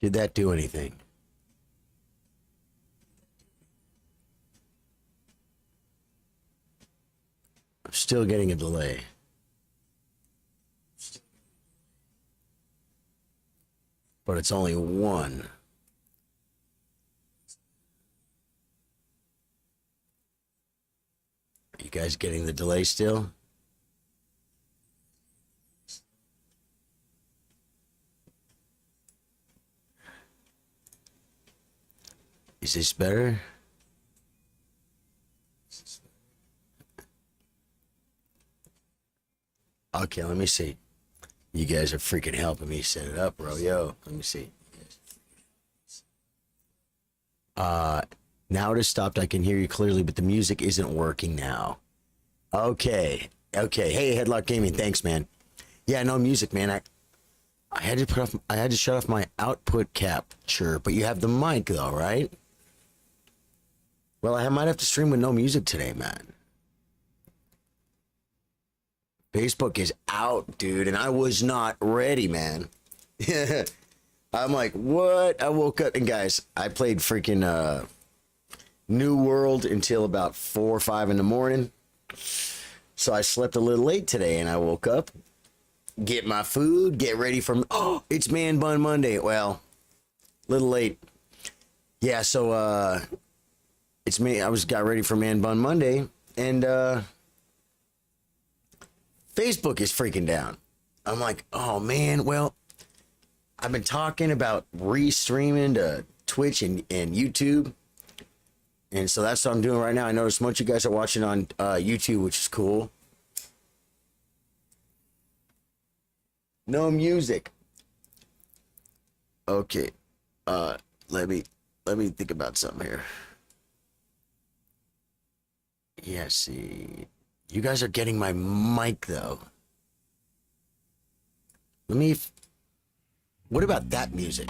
Did that do anything? I'm still getting a delay. But it's only one. Are you guys getting the delay still? Is this better? Okay, let me see. You guys are freaking helping me set it up, bro. Yo, let me see. Now it has stopped. I can hear you clearly, but the music isn't working now. Okay. Okay. Hey, Headlock Gaming. Thanks, man. Yeah, no music, man. I had to shut off my output capture, but you have the mic though, right? Well, I might have to stream with no music today, man. Facebook is out, dude, and I was not ready, man. I'm like, what? I woke up, and guys, I played freaking New World until about 4 or 5 in the morning. So I slept a little late today, and I woke up, get my food, get ready for, oh, it's Man Bun Monday. Well, a little late. Yeah, so it's me. I got ready for Man Bun Monday, and Facebook is freaking down. I'm like, oh man, well, I've been talking about re-streaming to Twitch and YouTube. And so that's what I'm doing right now. I noticed most of you guys are watching on YouTube, which is cool. No music. Okay. Let me think about something here. Yeah, see. You guys are getting my mic though. What about that music?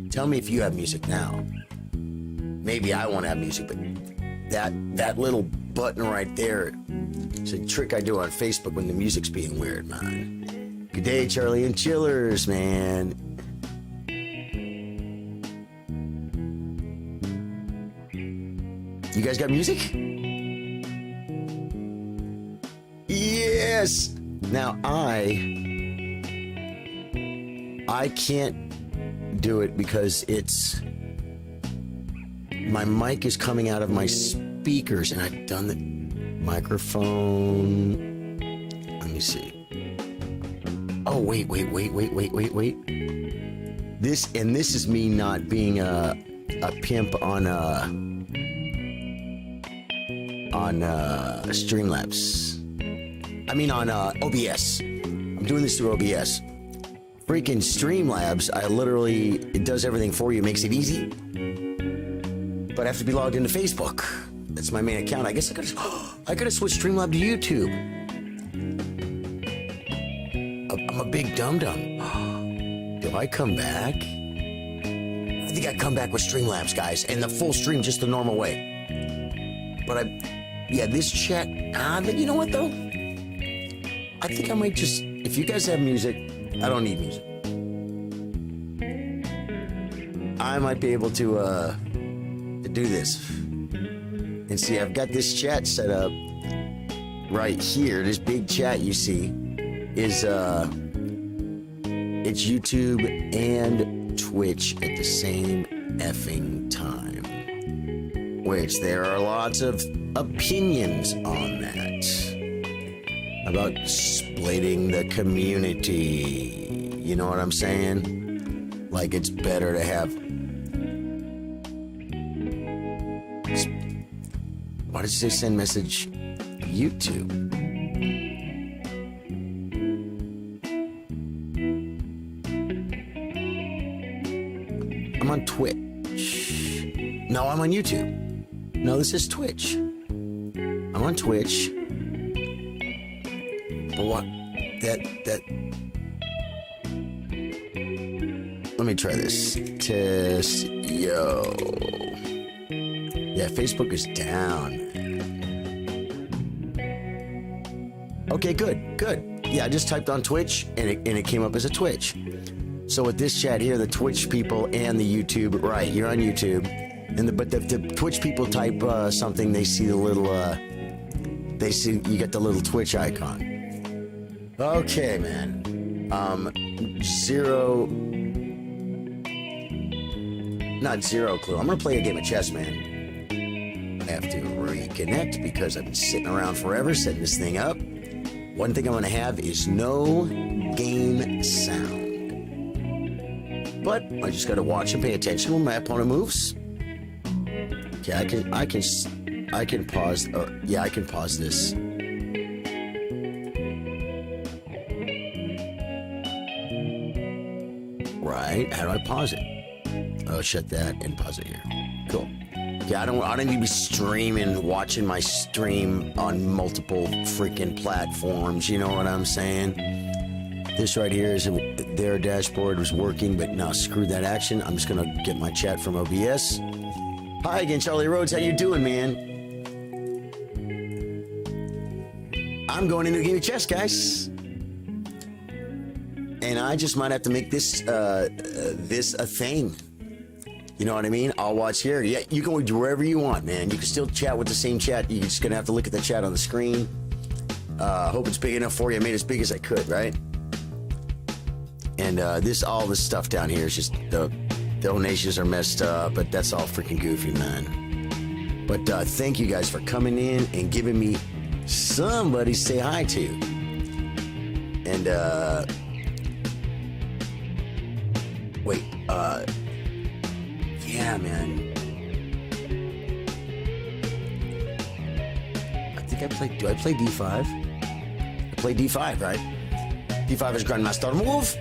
Tell me if you have music now. Maybe I want to have music, but that little button right there, it's a trick I do on Facebook when the music's being weird, man. Good day, Charlie and Chillers, man. You guys got music? Yes. Now I can't do it because my mic is coming out of my speakers, and I've done the microphone. Let me see. Oh, wait. This is me not being a pimp on Streamlabs. I mean on OBS. I'm doing this through OBS. Freaking Streamlabs, it does everything for you, makes it easy. But I have to be logged into Facebook. That's my main account. I guess I could have switched Streamlab to YouTube. I'm a big dum-dum. Do I come back? I think I come back with Streamlabs, guys, and the full stream just the normal way. But this chat. But you know what though? I think I might just. If you guys have music, I don't need music. I might be able to do this. And see, I've got this chat set up right here. This big chat you see is it's YouTube and Twitch at the same effing time. Which there are lots of opinions on that. About splitting the community. You know what I'm saying? Like it's better to have. Why did you say send message? YouTube. I'm on Twitch. No, I'm on YouTube. No, this is Twitch. I'm on Twitch. But what? Let me try this. Test. Yo. Yeah, Facebook is down. Okay, good. Yeah, I just typed on Twitch and it came up as a Twitch. So with this chat here, the Twitch people and the YouTube, right? You're on YouTube, but the Twitch people type something, they see the little, you get the little Twitch icon. Okay, man. Not zero clue. I'm gonna play a game of chess, man. I have to reconnect because I've been sitting around forever setting this thing up. One thing I'm gonna have is no game sound. But I just gotta watch and pay attention when my opponent moves. Okay, I can pause. Yeah, I can pause this. Right? How do I pause it? Oh, shut that and pause it here. Cool. Yeah, I don't need to be streaming, watching my stream on multiple freaking platforms. You know what I'm saying? This right here is their dashboard was working, but no, screw that action. I'm just gonna get my chat from OBS. Hi again, Charlie Rhodes. How you doing, man? I'm going into a game of chess, guys. And I just might have to make this this a thing. You know what I mean? I'll watch here. Yeah, you can do wherever you want, man. You can still chat with the same chat. You're just gonna have to look at the chat on the screen. Hope it's big enough for you. I made it as big as I could, right? And all this stuff down here is just the donations are messed up, but that's all freaking goofy, man. But thank you guys for coming in and giving me somebody to say hi to. And wait, yeah, man. I play, do I play D5? I play D5, right? D5 is Grandmaster move.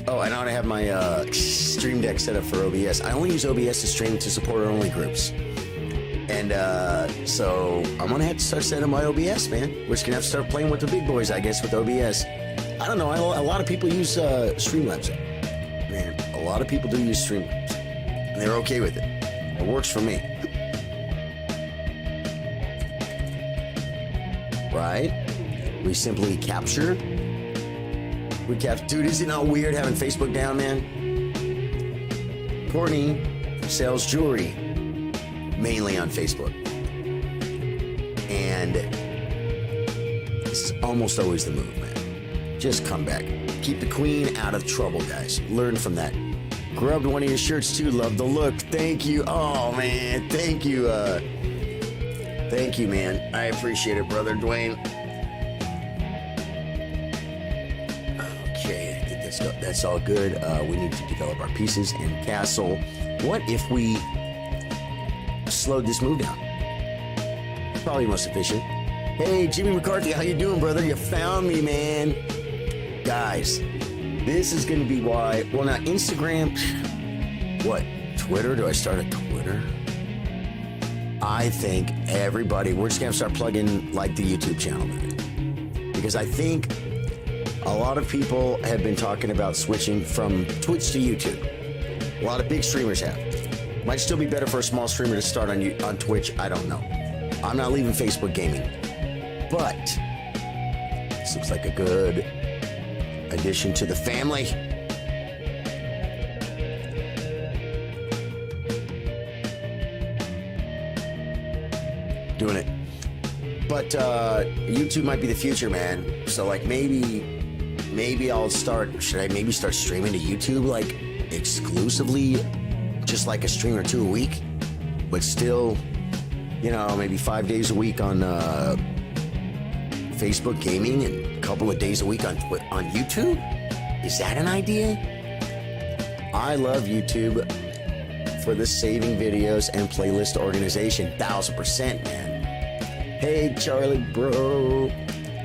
Oh, and I have my stream deck set up for OBS. I only use OBS to stream to support only groups. And so I'm gonna have to start setting my OBS, man. We're just gonna have to start playing with the big boys, I guess, with OBS. I don't know. A lot of people use Streamlabs. Man, a lot of people do use Streamlabs, and they're okay with it. It works for me. Right? We simply capture. Dude, isn't it weird having Facebook down, man? Courtney sells jewelry, mainly on Facebook. And this is almost always the move, man. Just come back. Keep the queen out of trouble, guys. Learn from that. Grubbed one of your shirts, too. Love the look. Thank you. Oh, man. Thank you. Thank you, man. I appreciate it, brother Dwayne. That's all good. We need to develop our pieces and castle. What if we slowed this move down? Probably most efficient. Hey, Jimmy McCarthy, how you doing, brother? You found me, man. Guys, this is going to be why. Well, now, Instagram. What? Twitter? Do I start a Twitter? I think everybody, we're just going to start plugging like the YouTube channel, man. Because I think a lot of people have been talking about switching from Twitch to YouTube. A lot of big streamers have. Might still be better for a small streamer to start on Twitch. I don't know. I'm not leaving Facebook gaming. But this looks like a good addition to the family. Doing it. But YouTube might be the future, man. So like maybe I'll start, should I maybe start streaming to YouTube like exclusively, just like a stream or two a week, but still, you know, maybe 5 days a week on Facebook gaming and a couple of days a week on YouTube? Is that an idea? I love YouTube for the saving videos and playlist organization. 1000%, man. Hey, Charlie, bro.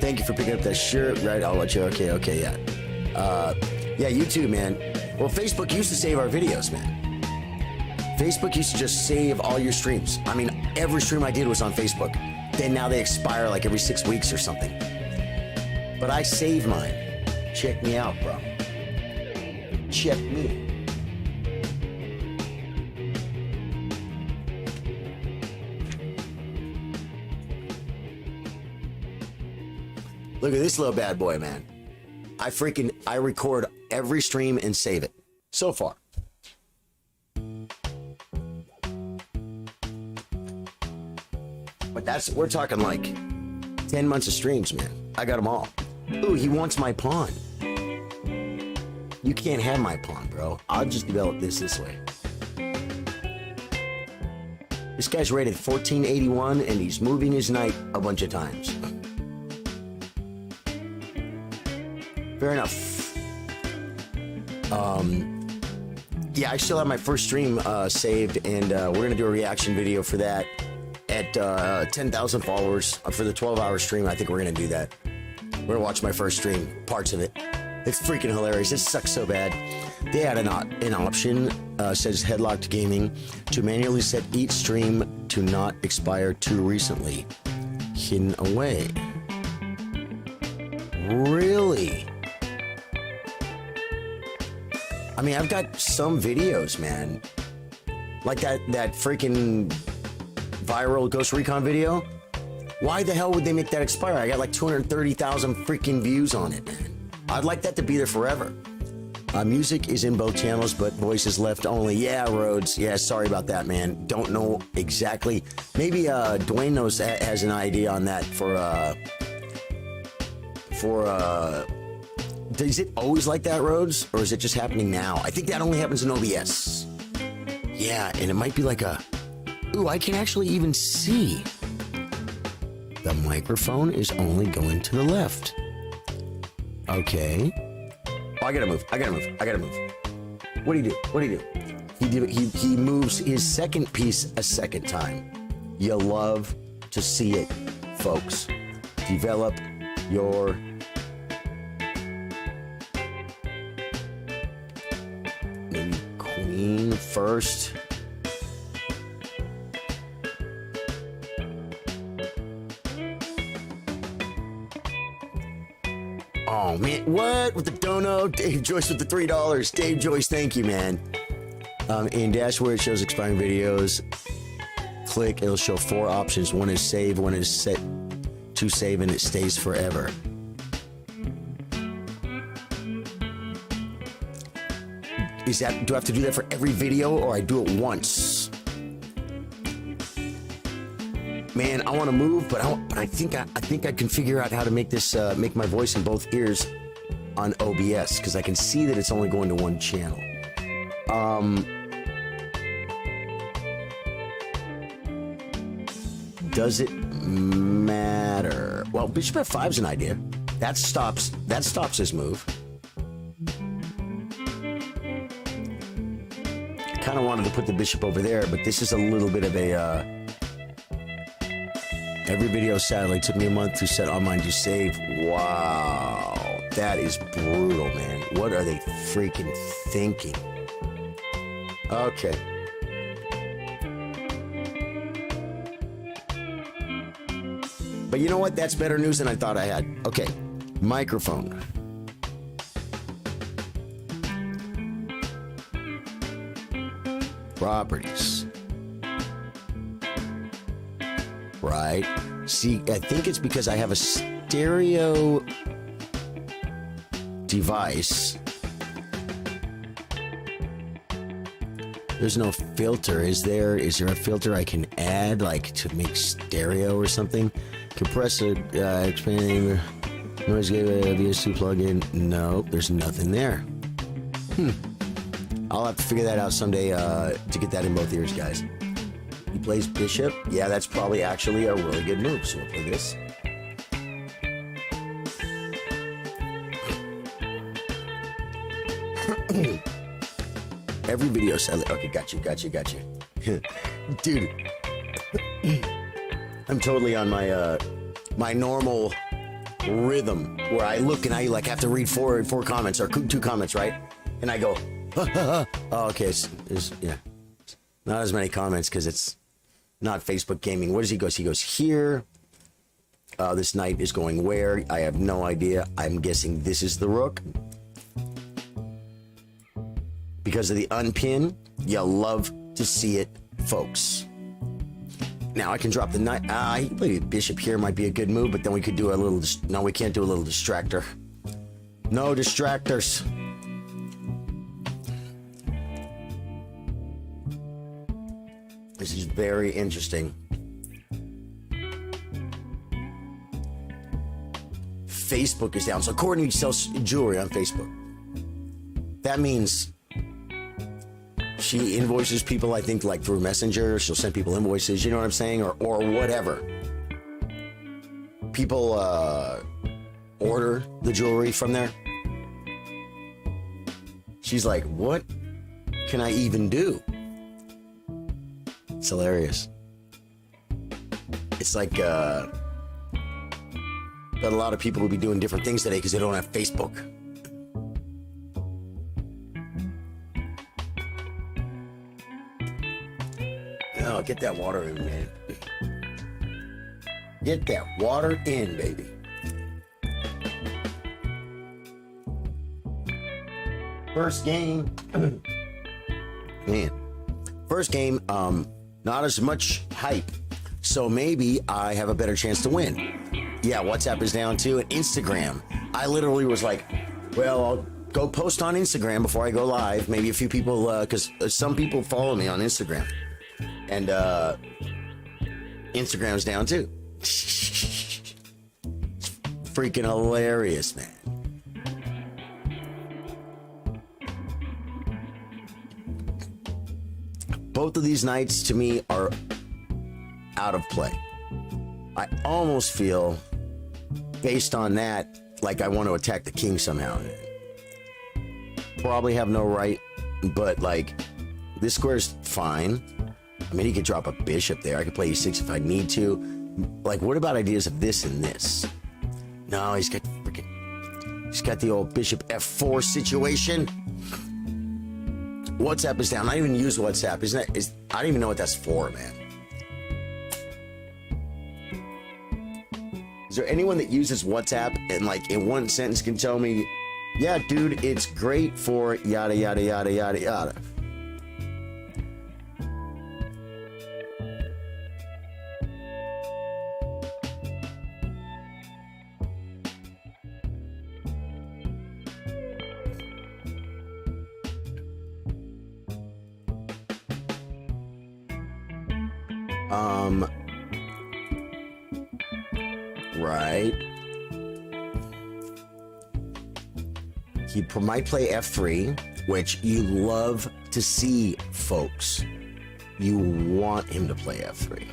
Thank you for picking up that shirt. Right, I'll let you. Okay, yeah. Yeah, YouTube, man. Well, Facebook used to save our videos, man. Facebook used to just save all your streams. I mean, every stream I did was on Facebook. Then now they expire like every 6 weeks or something. But I save mine. Check me out, bro. Check me. Look at this little bad boy, man. I record every stream and save it. So far. But we're talking like 10 months of streams, man. I got them all. Ooh, he wants my pawn. You can't have my pawn, bro. I'll just develop this way. This guy's rated 1481 and he's moving his knight a bunch of times. Fair enough. Yeah, I still have my first stream saved, and we're gonna do a reaction video for that at 10,000 followers for the 12-hour stream. I think we're gonna do that. We're gonna watch my first stream, parts of it. It's freaking hilarious. It sucks so bad. They had an option, says Headlocked Gaming, to manually set each stream to not expire too recently. Hidden away. Really? I mean, I've got some videos, man. Like that freaking viral Ghost Recon video. Why the hell would they make that expire? I got like 230,000 freaking views on it, man. I'd like that to be there forever. Music is in both channels, but voice is left only. Yeah, Rhodes. Yeah, sorry about that, man. Don't know exactly. Maybe Dwayne has an idea on that Is it always like that, Rhodes? Or is it just happening now? I think that only happens in OBS. Yeah, and it might be like ooh, I can actually even see. The microphone is only going to the left. Okay. Oh, I gotta move. What do you do? He moves his second piece a second time. You love to see it. folks. Develop your maybe queen first. Oh man, what with the dono? Dave Joyce with the $3. Dave Joyce, thank you, man. In dash where it shows expiring videos, click, it'll show 4 options. One is save, one is set to save, and it stays forever. Is that, do I have to do that for every video, or I do it once? Man, I want to move, but I think I can figure out how to make this make my voice in both ears on OBS, because I can see that it's only going to one channel. Does it matter? Well, Bishop F5 is an idea. That stops his move. Kind of wanted to put the bishop over there, but this is a little bit of a every video satellite took me a month to set online to save. Wow, that is brutal, man. What are they freaking thinking? Okay. But you know what? That's better news than I thought I had. Okay, microphone. Properties. Right. See, I think it's because I have a stereo device. There's no filter, is there? Is there a filter I can add, like, to make stereo or something? Compressor, expanding, noise gateway, VS2 plugin. No, there's nothing there. I'll have to figure that out someday to get that in both ears, guys. He plays bishop. Yeah, that's probably actually a really good move. So we'll play this. Every video said, okay, got you. Dude, I'm totally on my my normal rhythm where I look and I like have to read four comments or 2 comments, right? And I go, oh, okay, it's yeah, not as many comments because it's not Facebook gaming. Where does he go? He goes here. This knight is going where? I have no idea. I'm guessing this is the rook. Because of the unpin, you love to see it, folks. Now I can drop the knight. He played a bishop here, might be a good move, but then we could do a little. No, we can't do a little distractor. No distractors. This is very interesting. Facebook is down. So Courtney sells jewelry on Facebook. That means she invoices people, I think, like through Messenger. She'll send people invoices, you know what I'm saying? Or whatever. People order the jewelry from there. She's like, what can I even do? It's hilarious. It's like, but a lot of people will be doing different things today because they don't have Facebook. Oh, get that water in, man. Get that water in, baby. First game. Man. First game, not as much hype. So maybe I have a better chance to win. Yeah, WhatsApp is down too, and Instagram. I literally was like, well, I'll go post on Instagram before I go live. Maybe a few people, because some people follow me on Instagram. And Instagram's down too. It's freaking hilarious, man. Both of these knights to me are out of play. I almost feel, based on that, like I want to attack the king somehow. Probably have no right, but like this square's fine. I mean, he could drop a bishop there. I could play e6 if I need to. Like, what about ideas of this and this? No, he's got the old bishop f4 situation. WhatsApp is down. I don't even use WhatsApp. I don't even know what that's for, man. Is there anyone that uses WhatsApp and like in one sentence can tell me, yeah, dude, it's great for yada, yada, yada, yada, yada. Right. He might play f3, which you love to see, folks. You want him to play f3.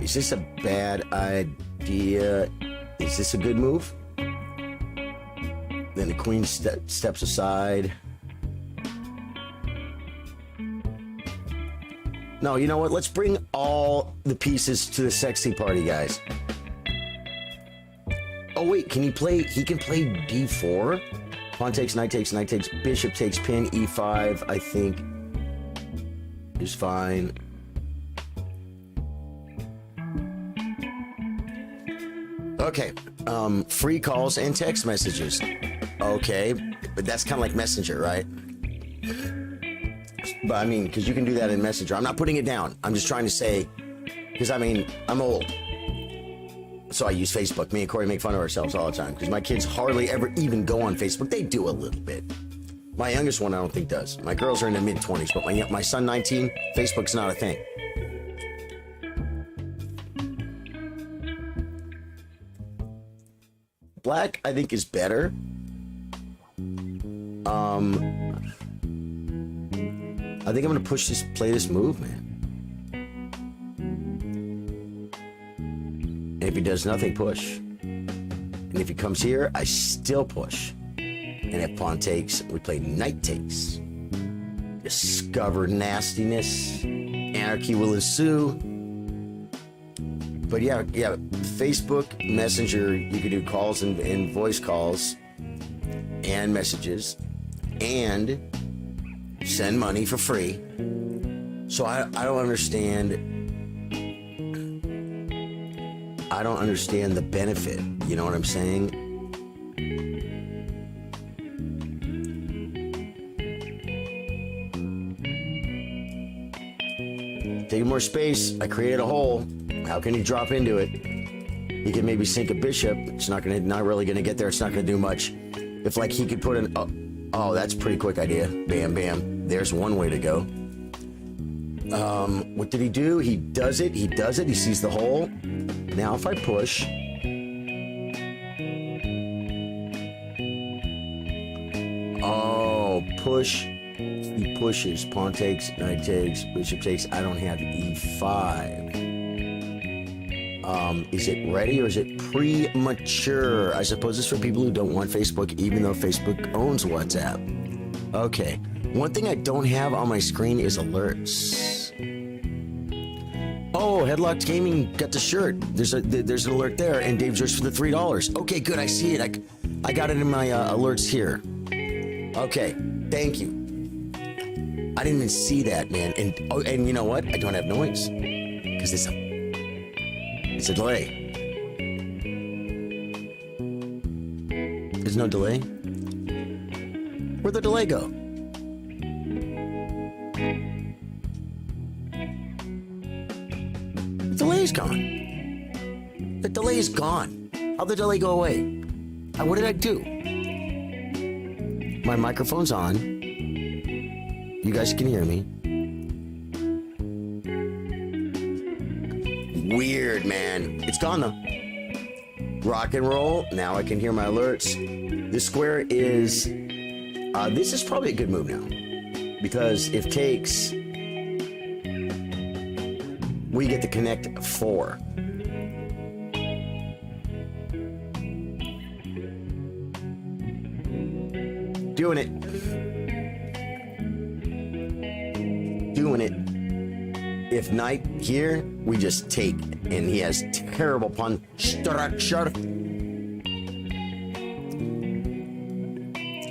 Is this a bad idea? Is this a good move? Then the queen steps aside. No, you know what? Let's bring all the pieces to the sexy party, guys. Oh, wait, can he play? He can play d4? Pawn takes, knight takes, knight takes, bishop takes, pin, e5, I think is fine. Okay, free calls and text messages. Okay, but that's kind of like Messenger, right? But I mean, because you can do that in Messenger. I'm not putting it down. I'm just trying to say, because I mean, I'm old. So I use Facebook. Me and Corey make fun of ourselves all the time because my kids hardly ever even go on Facebook. They do a little bit. My youngest one, I don't think does. My girls are in the mid-20s, but my son, 19, Facebook's not a thing. Black, I think, is better. I think I'm gonna play this move, man. And if he does nothing, push. And if he comes here, I still push. And if pawn takes, we play knight takes. Discover nastiness. Anarchy will ensue. But yeah, Facebook, Messenger, you can do calls and voice calls and messages and send money for free. So I don't understand. I don't understand the benefit. You know what I'm saying? Taking more space. I created a hole. How can he drop into it? He can maybe sink a bishop. It's not really gonna get there. It's not gonna do much. If like he could put an oh, that's a pretty quick idea. Bam, bam. There's one way to go. What did he do? He does it. He does it. He sees the hole. Now if I push, oh, push. He pushes. Pawn takes. Knight takes. Bishop takes. I don't have e5. Is it ready or is it premature? I suppose it's for people who don't want Facebook, even though Facebook owns WhatsApp. Okay. One thing I don't have on my screen is alerts. Oh, Headlocked Gaming got the shirt. There's an alert there, and Dave Joyce for the $3. Okay, good. I see it. I got it in my alerts here. Okay, thank you. I didn't even see that, man. And you know what? I don't have noise because it's a delay. There's no delay. Where'd the delay go? The delay's gone. The delay is gone. How'd the delay go away? What did I do? My microphone's on. You guys can hear me. Weird, man. It's gone though. Rock and roll. Now I can hear my alerts. This square is... this is probably a good move now. Because if takes... we get to connect 4. Doing it. Doing it. if knight here, we just take, and he has terrible pawn structure.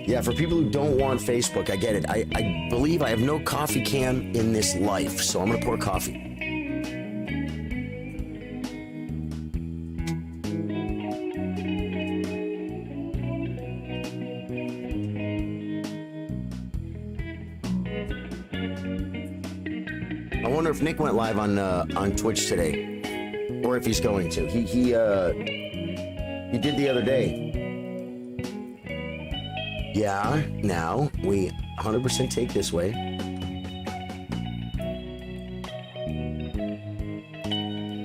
Yeah, for people who don't want Facebook, I get it. I believe I have no coffee can in this life, so I'm gonna pour coffee. I wonder if Nick went live on Twitch today, or if he's going to. He did the other day. Yeah, now we 100% take this way.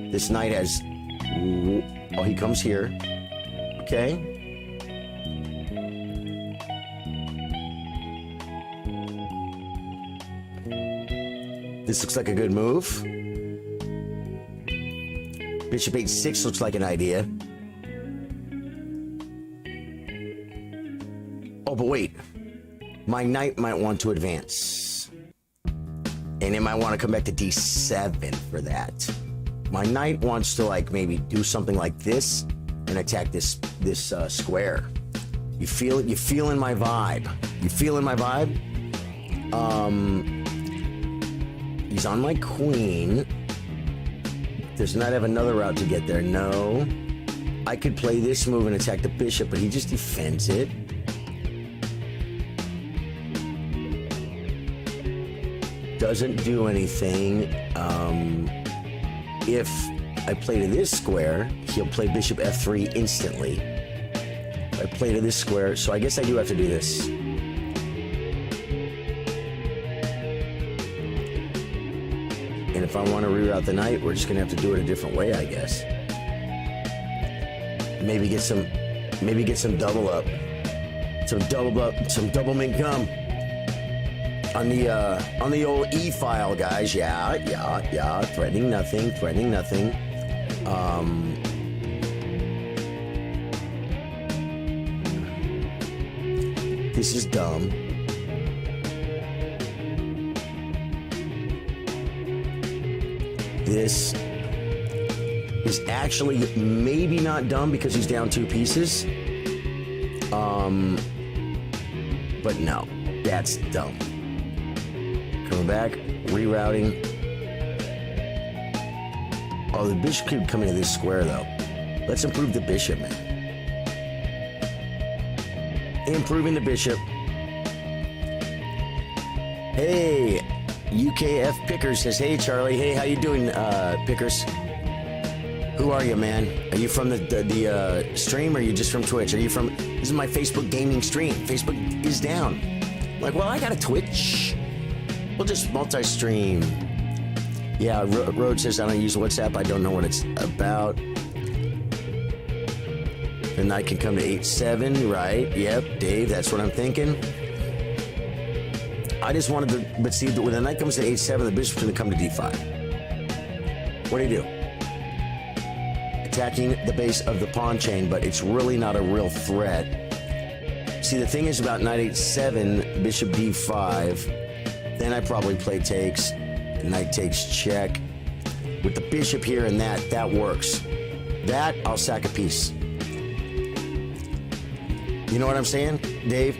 This knight has, oh, he comes here. Okay. This looks like a good move. Bishop h6 looks like an idea. Oh, but wait. My knight might want to advance. And it might want to come back to d7 for that. My knight wants to, like, maybe do something like this and attack this square. You feel it? You feeling my vibe? You feeling my vibe? He's on my queen. Does not have another route to get there. No. I could play this move and attack the bishop, but he just defends it. Doesn't do anything. If I play to this square, he'll play bishop f3 instantly. If I play to this square, so I guess I do have to do this. And if I want to reroute the knight, we're just gonna have to do it a different way, I guess. Maybe get some double up, some double mint gum on the old E file, guys. Yeah. Threatening nothing. This is dumb. This is actually maybe not dumb because he's down 2 pieces. But no, that's dumb. Coming back, rerouting. Oh, the bishop could come into this square though. Let's improve the bishop, man. Improving the bishop. Hey, UKF Pickers says, hey Charlie, hey, how you doing, Pickers? Who are you, man? Are you from the stream, or are you just from Twitch? Are you from, this is my Facebook gaming stream. Facebook is down. I'm like, well, I got a Twitch. We'll just multi-stream. Yeah, Road says, I don't use WhatsApp. I don't know what it's about. The knight can come to h7, right? Yep, Dave, that's what I'm thinking. I just wanted to, but see, when the knight comes to h7, the bishop's going to come to d5. What do you do? Attacking the base of the pawn chain, but it's really not a real threat. See, the thing is about knight h7, bishop d5, then I probably play takes, knight takes check. With the bishop here and that works. That, I'll sack a piece. You know what I'm saying, Dave?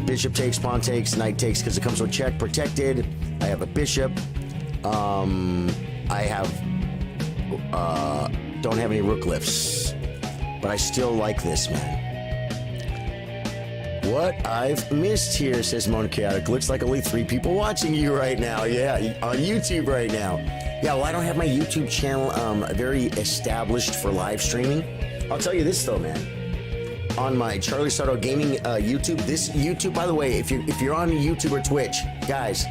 Bishop takes, pawn takes, knight takes, because it comes with check, protected. I have a bishop. I have, don't have any rook lifts, but I still like this, man. What I've missed here, says Mona Chaotic. Looks like only 3 people watching you right now. Yeah, on YouTube right now. Yeah, well, I don't have my YouTube channel very established for live streaming. I'll tell you this though, man. On my Charly Sardo Gaming YouTube, this YouTube, by the way, if you're on YouTube or Twitch, guys,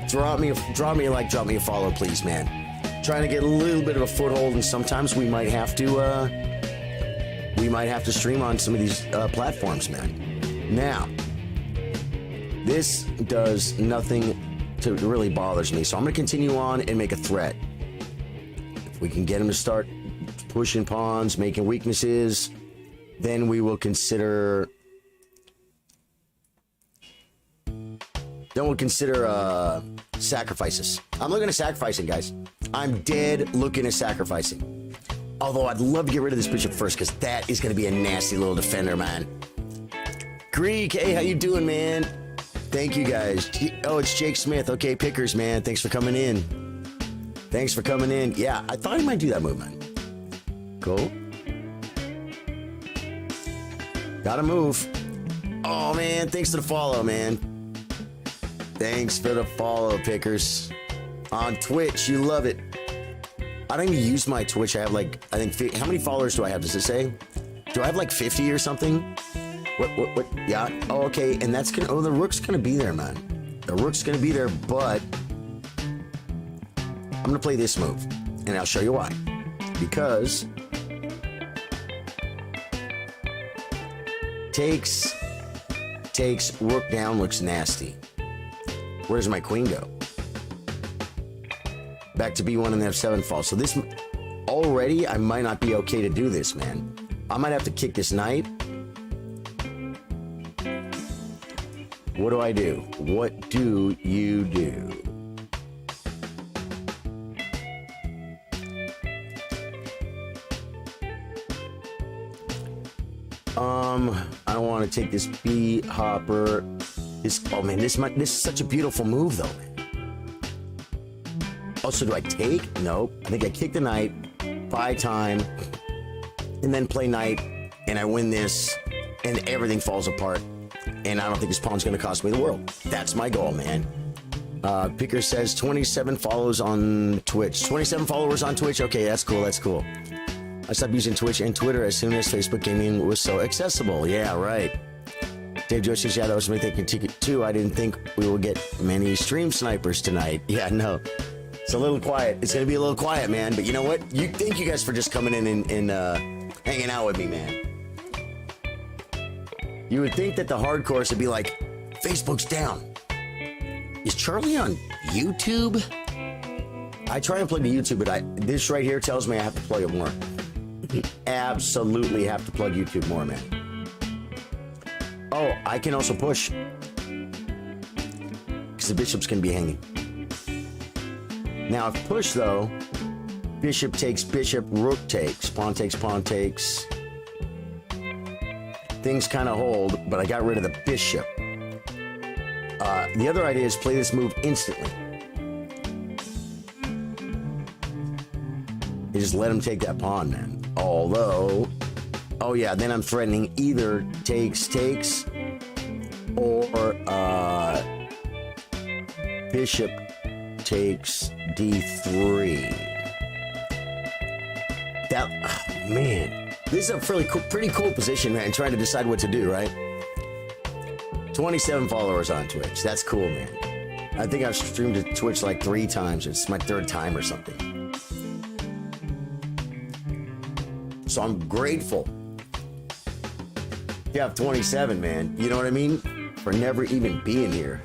drop me a like, drop me a follow, please, man. Trying to get a little bit of a foothold, and sometimes we might have to stream on some of these platforms, man. Now, this does nothing to really bothers me, so I'm gonna continue on and make a threat. If we can get him to start pushing pawns, making weaknesses, then we will consider Then we'll consider sacrifices. I'm looking at sacrificing, guys. I'm dead looking at sacrificing. Although I'd love to get rid of this bishop first, because that is going to be a nasty little defender, man. Greek, hey, how you doing, man? Thank you, guys. Oh, it's Jake Smith. Okay, Pickers, man. Thanks for coming in. Thanks for coming in. Yeah, I thought I might do that move, man. Cool. Gotta move. Oh, man. Thanks for the follow, man. Thanks for the follow, Pickers. On Twitch, you love it. I don't even use my Twitch. I have like, I think, how many followers do I have? Does it say? Do I have like 50 or something? What? Yeah. Oh, okay. And that's gonna, oh, the rook's gonna be there, man. The rook's gonna be there, but I'm gonna play this move. And I'll show you why. Because takes, rook down looks nasty. Where's my queen go? Back to B1 and F7 fall. So this, already, I might not be okay to do this, man. I might have to kick this knight. What do I do? What do you do? I don't want to take this B hopper. This, oh man, this is such a beautiful move, though, man. Oh, so do I take? Nope. I think I kick the knight, buy time, and then play knight, and I win this, and everything falls apart. And I don't think this pawn's going to cost me the world. That's my goal, man. Picker says 27 follows on Twitch. 27 followers on Twitch. Okay, that's cool. That's cool. I stopped using Twitch and Twitter as soon as Facebook gaming was so accessible. Yeah, right. Dave Joe says, yeah, that was me thinking ticket too. I didn't think we will get many stream snipers tonight. Yeah, no. It's a little quiet. It's going to be a little quiet, man. But you know what? Thank you guys for just coming in and hanging out with me, man. You would think that the hardcores would be like, Facebook's down. Is Charly on YouTube? I try and plug to YouTube, but this right here tells me I have to plug it more. Absolutely have to plug YouTube more, man. Oh, I can also push. Because the bishop's going to be hanging. Now, if push, though, bishop takes bishop, rook takes, pawn takes, pawn takes. Things kind of hold, but I got rid of the bishop. The other idea is play this move instantly. You just let him take that pawn, man. Although, oh yeah, then I'm threatening either takes, or bishop takes d3. That, oh, man. This is a pretty cool position, man, trying to decide what to do, right? 27 followers on Twitch. That's cool, man. I think I've streamed to Twitch like 3 times. It's my 3rd time or something. So I'm grateful. You have 27, man. You know what I mean? For never even being here.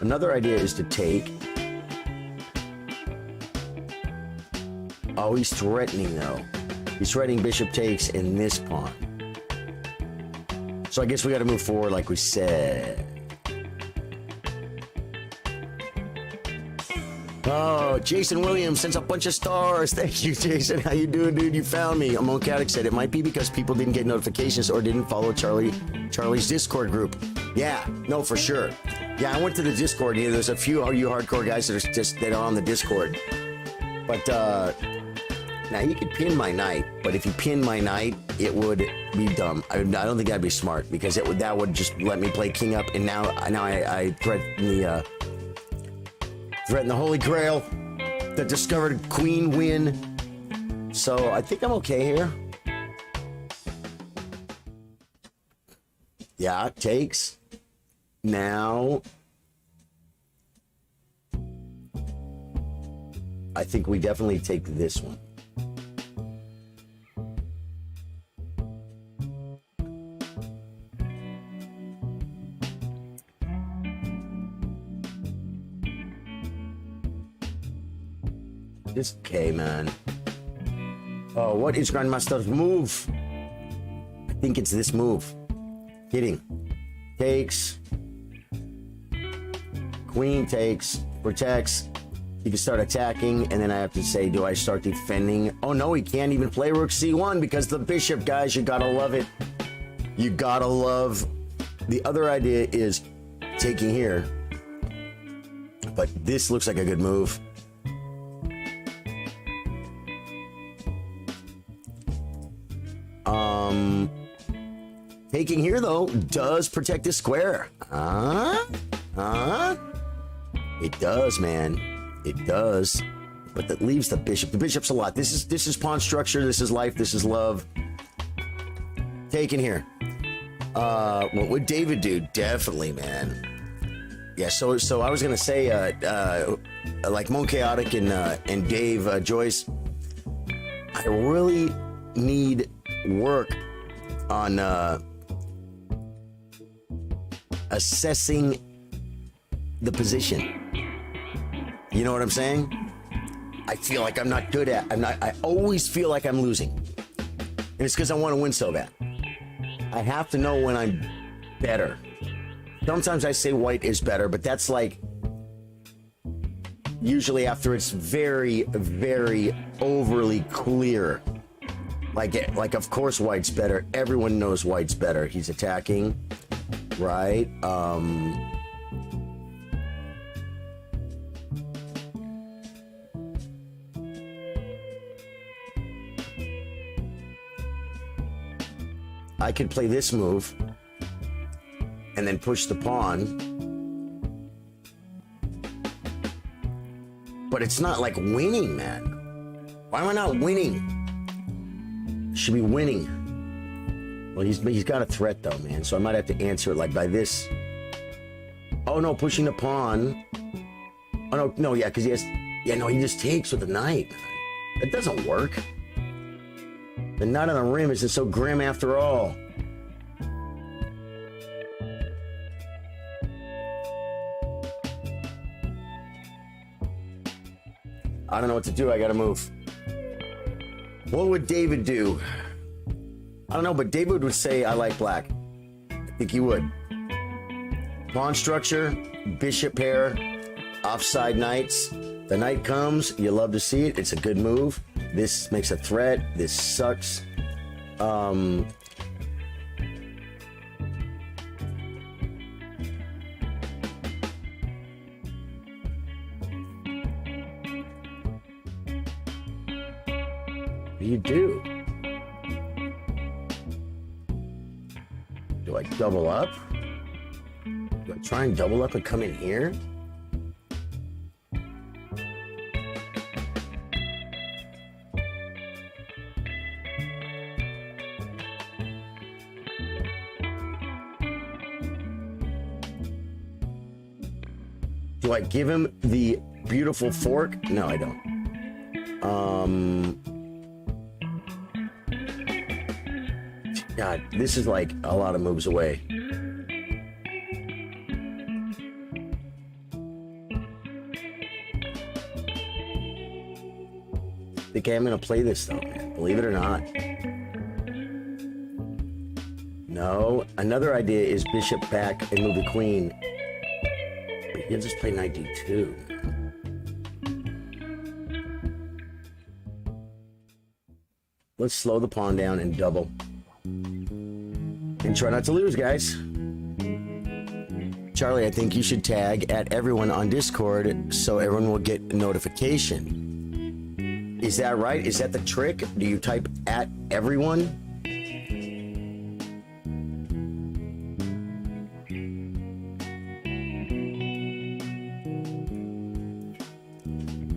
Another idea is to take. Oh, he's threatening, though. He's threatening bishop takes in this pawn. So I guess we got to move forward like we said. Oh, Jason Williams sends a bunch of stars. Thank you, Jason. How you doing, dude? You found me. Amon Caddick said it might be because people didn't get notifications or didn't follow Charly's Discord group. Yeah, no, for sure. Yeah, I went to the Discord. Yeah, there's a few of you hardcore guys that are on the Discord. But now you could pin my knight, but if you pin my knight, it would be dumb. I don't think that'd be smart because that would just let me play king up, and now I threaten the Holy Grail, the discovered queen win. So I think I'm okay here. Yeah, it takes. Now, I think we definitely take this one. Just K, man. Oh, what is Grandmaster's move? I think it's this move. Hitting. Takes. Queen takes. Protects. He can start attacking, and then I have to say, do I start defending? Oh no, he can't even play rook c1 because the bishop, guys. You gotta love it. You gotta love. The other idea is taking here, but this looks like a good move. Taking here though does protect this square. It does, man. It does. But that leaves the bishop. The bishop's a lot. This is pawn structure. This is life. This is love. Taking here. What would David do? Definitely, man. Yeah. So I was gonna say, like Mon Chaotic and Dave Joyce. I really need work on assessing the position. You know what I'm saying? I feel like I'm not good at. I always feel like I'm losing, and it's because I want to win so bad. I have to know when I'm better. Sometimes I say white is better, but that's like usually after it's very, very overly clear. Like of course white's better. Everyone knows white's better. He's attacking, right? I could play this move and then push the pawn. But it's not like winning, man. Why am I not winning? Should be winning. Well, he's got a threat though, man. So I might have to answer it like by this. Oh no, pushing the pawn. Oh no, yeah, because he has. Yeah, no, he just takes with the knight. That doesn't work. The knight on the rim isn't so grim after all. I don't know what to do. I gotta move. What would David do? I don't know, but David would say, I like black. I think he would. Pawn structure, bishop pair, offside knights. The knight comes, you love to see it. It's a good move. This makes a threat. This sucks. What do you do? Do I double up? Do I try and double up and come in here? Do I give him the beautiful fork? No, I don't. God, this is like a lot of moves away. I think I am gonna play this though, man. Believe it or not. No, another idea is bishop back and move the queen. But he'll just play knight d2. Let's slow the pawn down and double. And try not to lose, guys. Charlie, I think you should tag at everyone on Discord so everyone will get a notification. Is that right? Is that the trick? Do you type at everyone?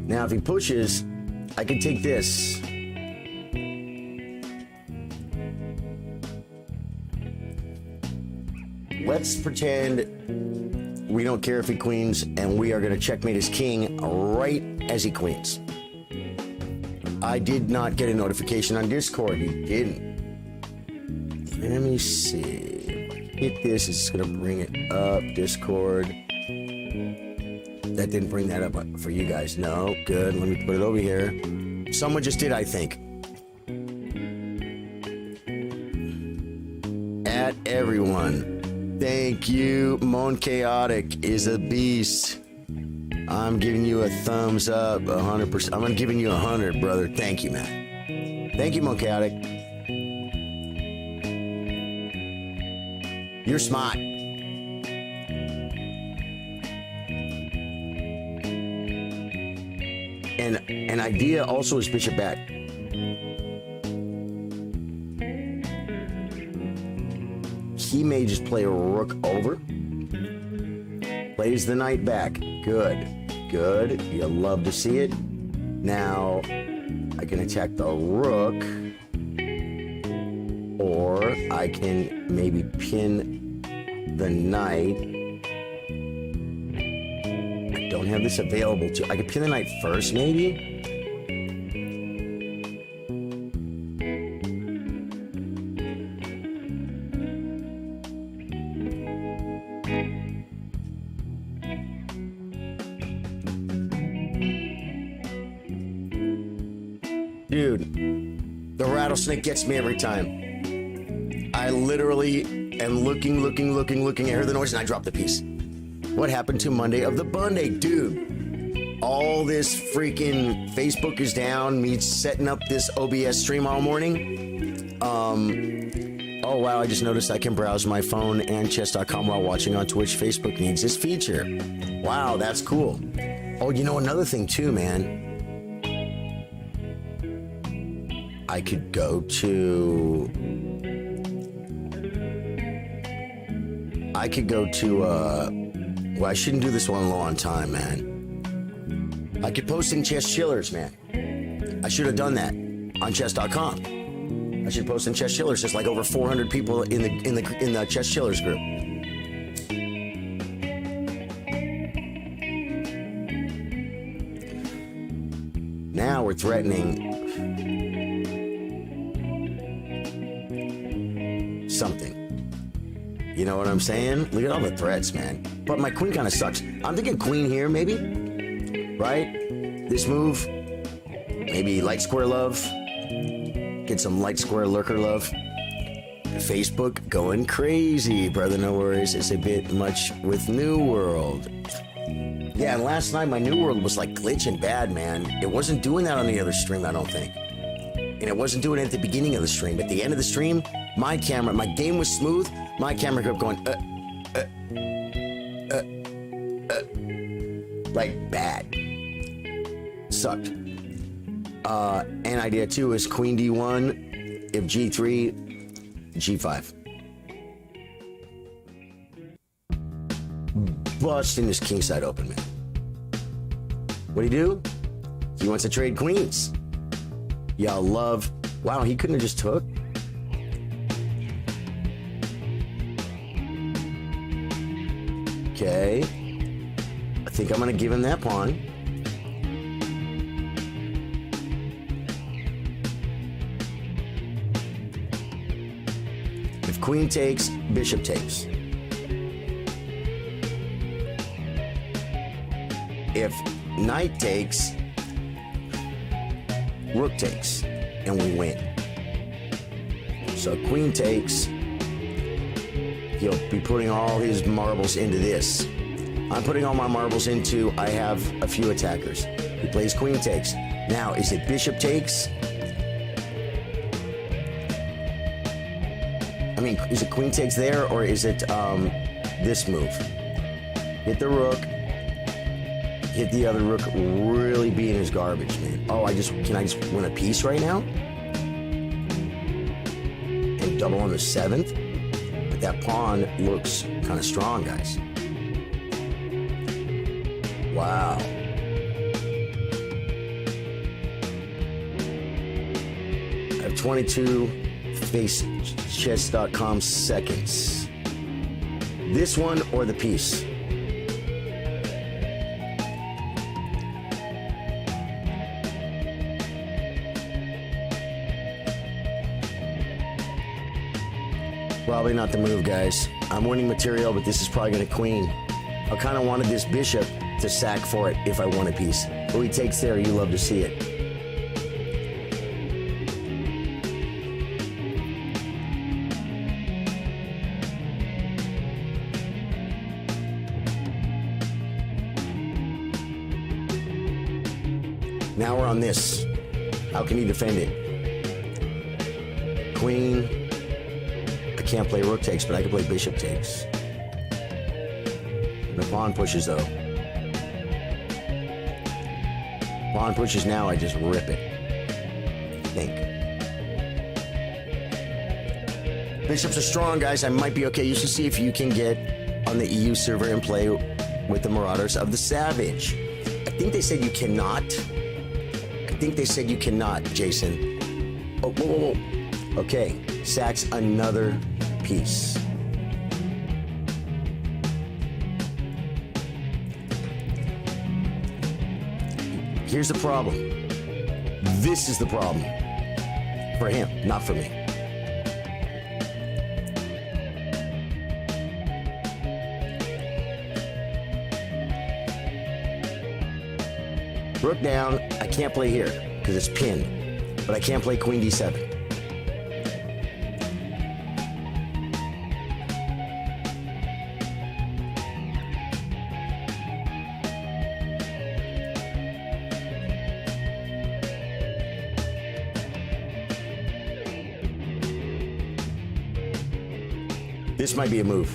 Now, if he pushes, I can take this. Let's pretend we don't care if he queens, and we are going to checkmate his king right as he queens. I did not get a notification on Discord. You didn't. Let me see. If I hit this, it's going to bring it up. Discord. That didn't bring that up for you guys. No, good. Let me put it over here. Someone just did, I think. At everyone. Thank you. Moan Chaotic is a beast. I'm giving you a thumbs up, 100%. I'm giving you 100, brother. Thank you, man. Thank you, Moan Chaotic. You're smart. And an idea also is bishop back. He may just play a rook over. Plays the knight back. Good. Good. You love to see it. Now, I can attack the rook. Or I can maybe pin the knight. I don't have this available to. I could pin the knight first, maybe. Dude, the rattlesnake gets me every time. I literally am looking. I hear the noise and I drop the piece. What happened to Monday of the Bunday? Dude, all this freaking Facebook is down. Me setting up this OBS stream all morning. Oh wow, I just noticed I can browse my phone and chess.com while watching on Twitch. Facebook needs this feature. Wow, that's cool. Oh, you know another thing too, man. I could go to well, I shouldn't do this one low on time, man. I could post in Chess Chillers, man. I should have done that on chess.com. I should post in Chess Chillers, just like over 400 people in the Chess Chillers group. Now we're threatening something. You know what I'm saying? Look at all the threats, man. But my queen kind of sucks. I'm thinking queen here, maybe. Right? This move. Maybe light square love. Get some light square lurker love. Facebook going crazy, brother. No worries. It's a bit much with New World. Yeah, and last night my New World was like glitching bad, man. It wasn't doing that on the other stream, I don't think. And it wasn't doing it at the beginning of the stream. At the end of the stream, my game was smooth. My camera kept going, like bad. Sucked. An idea too is queen d1, if g3, g5. Busting this king side open, man. What'd he do? He wants to trade queens. Y'all love. Wow, he couldn't have just took. Okay. I think I'm gonna give him that pawn. If queen takes, bishop takes. If knight takes, rook takes, and we win. So queen takes, he'll be putting all his marbles into this. I'm putting all my marbles into, I have a few attackers. He plays queen takes. Now, is it bishop takes? I mean, is it queen takes there, or is it this move? Hit the rook, hit the other rook, really being his garbage, man. Oh, can I just win a piece right now? And double on the 7th? But that pawn looks kind of strong, guys. Wow. I have 22 facechess.com seconds. This one or the piece? Probably not the move, guys. I'm winning material, but this is probably going to queen. I kind of wanted this bishop to sack for it if I won a piece. But he takes there, you love to see it. Now we're on this. How can he defend it? Queen. I can't play rook takes, but I can play bishop takes. The pawn pushes, though. Pawn pushes now, I just rip it. I think. Bishops are strong, guys. I might be okay. You should see if you can get on the EU server and play with the Marauders of the Savage. I think they said you cannot. I think they said you cannot, Jason. Oh, whoa, whoa, whoa. Okay, sacks another piece. Here's the problem. This is the problem. For him, not for me. Rook down. I can't play here because it's pinned. But I can't play queen d7. This might be a move.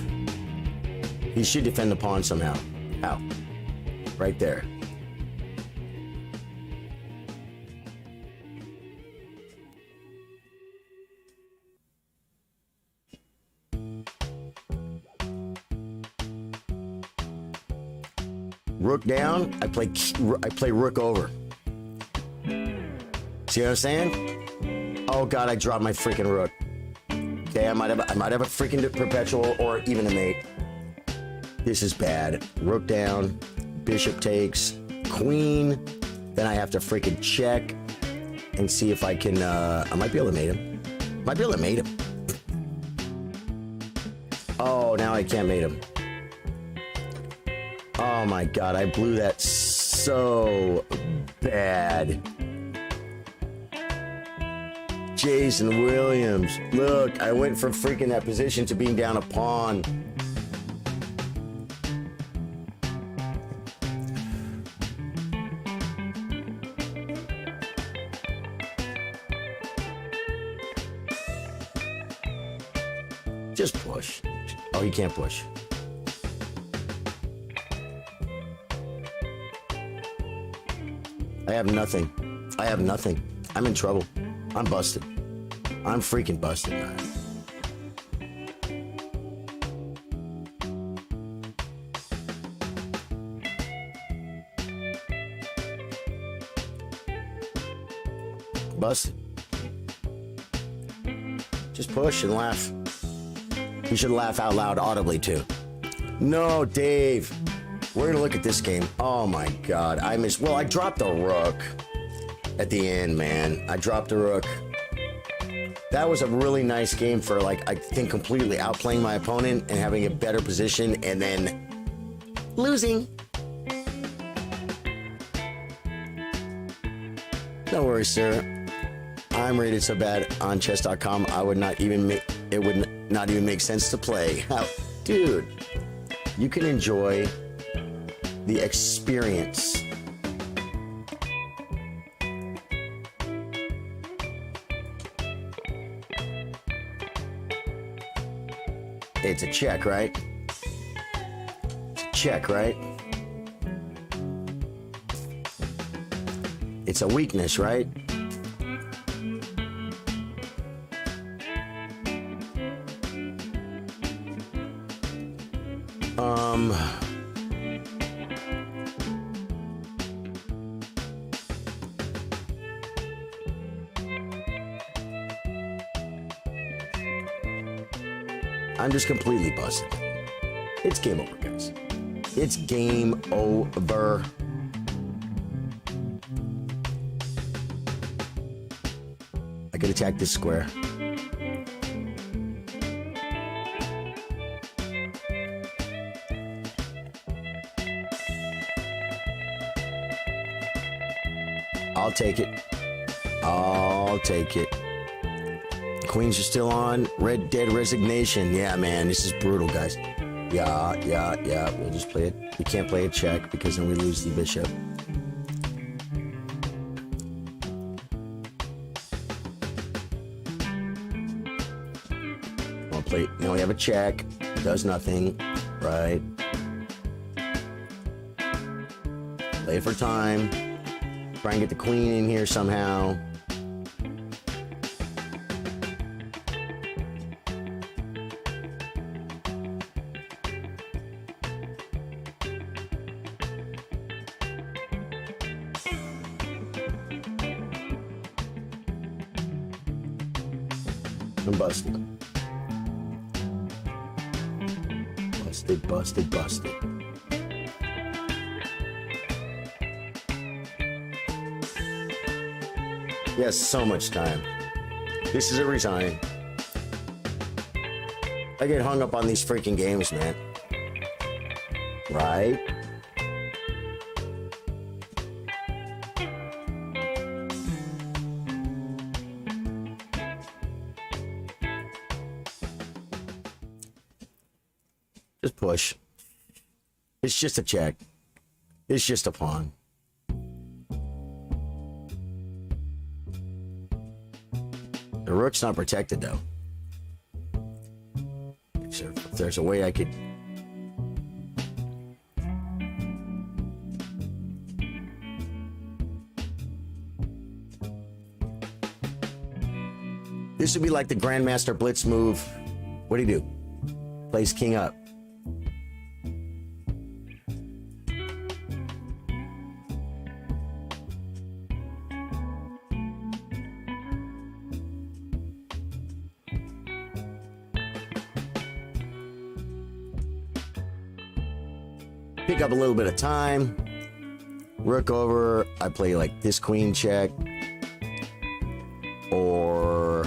He should defend the pawn somehow. How? Right there. Rook down, I play rook over. See what I'm saying? Oh god, I dropped my freaking rook. Okay, I might have a freaking perpetual or even a mate. This is bad. Rook down, bishop takes, queen. Then I have to freaking check and see if I can. I might be able to mate him. Might be able to mate him. Oh, now I can't mate him. Oh my god, I blew that so bad. Jason Williams. Look, I went from freaking that position to being down a pawn. Just push. Oh, he can't push. I have nothing. I have nothing. I'm in trouble. I'm busted. I'm freaking busted, man. Busted. Just push and laugh. You should laugh out loud audibly, too. No, Dave. We're gonna look at this game. Oh my god. Well, I dropped a rook at the end, man. I dropped a rook. That was a really nice game for, like, I think completely outplaying my opponent and having a better position and then losing. No worries, sir. I'm rated so bad on chess.com, I would not even make it would not even make sense to play. How, dude, you can enjoy the experience. It's a check, right? It's a check, right? It's a weakness, right? I'm just completely busted. It's game over, guys. It's game over. I could attack this square. I'll take it. I'll take it. Queens are still on. Red Dead Resignation. Yeah, man, this is brutal, guys. Yeah. We'll just play it. We can't play a check because then we lose the bishop. play. Now we have a check. Does nothing. Right. Play for time. Try and get the queen in here somehow. I'm busted. Busted, busted, busted. Yes, so much time. This is a resign. I get hung up on these freaking games, man. Right? Just push. It's just a check. It's just a pawn. The rook's not protected, though. If there's a way I could... This would be like the Grandmaster Blitz move. What do you do? Plays king up. Pick up a little bit of time. Rook over. I play like this queen check. Or...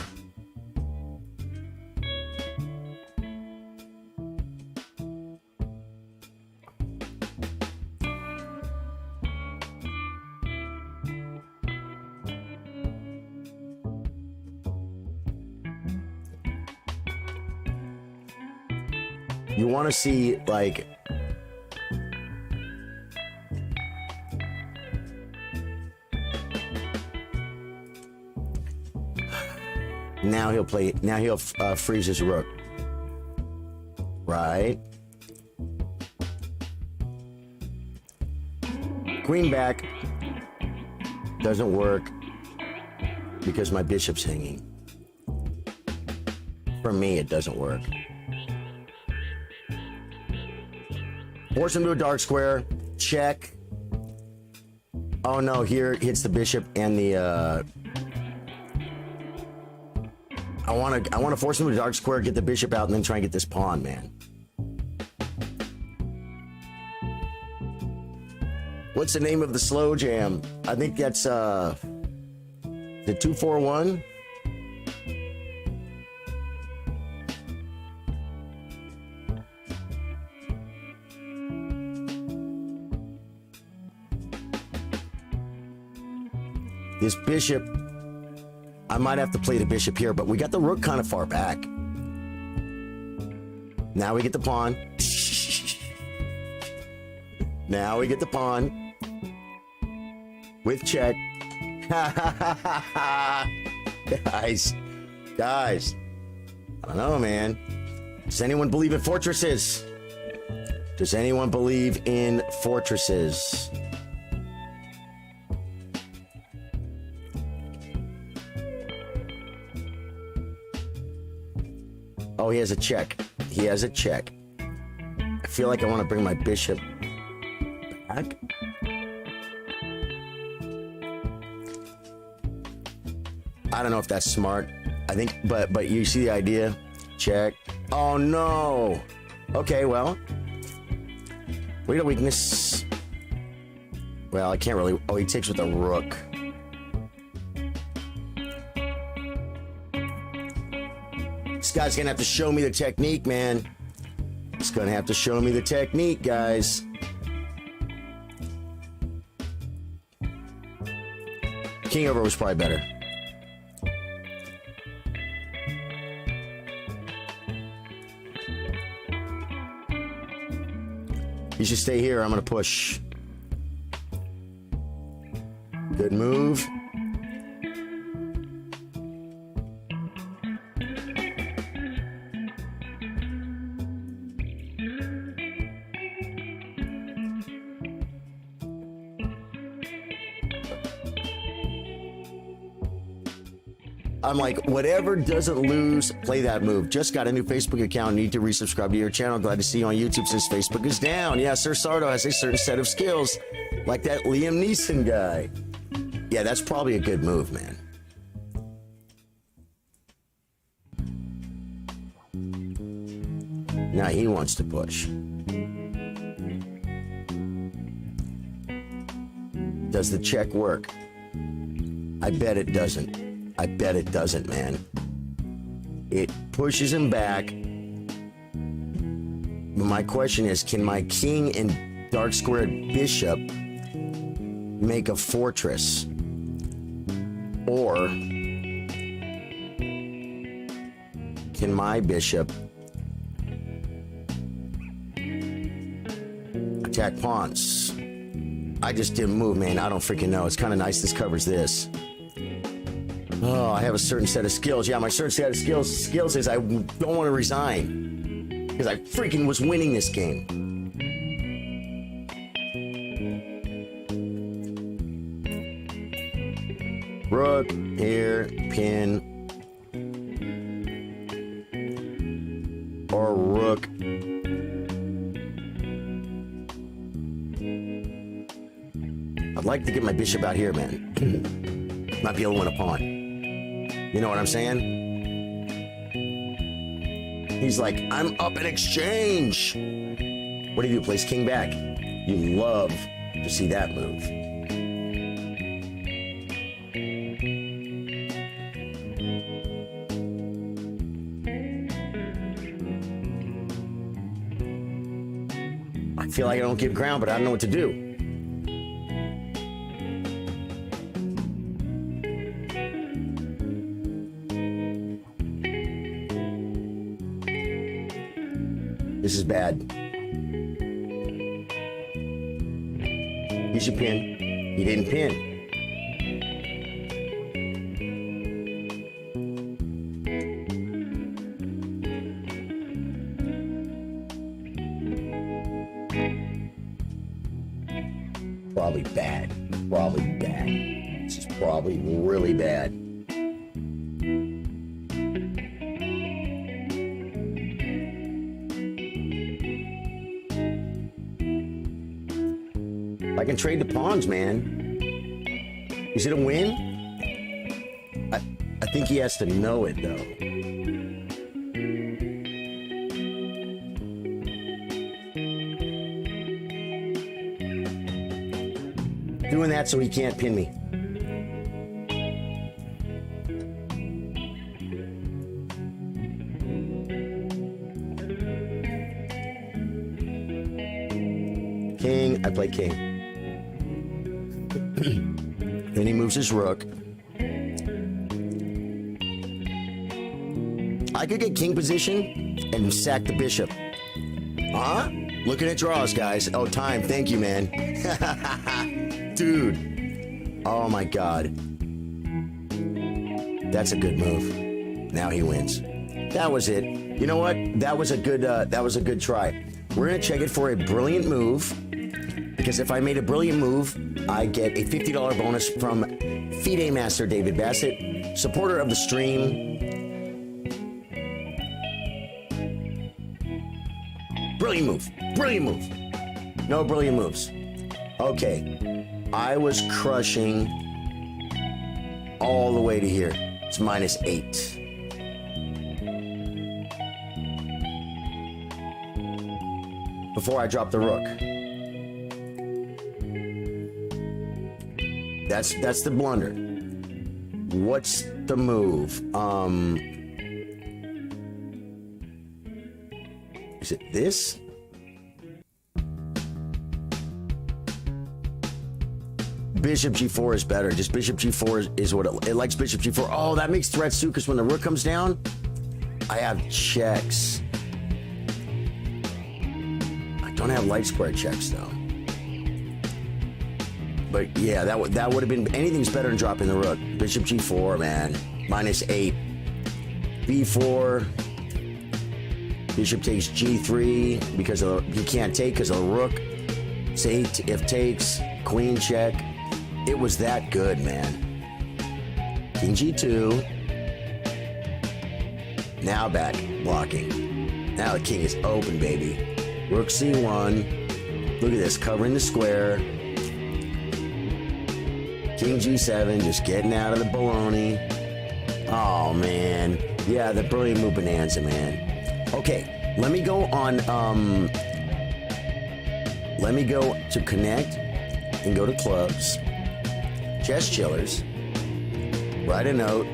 you want to see like... Now he'll play. Now he'll freeze his rook. Right. Queen back. Doesn't work because my bishop's hanging. For me, it doesn't work. Force him to a dark square. Check. Oh no! Here it hits the bishop and the. I want to force him to a dark square, get the bishop out, and then try and get this pawn, man. What's the name of the slow jam? I think that's the 241. This bishop. I might have to play the bishop here, but we got the rook kind of far back. Now we get the pawn. Now we get the pawn. With check. Guys. I don't know, man. Does anyone believe in fortresses? Does anyone believe in fortresses? Oh, he has a check. He has a check. I feel like I want to bring my bishop back. I don't know if that's smart. I think, but you see the idea? Check. Oh, no. Okay, well. We got a weakness. Well, I can't really... Oh, he takes with a rook. This guy's gonna have to show me the technique, man. He's gonna have to show me the technique, guys. King over was probably better. You should stay here. I'm gonna push. Good move. I'm like, whatever doesn't lose, play that move. Just got a new Facebook account. Need to resubscribe to your channel. Glad to see you on YouTube since Facebook is down. Yeah, Sir Sardo has a certain set of skills, like that Liam Neeson guy. Yeah, that's probably a good move, man. Now he wants to push. Does the check work? I bet it doesn't. I bet it doesn't, man. It pushes him back. But my question is, can my king and dark squared bishop make a fortress? Or can my bishop attack pawns? I just didn't move, man. I don't freaking know. It's kind of nice this covers this. Oh, I have a certain set of skills. Yeah, my certain set of skills is I don't want to resign. Because I freaking was winning this game. Rook, here, pin. Or rook. I'd like to get my bishop out here, man. Might be able to win a pawn. You know what I'm saying? He's like, I'm up in exchange. What do you do? Place king back. You love to see that move. I feel like I don't give ground, but I don't know what to do. This is bad. He should pin. He didn't pin. Probably bad. Probably bad. This is probably really bad. I can trade the pawns, man. Is it a win? I think he has to know it, though. Doing that so he can't pin me. King, I play king. Then he moves his rook. I could get king position and sack the bishop. Huh? Looking at draws, guys. Oh, time. Thank you, man. Dude. Oh, my God. That's a good move. Now he wins. That was it. You know what? That was a good try. We're going to check it for a brilliant move. Because if I made a brilliant move, I get a $50 bonus from FIDE Master David Bassett, supporter of the stream. Brilliant move. Brilliant move. No brilliant moves. Okay. I was crushing all the way to here. It's -8. Before I drop the rook. That's the blunder. What's the move? Is it this? Bishop G4 is better. Just Bishop G4 is what it likes. Bishop G4. Oh, that makes threats too, because when the rook comes down, I have checks. I don't have light square checks though. But yeah, that would have been, anything's better than dropping the rook. Bishop G4, man. -8. B4. Bishop takes G3 because he can't take because of the rook. Say if takes, queen check. It was that good, man. King G2. Now back blocking. Now the king is open, baby. Rook c1. Look at this, covering the square. King g7, just getting out of the baloney. Oh, man. Yeah, the brilliant move bonanza, man. Okay, let me go on, let me go to connect and go to clubs. Chess chillers. Write a note.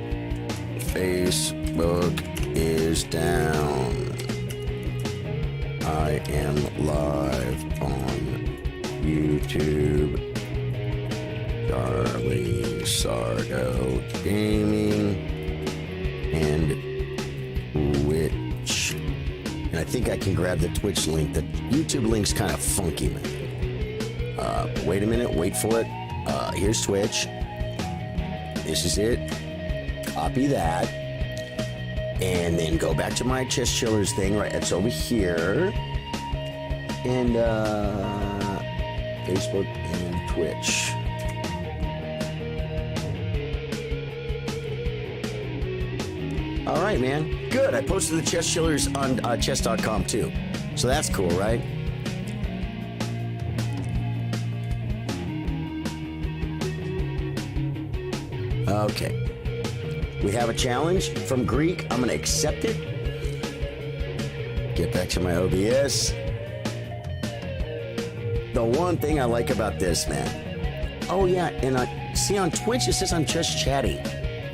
Facebook is down. I am live on YouTube. Charly, Sardo Gaming, and Twitch. And I think I can grab the Twitch link. The YouTube link's kind of funky, man. Wait a minute, wait for it. Here's Twitch. This is it. Copy that. And then go back to my Chess Chillers thing, right? It's over here. And Facebook and Twitch. All right, man. Good. I posted the Chess Chillers on chess.com too. So that's cool, right? Okay. We have a challenge from Greek. I'm going to accept it. Get back to my OBS. The one thing I like about this, man. Oh, yeah. And see, on Twitch, it says I'm just chatting.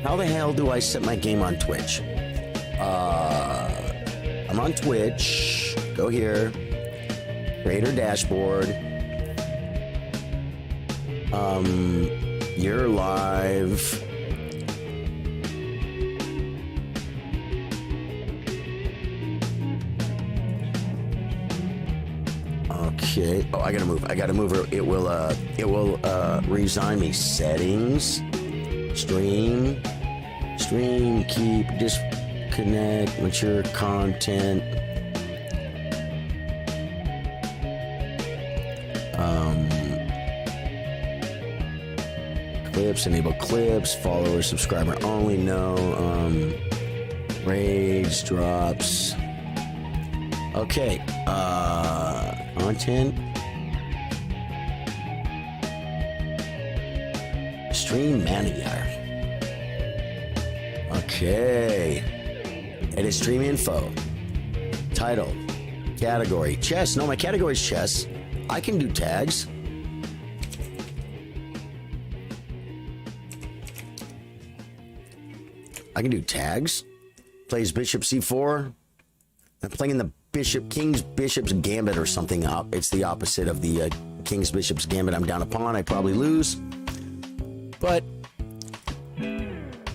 How the hell do I set my game on Twitch? I'm on Twitch. Go here. Creator dashboard. You're live. Okay. Oh, I gotta move. It will resign me. Settings. Stream, keep, disconnect, mature content. Clips, enable clips, follower, subscriber only, no. Raids, drops. Okay, content. Stream manager. Okay. Edit stream info. Title. Category. Chess. No, my category is chess. I can do tags. I can do tags. Plays bishop c4. I'm playing the king's bishop's gambit or something up. It's the opposite of the king's bishop's gambit. I'm down a pawn. I probably lose. But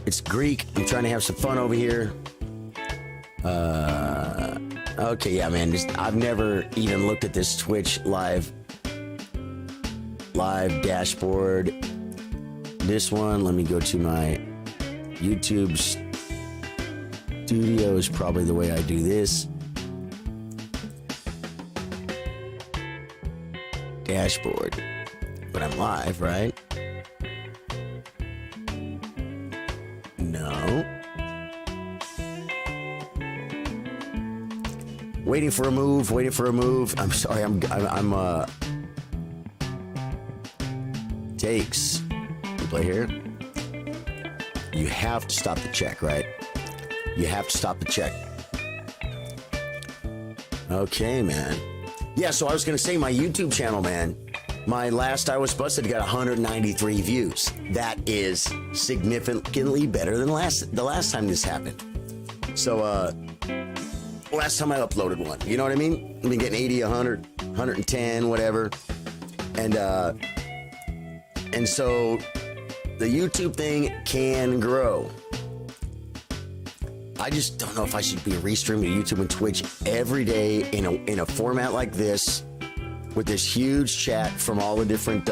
it's Greek. I'm trying to have some fun over here. Okay, yeah, man. I've never even looked at this Twitch live dashboard. This one, let me go to my YouTube studio is probably the way I do this. Dashboard. But I'm live, right? No. Waiting for a move. I'm sorry. I'm takes. We play here. You have to stop the check, right? You have to stop the check. Okay, man. Yeah, so I was going to say my YouTube channel, man. My last I Was Busted got 193 views. That is significantly better than the last time this happened. So, last time I uploaded one, you know what I mean? I've been getting 80, 100, 110, whatever. And so the YouTube thing can grow. I just don't know if I should be restreaming YouTube and Twitch every day in a format like this, with this huge chat from all the different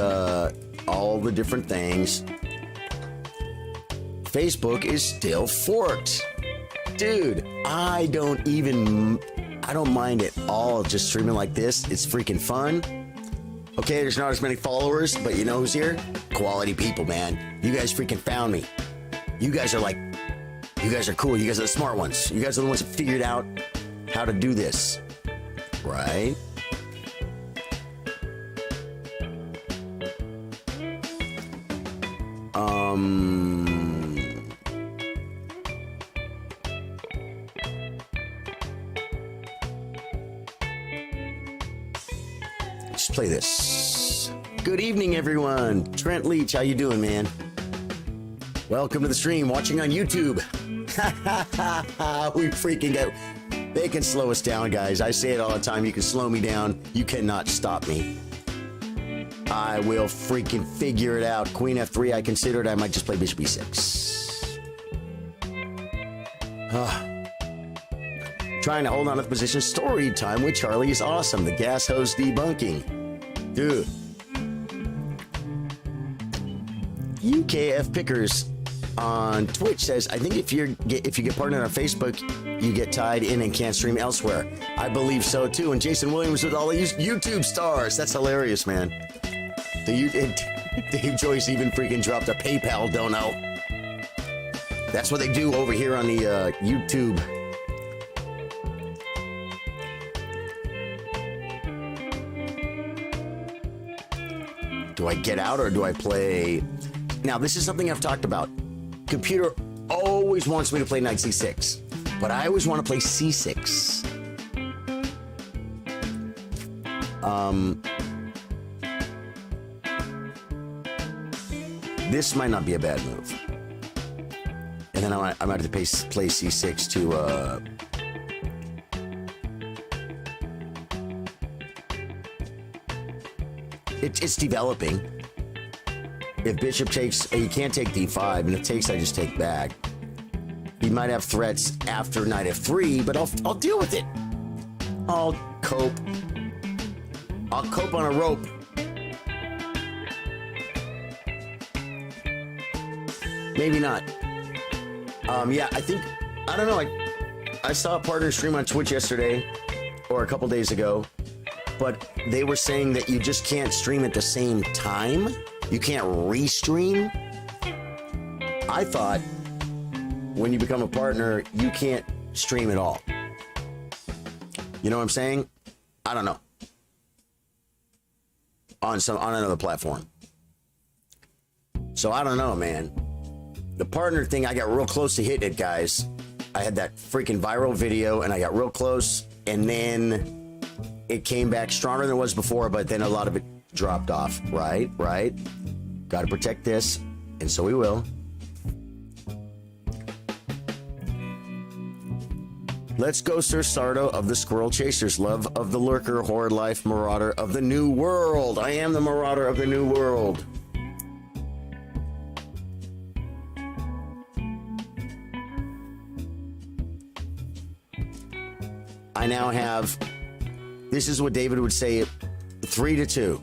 things. Facebook is still forked. Dude, I don't mind it all just streaming like this. It's freaking fun. Okay, there's not as many followers, but you know who's here? Quality people, man. You guys freaking found me. You guys are like You guys are cool. You guys are the smart ones. You guys are the ones that figured out how to do this. Right? Let's play this. Good evening, everyone. Trent Leach, how you doing, man? Welcome to the stream. Watching on YouTube. We freaking go. They can slow us down, guys. I say it all the time. You can slow me down. You cannot stop me. I will freaking figure it out. Queen F3, I considered I might just play Bishop E6. Trying to hold on to the position. Story time with Charlie is awesome. The gas hose debunking. Dude. UKF Pickers on Twitch says, I think if you get partnered on Facebook, you get tied in and can't stream elsewhere. I believe so too. And Jason Williams with all these YouTube stars. That's hilarious, man. Dave Joyce even freaking dropped a PayPal dono. That's what they do over here on the YouTube. Do I get out or do I play? Now, this is something I've talked about. Computer always wants me to play knight c6, but I always want to play c6. This might not be a bad move. And then I might have to play c6 to... It's developing. If bishop takes, you can't take d5, and if takes, I just take back. He might have threats after knight f3, but I'll deal with it. I'll cope. I'll cope on a rope. Maybe not. Yeah, I don't know. I saw a partner stream on Twitch yesterday, or a couple days ago, but they were saying that you just can't stream at the same time. You can't restream. I thought when you become a partner, you can't stream at all. You know what I'm saying? I don't know. On another platform. So I don't know, man. The partner thing, I got real close to hitting it, guys. I had that freaking viral video and I got real close, and then it came back stronger than it was before, but then a lot of it dropped off. Right. Got to protect this, and so we will. Let's go, Sir Sardo of the Squirrel Chasers. Love of the Lurker, Horde Life, Marauder of the New World. I am the Marauder of the New World. I now have, this is what David would say, 3-2.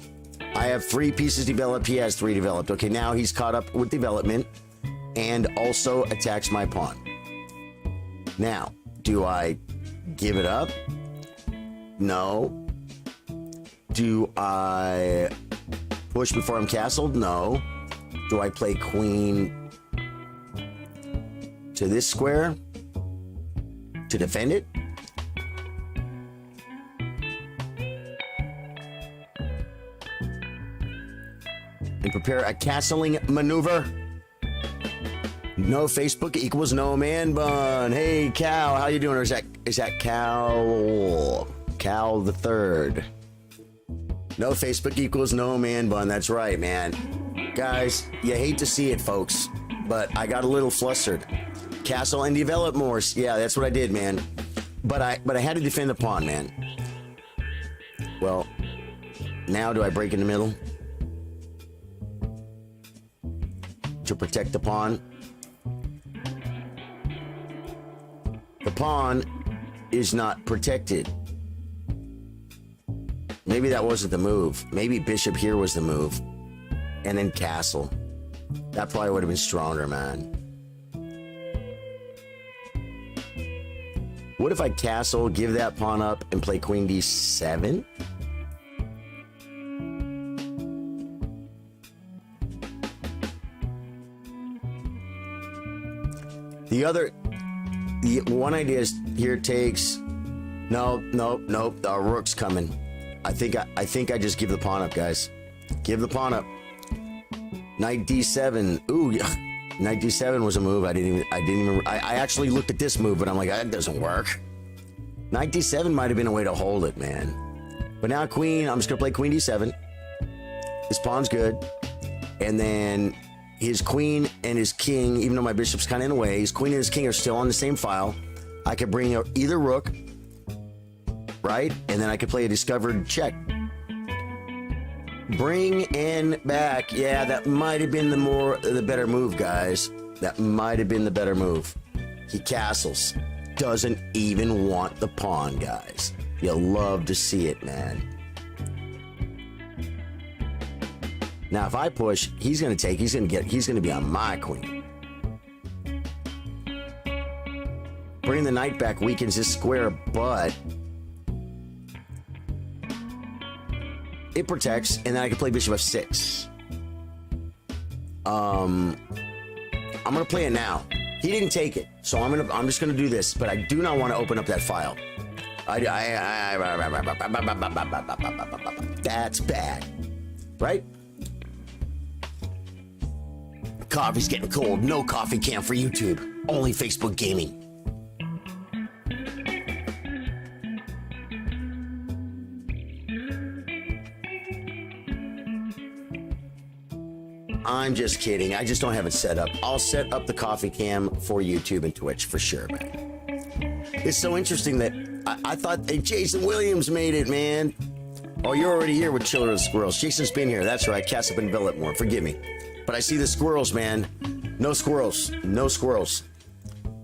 I have 3 pieces developed. He has 3 developed. Okay, now he's caught up with development and also attacks my pawn. Now, do I give it up? No. Do I push before I'm castled? No. Do I play queen to this square to defend it? And prepare a castling maneuver. No Facebook equals no man bun. Hey, Cal, how you doing? Or is that Cal the third? No Facebook equals no man bun. That's right, man. Guys, you hate to see it, folks, but I got a little flustered. Castle and develop more. Yeah, that's what I did, man. But I had to defend the pawn, man. Well, now do I break in the middle to protect the pawn? The pawn is not protected. Maybe that wasn't the move. Maybe bishop here was the move. And then castle. That probably would have been stronger, man. What if I castle, give that pawn up, and play queen d7? The one idea is here takes. No. The rook's coming. I think I just give the pawn up, guys. Give the pawn up. Knight d7. Ooh, yeah. Knight d7 was a move. I actually looked at this move, but I'm like, that doesn't work. Knight d7 might have been a way to hold it, man. But now queen. I'm just gonna play queen d7. His pawn's good, and then his queen and his king. Even though my bishop's kind of in the way, his queen and his king are still on the same file. I could bring either rook, right, and then I could play a discovered check. Bring in back. Yeah, that might have been the better move, guys. That might have been the better move. He castles. Doesn't even want the pawn, guys. You'll love to see it, man. Now, if I push, he's gonna take. He's gonna be on my queen. Bring the knight back weakens this square, but it protects, and then I can play bishop f6. I'm gonna play it now. He didn't take it, so I'm just gonna do this. But I do not want to open up that file. That's bad, right? Coffee's getting cold. No coffee can for YouTube. Only Facebook gaming. I'm just kidding. I just don't have it set up. I'll set up the coffee cam for YouTube and Twitch for sure, man. It's so interesting that I thought, hey, Jason Williams made it, man. Oh, you're already here with Children of the Squirrels. Jason's been here. That's right. Cassup and Billetmore. Forgive me. But I see the squirrels, man. No squirrels. No squirrels.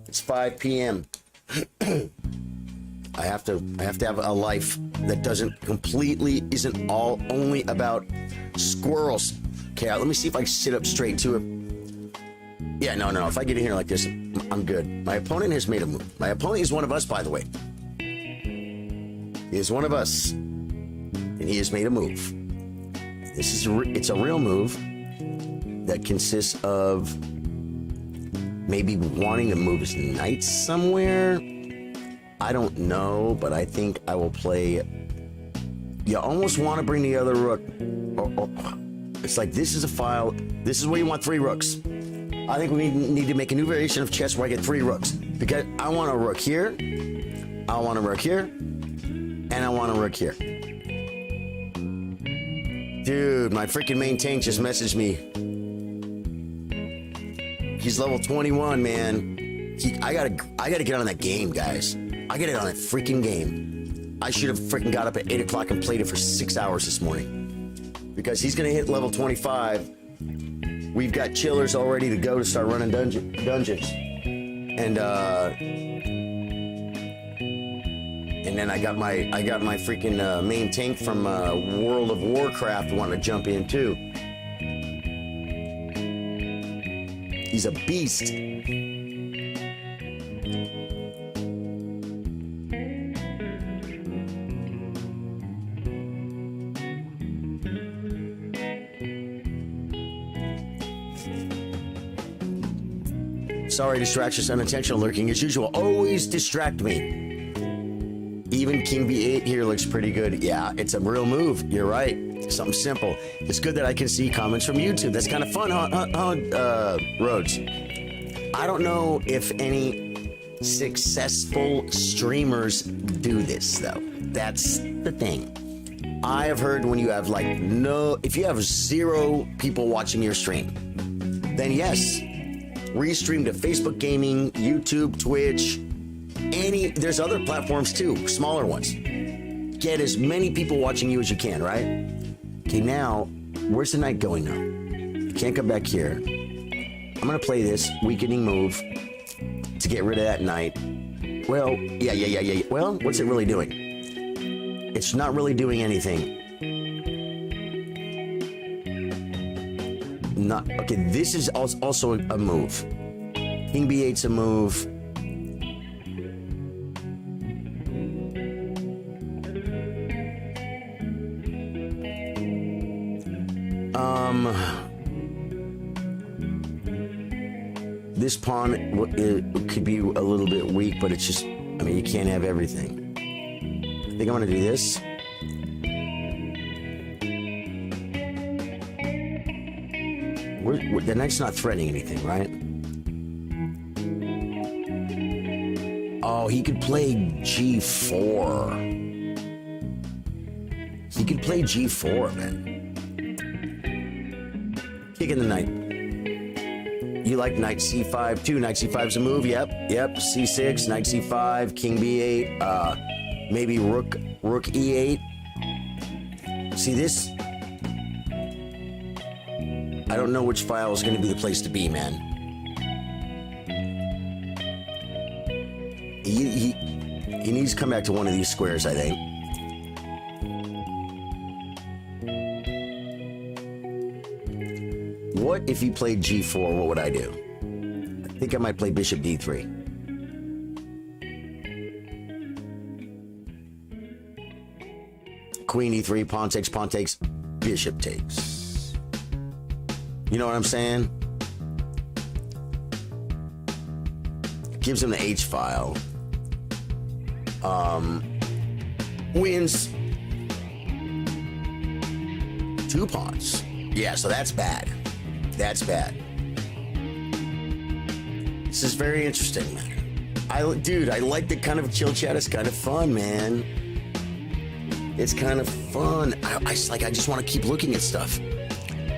It's 5 p.m. I have to have a life that isn't all only about squirrels. Okay, let me see if I can sit up straight to it. Yeah, no. If I get in here like this, I'm good. My opponent has made a move. My opponent is one of us, by the way. He is one of us. And he has made a move. It's a real move that consists of maybe wanting to move his knight somewhere. I don't know, but I think I will play. You almost want to bring the other rook. It's like, this is a file. This is where you want 3 rooks. I think we need to make a new variation of chess where I get 3 rooks. Because I want a rook here, I want a rook here, and I want a rook here. Dude, my freaking main tank just messaged me. He's level 21, man. I gotta get on that game, guys. I gotta get on that freaking game. I should have freaking got up at 8 o'clock and played it for 6 hours this morning. Because he's gonna hit level 25. We've got chillers all ready to go to start running dungeons. And then I got my freaking main tank from World of Warcraft wanting to jump in too. He's a beast. Sorry, distractions, unintentional lurking as usual. Always distract me. Even King B8 here looks pretty good. Yeah, it's a real move. You're right. Something simple. It's good that I can see comments from YouTube. That's kind of fun, huh, Rhodes? I don't know if any successful streamers do this, though. That's the thing. I have heard when you have if you have 0 people watching your stream, then yes, restream to Facebook Gaming, YouTube, Twitch, there's other platforms too, smaller ones. Get as many people watching you as you can, right? Okay, now, where's the knight going now? You can't come back here. I'm gonna play this weakening move to get rid of that knight. Well, yeah. Well, what's it really doing? It's not really doing anything. Okay, this is also a move. King B8's a move. This pawn it could be a little bit weak, but it's just, I mean, you can't have everything. I think I'm gonna do this. The knight's not threatening anything, right? Oh, he could play G4. He could play G4, man. Kicking the knight. You like knight C5 too. Knight C5's a move. Yep. C6, knight C5, king B8, maybe rook E8. See this? I don't know which file is going to be the place to be, man. He needs to come back to one of these squares, I think. What if he played G4? What would I do? I think I might play bishop D3. Queen E3, pawn takes, bishop takes. You know what I'm saying? Gives him the H file. Wins 2 pawns. Yeah, so that's bad. That's bad. This is very interesting, man. Dude, I like the kind of chill chat. It's kind of fun, man. It's kind of fun. I just want to keep looking at stuff.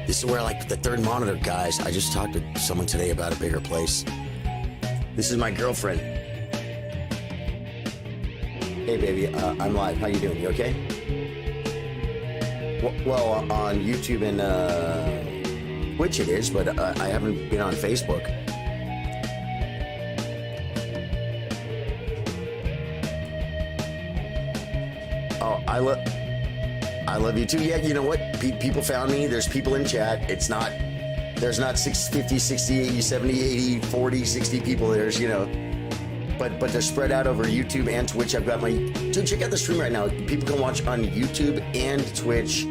This is where, like, the third monitor, guys. I just talked to someone today about a bigger place. This is my girlfriend. Hey, baby, I'm live. How you doing? You okay? Well, on YouTube and Twitch it is, but I haven't been on Facebook. Oh, I love you too. Yeah, you know what? People found me. There's people in chat. There's not 50, 60, 80, 70, 80, 40, 60 people. There's, you know, but they're spread out over YouTube and Twitch. I've got dude, check out the stream right now. People can watch on YouTube and Twitch,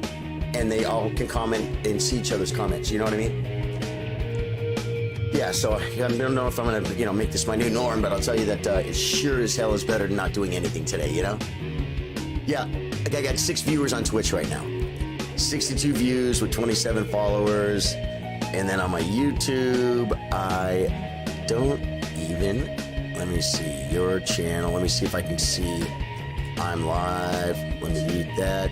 and they all can comment and see each other's comments. You know what I mean? Yeah, so I don't know if I'm gonna, you know, make this my new norm, but I'll tell you that it sure as hell is better than not doing anything today, you know? Yeah, like I got 6 viewers on Twitch right now. 62 views with 27 followers. And then on my YouTube, I don't even, let me see, your channel. Let me see if I can see I'm live. Let me read that.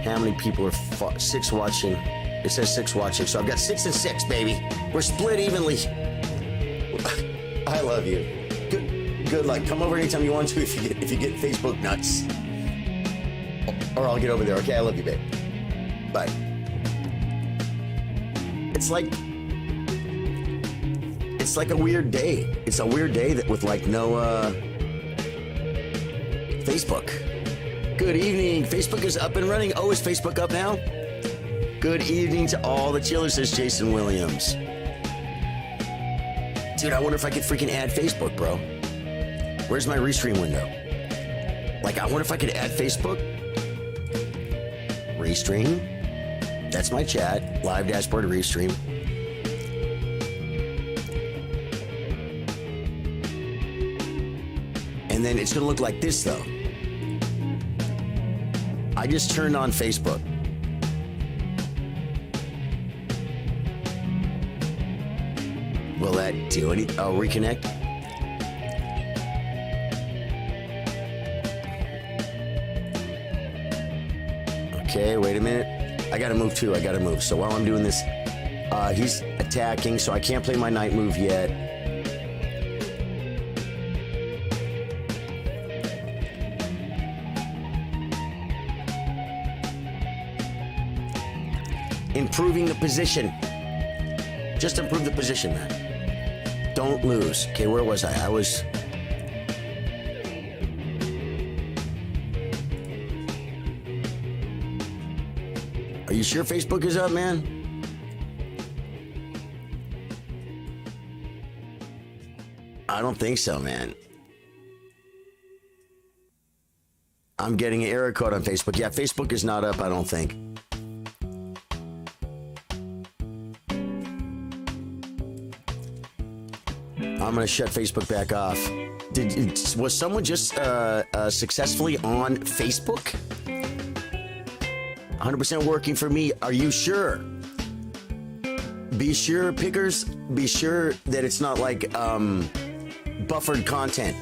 How many people are 6 watching? It says 6 watching, so I've got 6 and 6, baby. We're split evenly. I love you. Good luck. Come over anytime you want to if you get Facebook nuts. Or I'll get over there. Okay, I love you, babe. Bye. It's like a weird day. It's a weird day that with like no Facebook. Good evening. Facebook is up and running. Oh, is Facebook up now? Good evening to all the chillers, says Jason Williams. Dude, I wonder if I could freaking add Facebook, bro. Where's my restream window? Like, I wonder if I could add Facebook. Restream. That's my chat. Live dashboard restream. And then it's gonna look like this though. I just turned on Facebook. Will that do anything? Oh, reconnect. Okay, wait a minute. I gotta move too. So while I'm doing this, he's attacking, so I can't play my knight move yet. Improving the position. Just improve the position, man. Don't lose. Okay, where was I? Are you sure Facebook is up, man? I don't think so, man. I'm getting an error code on Facebook. Yeah, Facebook is not up, I don't think. I'm gonna shut Facebook back off. Was someone just successfully on Facebook? 100% working for me. Are you sure? Be sure, pickers. Be sure that it's not like buffered content.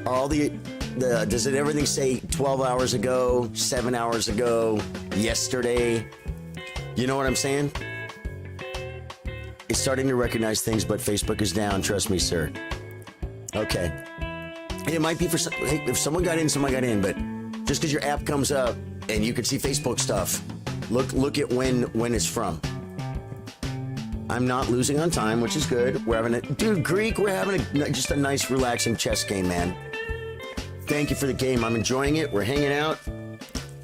All does it everything say 12 hours ago, 7 hours ago, yesterday? You know what I'm saying? It's starting to recognize things, but Facebook is down. Trust me, sir. Okay. It might be for some, hey, if someone got in, someone got in, but just because your app comes up and you can see Facebook stuff, look at when it's from. I'm not losing on time, which is good. We're having dude, Greek, we're having just a nice, relaxing chess game, man. Thank you for the game. I'm enjoying it. We're hanging out.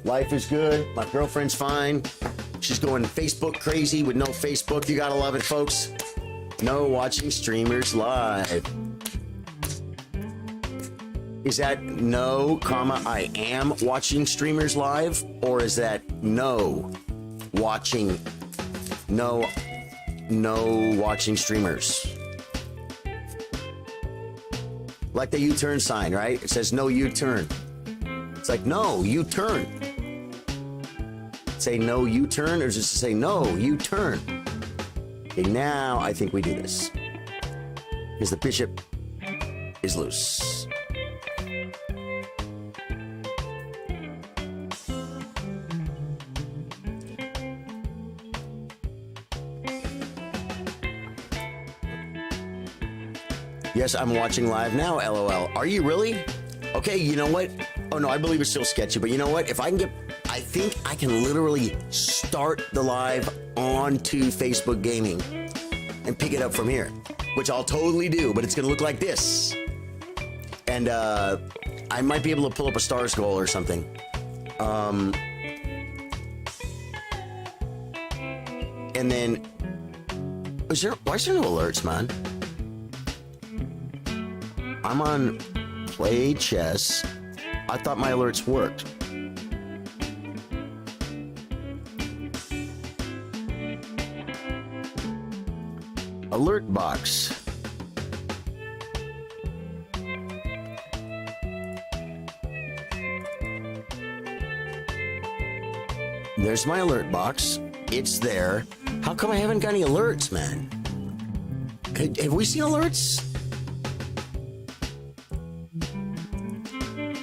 Life is good. My girlfriend's fine. She's going Facebook crazy with no Facebook. You gotta love it, folks. No watching streamers live. Is that no, comma, I am watching streamers live? Or is that no watching, no watching streamers? Like the U-turn sign, right? It says no U-turn. It's like, no, U-turn. Say no U-turn, or just say no U-turn? Okay, now I think we do this. Because the bishop is loose. Yes, I'm watching live now, LOL. Are you really? Okay, you know what? Oh no, I believe it's still sketchy, but you know what? If I can get, I think I can literally start the live onto Facebook Gaming and pick it up from here, which I'll totally do, but it's gonna look like this. And I might be able to pull up a stars goal or something. And then, why is there no alerts, man? I'm on play chess. I thought my alerts worked. Alert box. There's my alert box. It's there. How come I haven't got any alerts, man? Have we seen alerts?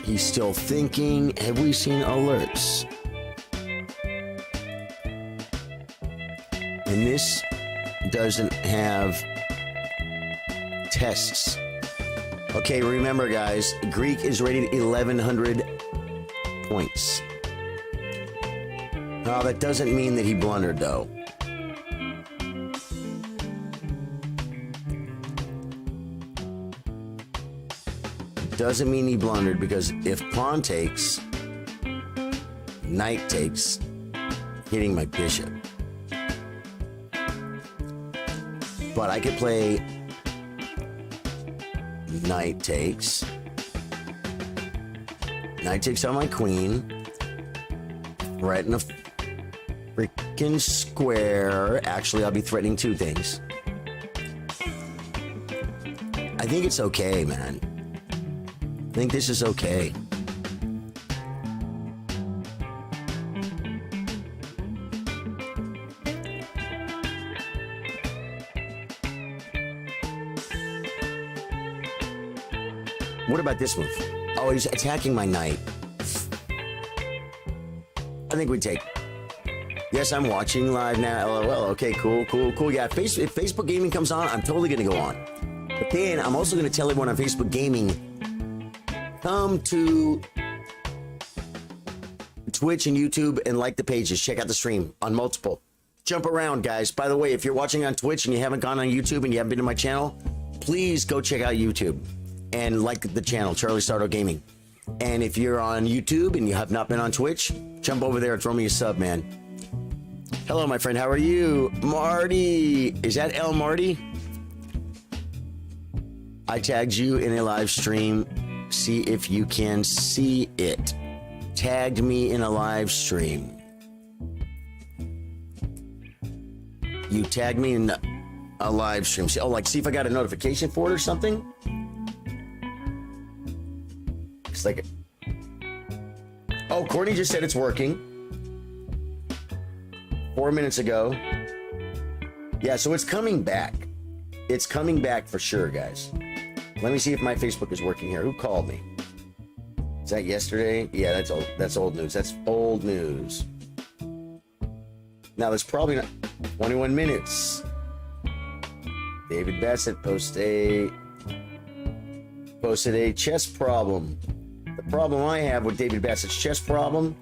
He's still thinking. Have we seen alerts? And this doesn't have tests. Okay, remember guys, Greek is rated 1100 points. Now that doesn't mean that he blundered though. Doesn't mean he blundered, because if pawn takes, knight takes, hitting my bishop. But I could play knight takes on my queen, threaten a freaking square. Actually, I'll be threatening two things. I think it's okay, man. I think this is okay. What about this move? Oh, he's attacking my knight. I think we take. Yes, I'm watching live now. LOL. Okay, cool. Yeah, if Facebook Gaming comes on, I'm totally gonna go on. But then I'm also gonna tell everyone on Facebook Gaming, come to Twitch and YouTube and like the pages. Check out the stream on multiple. Jump around, guys. By the way, if you're watching on Twitch and you haven't gone on YouTube and you haven't been to my channel, please go check out YouTube and like the channel, Charly Sardo Gaming. And if you're on YouTube and you have not been on Twitch, jump over there and throw me a sub, man. Hello, my friend. How are you? Marty. Is that El Marty? I tagged you in a live stream. See if you can see it. Tagged me in a live stream. You tagged me in. a live stream. Oh, like see if I got a notification for it or something. It's like, oh, Courtney just said it's working 4 minutes ago. Yeah, so it's coming back. It's coming back for sure, guys. Let me see if my Facebook is working here. Who called me? Is that yesterday? Yeah, that's old. That's old news. That's old news. Now, there's probably not 21 minutes. David Bassett posted a chess problem. The problem I have with David Bassett's chess problem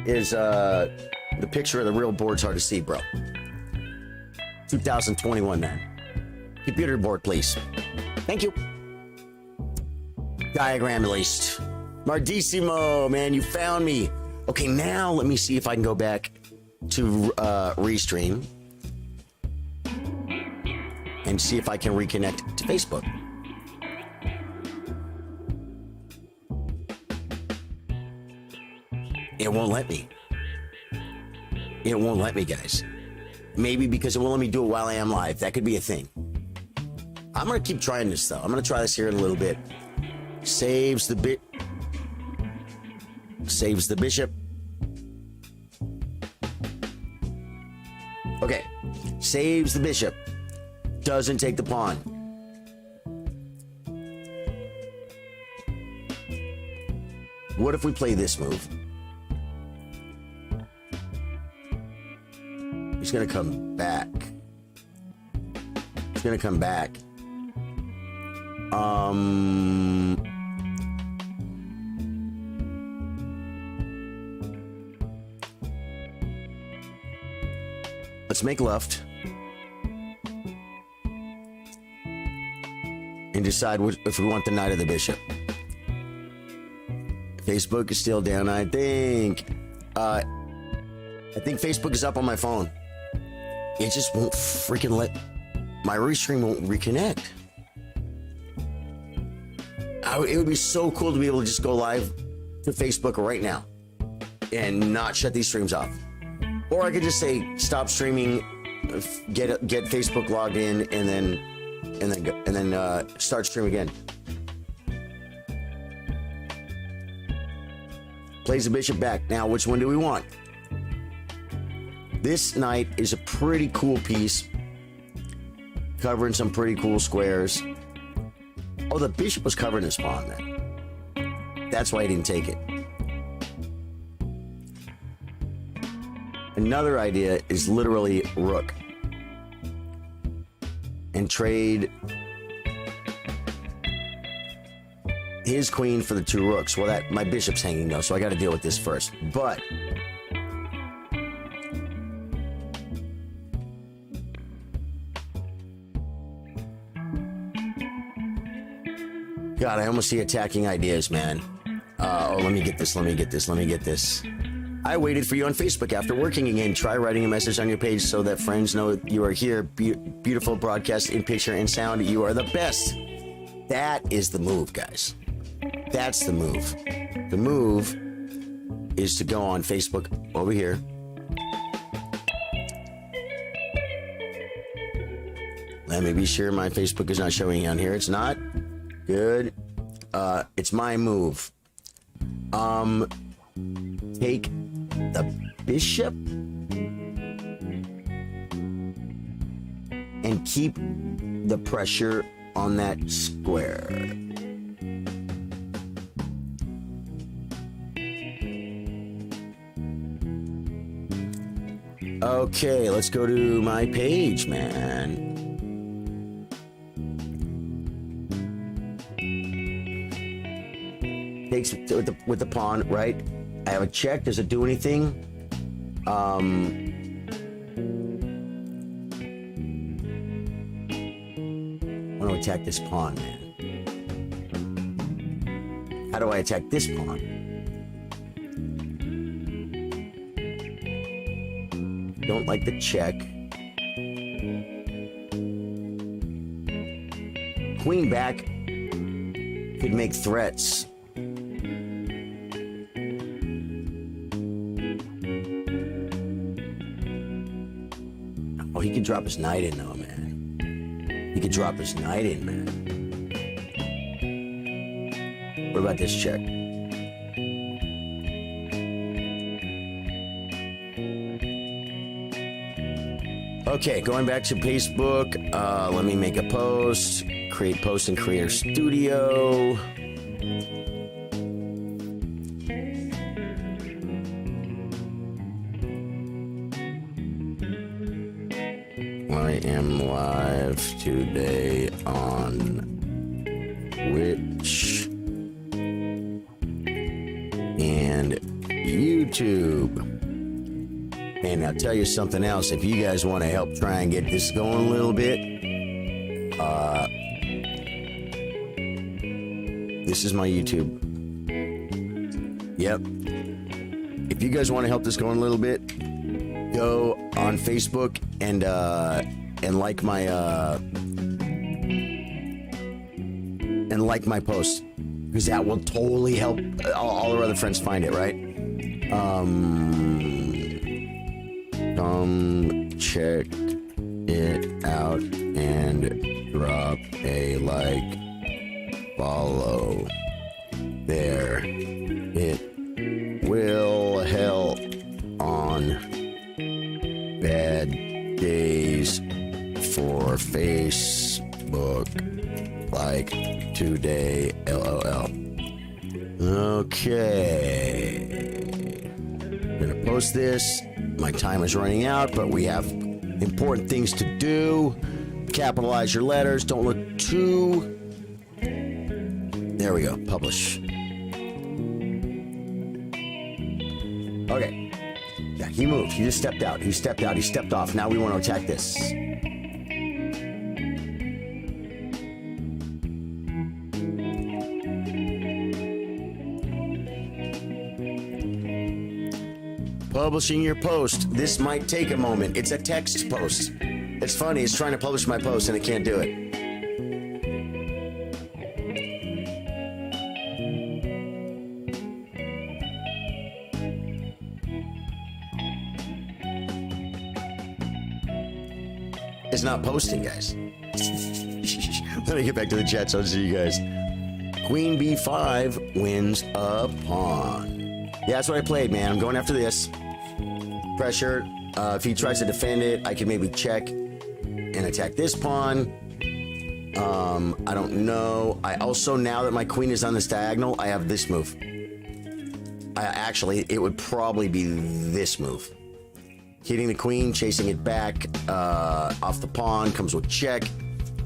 is the picture of the real board's hard to see, bro. 2021, man. Computer board, please. Thank you. Diagram, at least. Mardissimo, man, you found me. Okay, now let me see if I can go back to Restream and see if I can reconnect to Facebook. It won't let me. It won't let me, guys. Maybe because it won't let me do it while I am live. That could be a thing. I'm going to keep trying this, though. I'm going to try this here in a little bit. Saves the bishop. Okay. Saves the bishop. Doesn't take the pawn. What if we play this move? He's gonna come back. He's gonna come back. Let's make left and decide if we want the knight or the bishop. Facebook is still down, I think. I think Facebook is up on my phone. It just won't freaking let my restream won't reconnect. It would be so cool to be able to just go live to Facebook right now and not shut these streams off. Or I could just say stop streaming, get Facebook logged in, and then start stream again. Plays the bishop back. Now, which one do we want? This knight is a pretty cool piece, covering some pretty cool squares. Oh, the bishop was covering his pawn then. That's why he didn't take it. Another idea is literally rook and trade his queen for the two rooks. Well, my bishop's hanging though, so I got to deal with this first. But God, I almost see attacking ideas, man. Oh, let me get this. I waited for you on Facebook after working again. Try writing a message on your page so that friends know you are here. Beautiful broadcast in picture and sound. You are the best. That is the move, guys. That's the move. The move is to go on Facebook over here. Let me be sure my Facebook is not showing on here. It's not. Good. It's my move. Take the bishop and keep the pressure on that square. Okay, let's go to my page, man. Takes with the pawn, right? I have a check. Does it do anything? I want to attack this pawn, man. How do I attack this pawn? Don't like the check. Queen back could make threats. Oh, he could drop his knight in though, man. He could drop his night in, man. What about this check? Okay, going back to Facebook. Let me make a post. Create post in Creator Studio. I am live today on Twitch and YouTube. And I'll tell you something else. If you guys want to help try and get this going a little bit, this is my YouTube. Yep. If you guys want to help this going a little bit, go on Facebook and like my post, because that will totally help all our other friends find it, right? Come check it out and drop a like, follow there. It will help on bad days for Facebook, like today, LOL. Okay. I'm gonna post this. My time is running out, but we have important things to do. Capitalize your letters. Don't look too... There we go. Publish. Okay. Yeah, he moved. He just stepped out. He stepped out. He stepped off. Now we want to attack this. Publishing your post. This might take a moment. It's a text post. It's funny. It's trying to publish my post and it can't do it. It's not posting, guys. Let me get back to the chat so I see you guys. Queen B5 wins a pawn. Yeah, that's what I played, man. I'm going after this. Pressure. If he tries to defend it, I can maybe check and attack this pawn. I don't know. I also, now that my queen is on this diagonal, I have this move. Actually, it would probably be this move. Hitting the queen, chasing it back off the pawn, comes with check.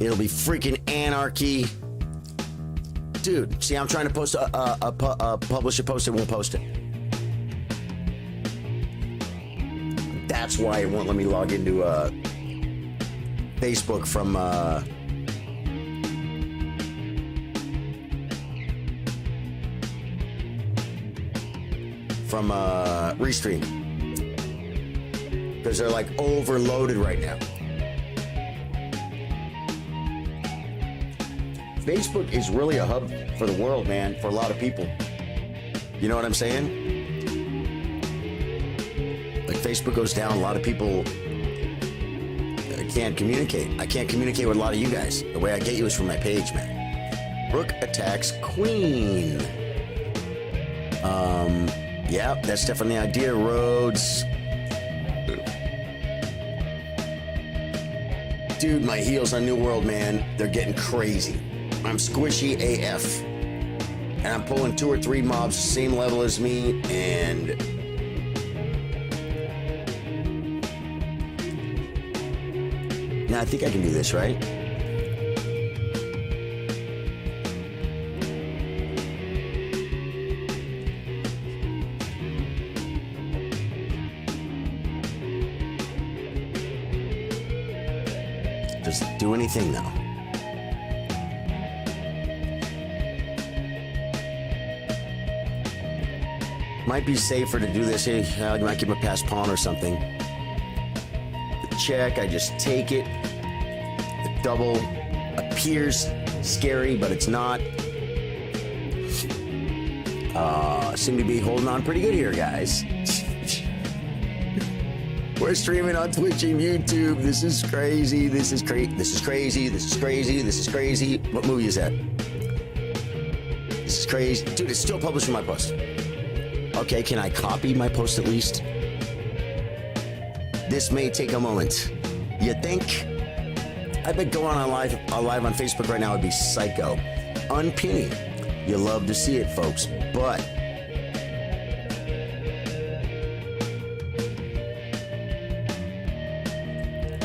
It'll be freaking anarchy. Dude, see, I'm trying to post publish a post, it won't post it. That's why it won't let me log into Facebook from Restream, because they're like overloaded right now. Facebook is really a hub for the world, man, for a lot of people. You know what I'm saying? Like, Facebook goes down, a lot of people can't communicate. I can't communicate with a lot of you guys. The way I get you is from my page, man. Rook attacks queen. Yeah, that's definitely the idea. Rhodes. Dude, my heels on New World, man, they're getting crazy. I'm squishy AF. And I'm pulling 2 or 3 mobs the same level as me, and... Now, I think I can do this, right? Just do anything now. Might be safer to do this. Hey, I might give him a pass pawn or something. The check, I just take it. The double appears scary, but it's not. Seem to be holding on pretty good here, guys. We're streaming on Twitch and YouTube. This is crazy. This is crazy. This is crazy. This is crazy. This is crazy. What movie is that? This is crazy. Dude, it's still publishing my post. Okay, can I copy my post at least? This may take a moment. You think? I bet going on live on Facebook right now would be psycho. Unpinning. You love to see it, folks. But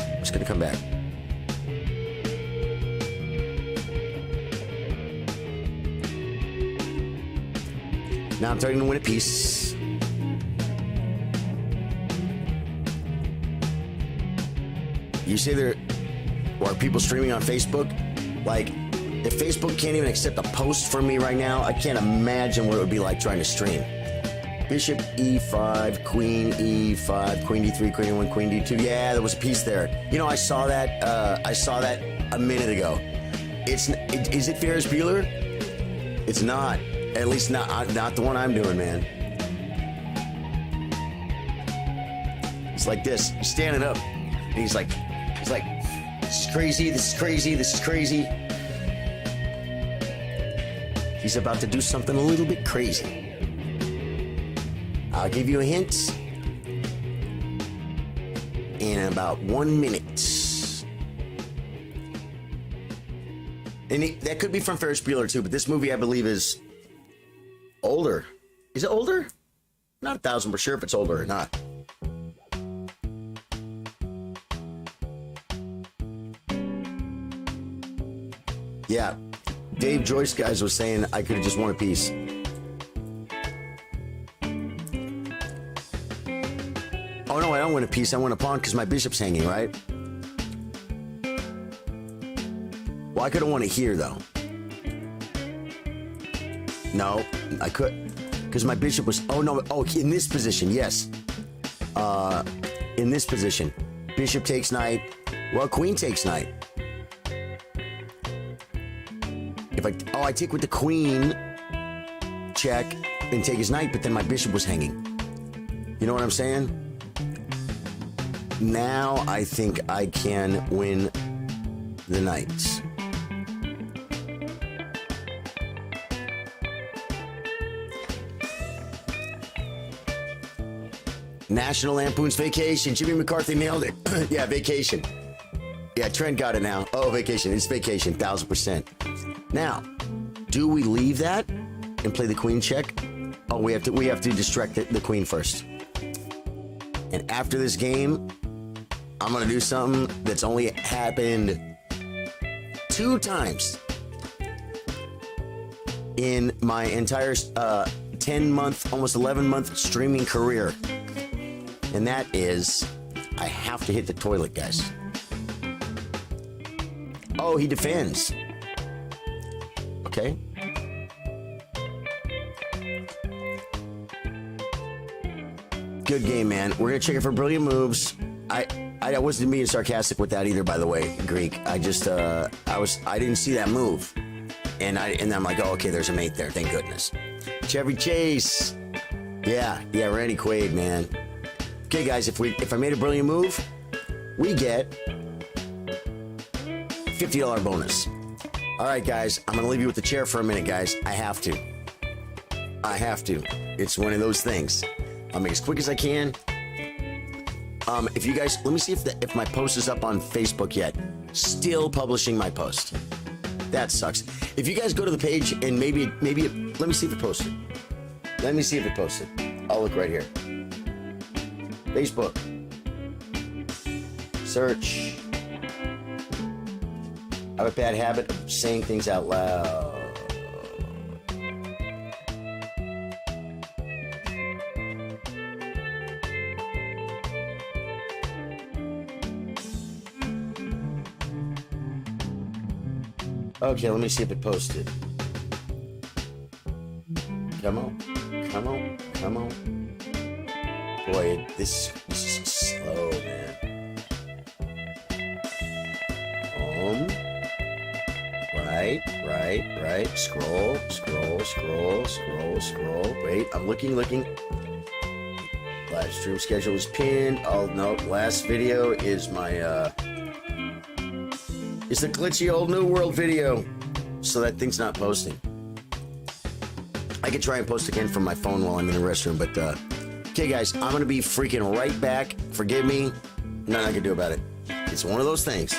I'm just gonna come back. Now I'm starting to win a piece. You say there are people streaming on Facebook? Like, if Facebook can't even accept a post from me right now, I can't imagine what it would be like trying to stream. Bishop E5, Queen E5, Queen D3, Queen E1, Queen D2. Yeah, there was a piece there. You know, I saw that a minute ago. Is it Ferris Bueller? It's not. At least not the one I'm doing, man. It's like this. He's standing up, and he's like, this is crazy. This is crazy. This is crazy. He's about to do something a little bit crazy. I'll give you a hint. In about 1 minute. And that could be from Ferris Bueller too, but this movie I believe is older. Is it older? Not 1,000% for sure if it's older or not. Yeah, Dave Joyce, guys, was saying I could have just won a piece. Oh, no, I don't win a piece. I win a pawn because my bishop's hanging, right? Well, I could have won it here, though. No, I could. Because my bishop was... Oh, no. Oh, in this position, yes. In this position. Bishop takes knight. Well, queen takes knight. If I take with the queen, check, and take his knight, but then my bishop was hanging. You know what I'm saying? Now I think I can win the knight. National Lampoon's Vacation. Jimmy McCarthy nailed it. Yeah, Vacation. Yeah, Trent got it now. Oh, Vacation. It's Vacation, 1,000%. Now, do we leave that and play the queen check? Oh, we have to distract the queen first. And after this game, I'm gonna do something that's only happened 2 times in my entire 10-month, almost 11-month streaming career. And that is, I have to hit the toilet, guys. Oh, he defends. Okay. Good game, man. We're gonna check it for brilliant moves. I wasn't being sarcastic with that either, by the way, Greek. I just I didn't see that move, and I'm like, oh, okay, there's a mate there. Thank goodness. Chevy Chase. Yeah, Randy Quaid, man. Okay, guys, if I made a brilliant move, we get $50 bonus. All right, guys, I'm gonna leave you with the chair for a minute, guys. I have to. It's one of those things. I'll make it as quick as I can. If you guys, let me see if my post is up on Facebook yet. Still publishing my post. That sucks. If you guys go to the page and maybe let me see if it posted. I'll look right here. Facebook. Search. I have a bad habit of saying things out loud. Okay, let me see if it posted. Come on. Boy, this is slow, man. Right. Scroll. Wait, I'm looking. Live stream schedule is pinned. Oh no, last video is my it's the glitchy old New World video. So that thing's not posting. I could try and post again from my phone while I'm in the restroom, but okay guys, I'm gonna be freaking right back. Forgive me. Nothing I can do about it. It's one of those things.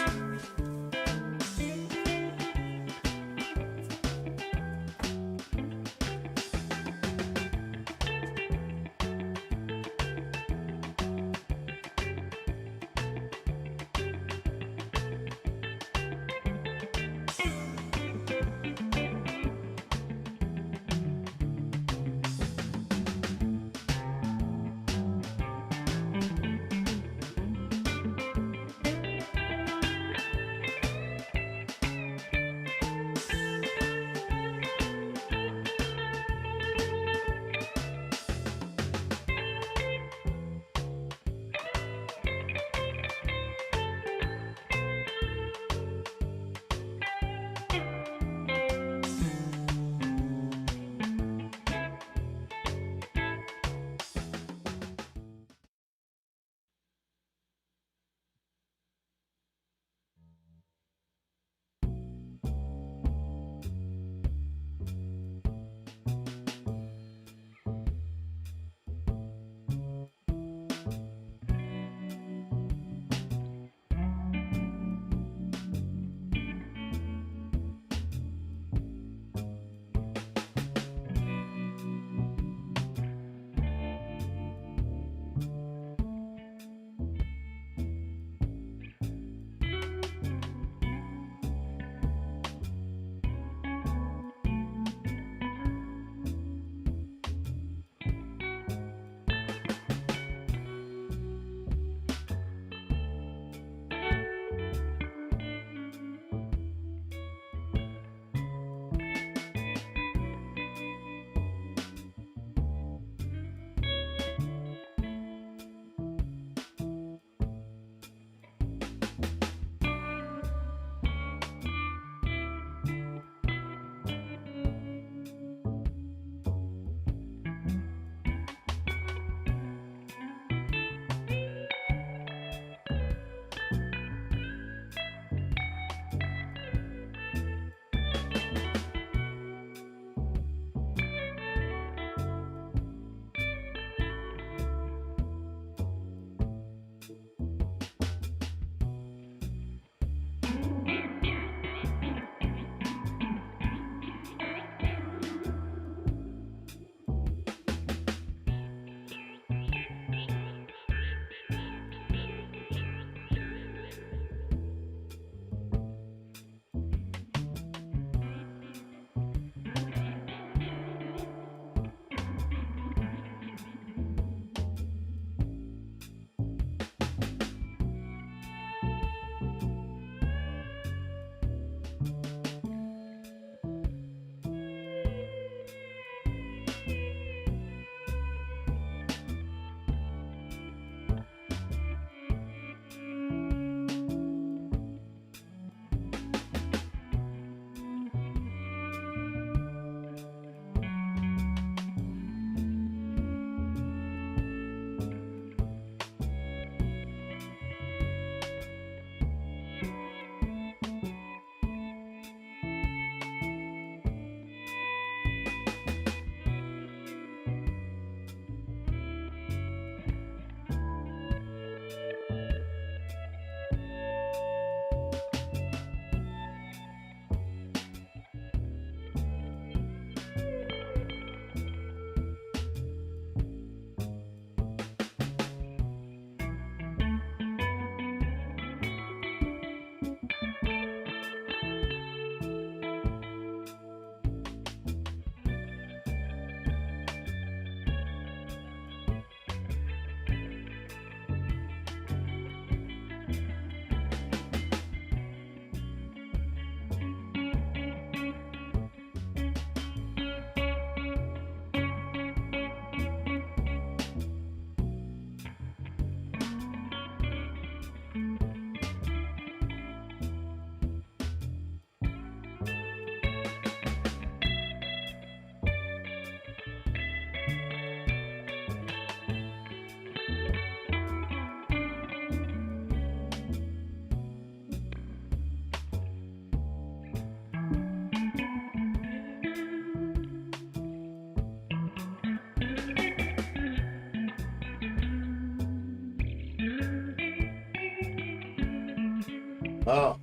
Oh.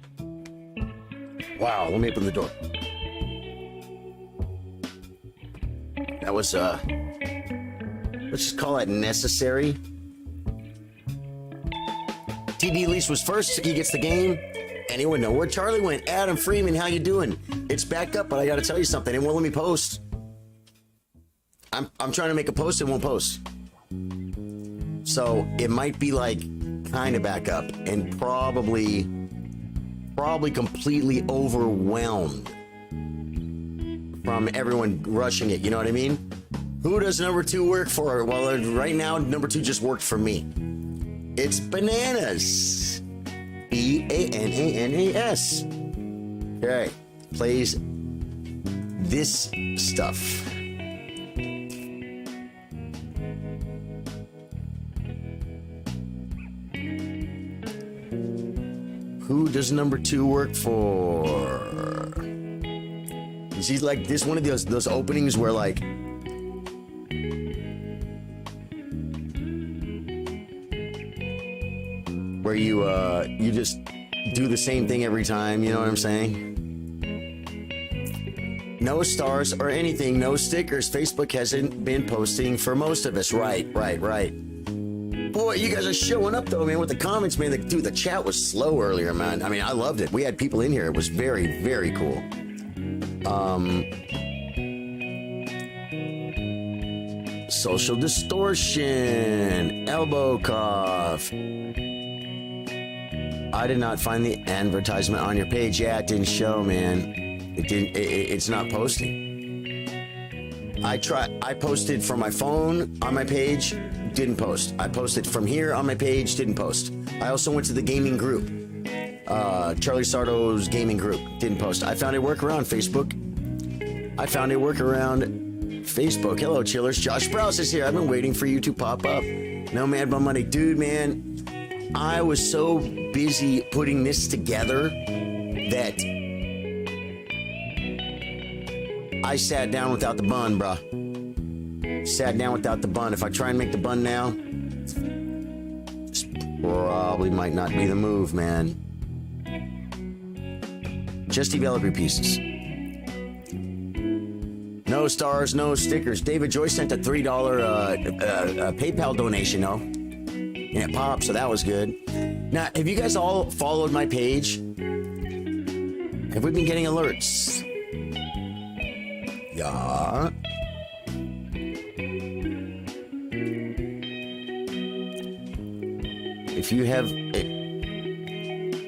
Wow, let me open the door. That was, let's just call that necessary. TD Lease was first. He gets the game. Anyone know where Charlie went? Adam Freeman, how you doing? It's back up, but I got to tell you something. It won't let me post. I'm trying to make a post. It won't post. So it might be like kind of back up and probably completely overwhelmed from everyone rushing it. You know what I mean? Who does number 2 work for? Well, right now, number 2 just worked for me. It's Bananas. Bananas. Okay. Plays this stuff. Who does number 2 work for? She's like this one of those openings where like where you just do the same thing every time, you know what I'm saying? No stars or anything, no stickers. Facebook hasn't been posting for most of us. Right. Boy, you guys are showing up though, man, with the comments, man. Dude, the chat was slow earlier, man. I mean, I loved it. We had people in here. It was very, very cool. Social distortion, elbow cough. I did not find the advertisement on your page. Yeah, it didn't show, man. It didn't. It's not posting. I posted from my phone on my page, didn't post. I posted from here on my page, didn't post. I also went to the gaming group, Charly Sardo's gaming group, didn't post. I found a workaround Facebook. Hello, chillers. Josh Sprouse is here. I've been waiting for you to pop up. No man but money, dude, man. I was so busy putting this together that I sat down without the bun, bruh. Sat down without the bun. If I try and make the bun now, this probably might not be the move, man. Just develop your pieces. No stars, no stickers. David Joyce sent a $3 PayPal donation, though. And it popped, so that was good. Now, have you guys all followed my page? Have we been getting alerts? Yeah.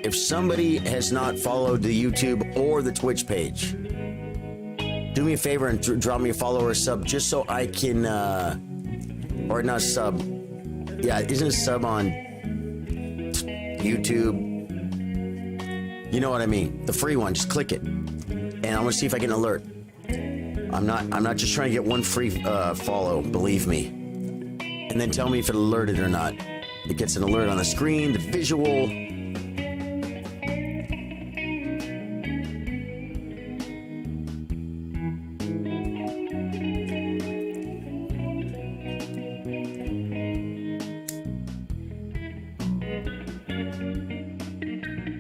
If somebody has not followed the YouTube or the Twitch page, do me a favor and drop me a follow or a sub just so I can, or not sub. Yeah, isn't a sub on YouTube? You know what I mean? The free one, just click it. And I want to see if I get an alert. I'm not just trying to get one free follow, believe me. And then tell me if it alerted or not. It gets an alert on the screen, the visual.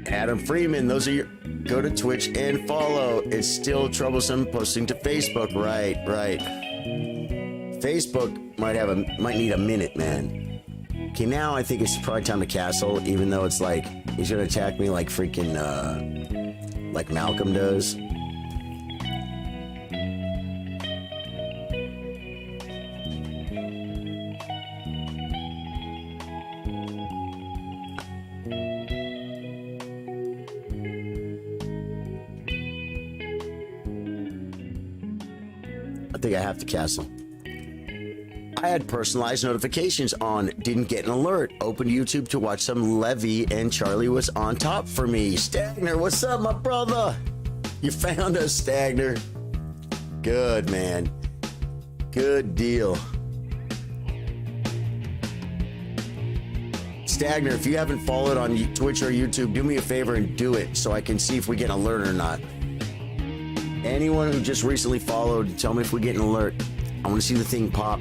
Adam Freeman, those are your... Go to Twitch and follow. It's still troublesome posting to Facebook. Right. Facebook might need a minute, man. Okay, now I think it's probably time to castle, even though it's like he's gonna attack me like freaking like Malcolm does. I think I have to castle. I had personalized notifications on, didn't get an alert. Opened YouTube to watch some Levy, and Charlie was on top for me. Stagner, what's up, my brother? You found us, Stagner. Good, man. Good deal. Stagner, if you haven't followed on Twitch or YouTube, do me a favor and do it so I can see if we get an alert or not. Anyone who just recently followed, tell me if we get an alert. I want to see the thing pop.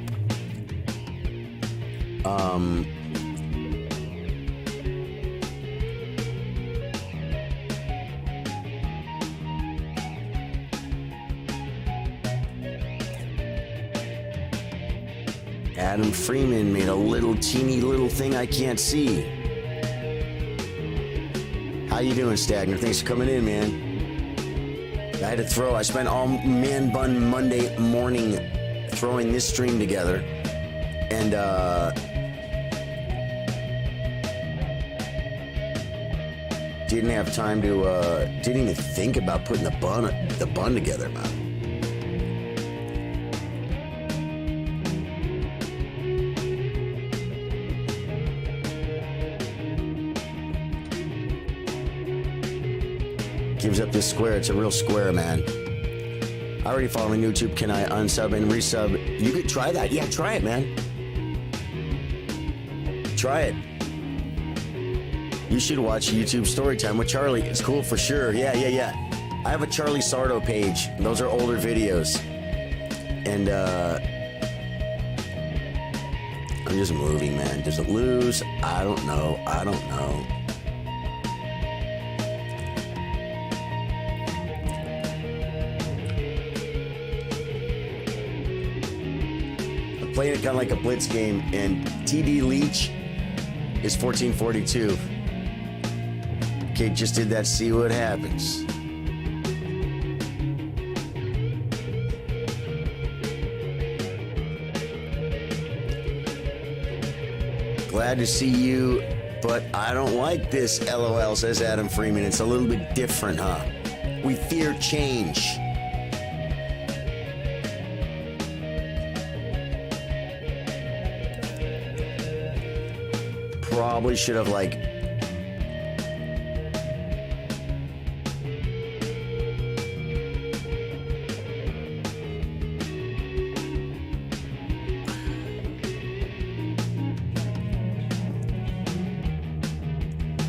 Adam Freeman made a little teeny little thing I can't see. How you doing, Stagner? Thanks for coming in, man. I had to throw. I spent all man bun Monday morning throwing this stream together, and didn't have time to. Didn't even think about putting the bun together, man. Gives up this square. It's a real square, man. I already follow on YouTube. Can I unsub and resub? You could try that. Yeah, try it, man. Try it. You should watch YouTube Storytime with Charly. It's cool for sure. Yeah. I have a Charly Sardo page. Those are older videos. And I'm just moving, man. Does it lose? I don't know. Playing it kind of like a blitz game, and TD Leach is 1442. Okay, just did that. See what happens. Glad to see you, but I don't like this. LOL, says Adam Freeman. It's a little bit different, huh? We fear change. Probably should have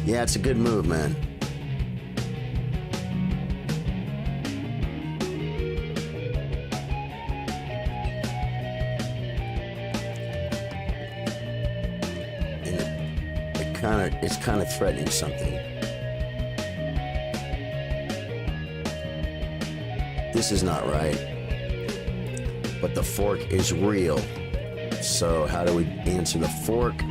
yeah, it's a good move, man. It's kind of threatening something. This is not right. But the fork is real. So how do we answer the fork?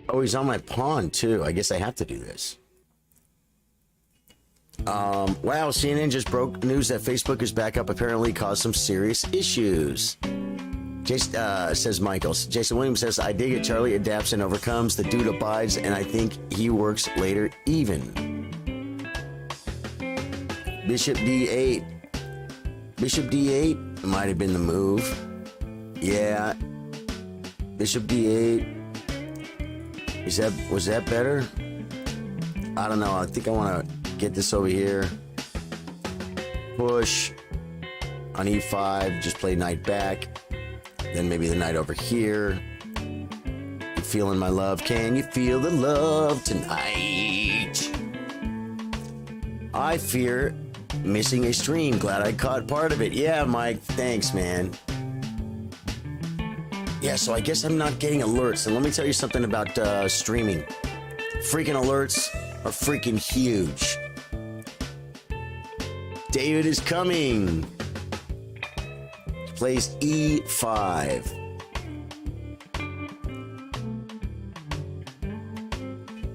Oh, he's on my pawn too. I guess I have to do this. Wow, CNN just broke news that Facebook is back up. Apparently caused some serious issues. Jason, says Michaels. Jason Williams says, I dig it. Charly adapts and overcomes. The dude abides, and I think he works later even. Bishop D8. Bishop D8 might have been the move. Yeah. Bishop D8. Was that better? I don't know. I think I want to get this over here. Push on E5. Just play knight back. Then maybe the knight over here. You feeling my love? Can you feel the love tonight? I fear missing a stream. Glad I caught part of it. Yeah, Mike. Thanks, man. Yeah, so I guess I'm not getting alerts. And let me tell you something about streaming. Freaking alerts are freaking huge. David is coming. Plays E5.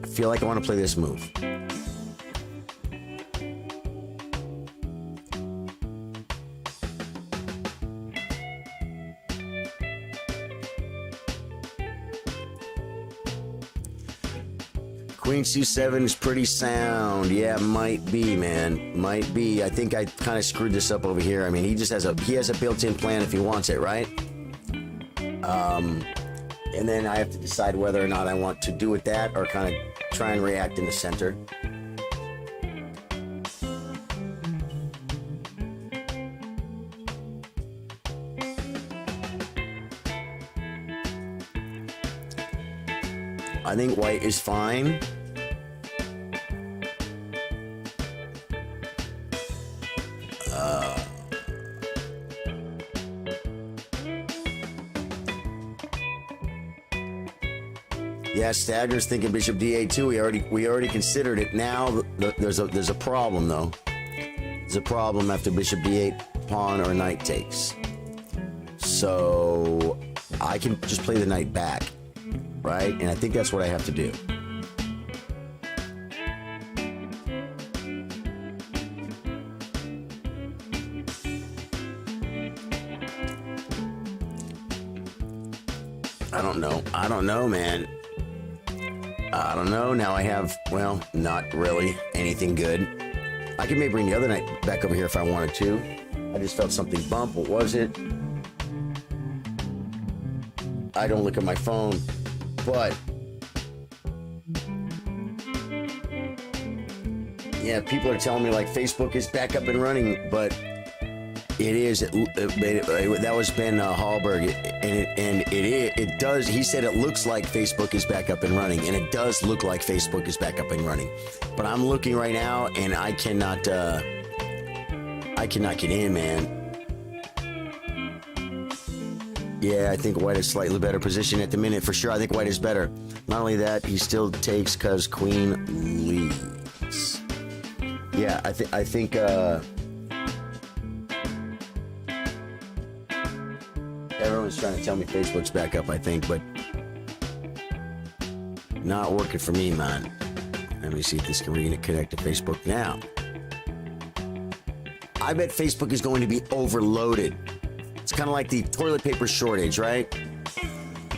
I feel like I want to play this move. Queen C7 is pretty sound. Yeah, might be, man. Might be. I think I kind of screwed this up over here. I mean, he has a built-in plan if he wants it, right? And then I have to decide whether or not I want to do with that or kind of try and react in the center. I think white is fine. Yeah, Stagger's thinking Bishop D8 too. We already considered it. Now there's a problem though. There's a problem after Bishop D8, pawn or knight takes. So I can just play the knight back, right? And I think that's what I have to do. I don't know, man. I don't know. Now I have, well, not really anything good. I could maybe bring the other knight back over here if I wanted to. I just felt something bump. What was it? I don't look at my phone, but yeah, people are telling me like Facebook is back up and running, but it is. That was Ben Hallberg, and it does. He said it looks like Facebook is back up and running, and it does look like Facebook is back up and running. But I'm looking right now, and I cannot get in, man. Yeah, I think White is slightly better position at the minute for sure. I think White is better. Not only that, he still takes because Queen leads. Yeah, I think. Everyone's trying to tell me Facebook's back up, I think, but not working for me, man. Let me see if this can reconnect to Facebook now. I bet Facebook is going to be overloaded. It's kind of like the toilet paper shortage, right?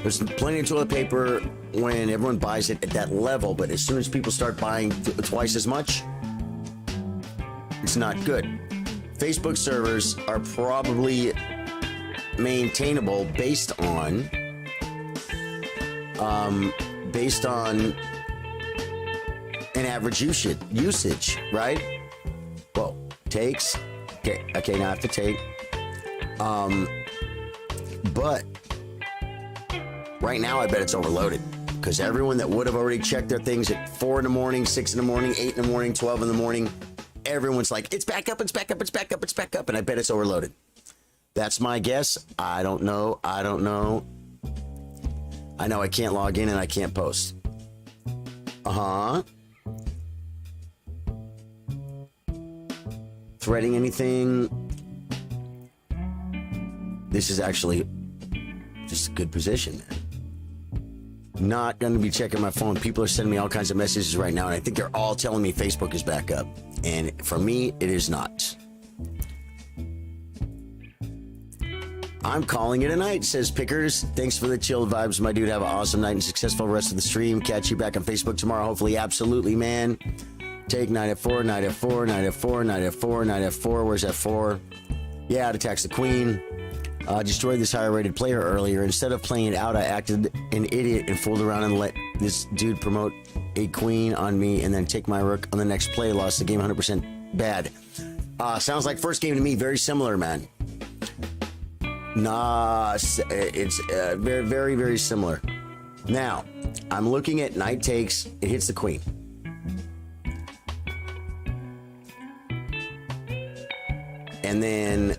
There's plenty of toilet paper when everyone buys it at that level, but as soon as people start buying twice as much, it's not good. Facebook servers are probably maintainable based on an average usage, right? Well, takes. Okay, now I have to take. But right now I bet it's overloaded because everyone that would have already checked their things at 4 in the morning, 6 in the morning, 8 in the morning, 12 in the morning, everyone's like, it's back up, it's back up, it's back up, it's back up, and I bet it's overloaded. That's my guess. I don't know. I know I can't log in and I can't post. Threading anything. This is actually just a good position, man. Not going to be checking my phone. People are sending me all kinds of messages right now, and I think they're all telling me Facebook is back up. And for me, it is not. I'm calling it a night, says Pickers. Thanks for the chilled vibes, my dude. Have an awesome night and successful rest of the stream. Catch you back on Facebook tomorrow, hopefully. Absolutely, man. Take knight f4, knight f4, knight f4, knight f4, knight f4. Where's f4? Yeah, it attacks the queen. Destroyed this higher rated player earlier. Instead of playing it out, I acted an idiot and fooled around and let this dude promote a queen on me and then take my rook on the next play. Lost the game 100% bad. Sounds like first game to me. Very similar, man. Nah, it's very, very, very similar. Now, I'm looking at knight takes. It hits the queen. And then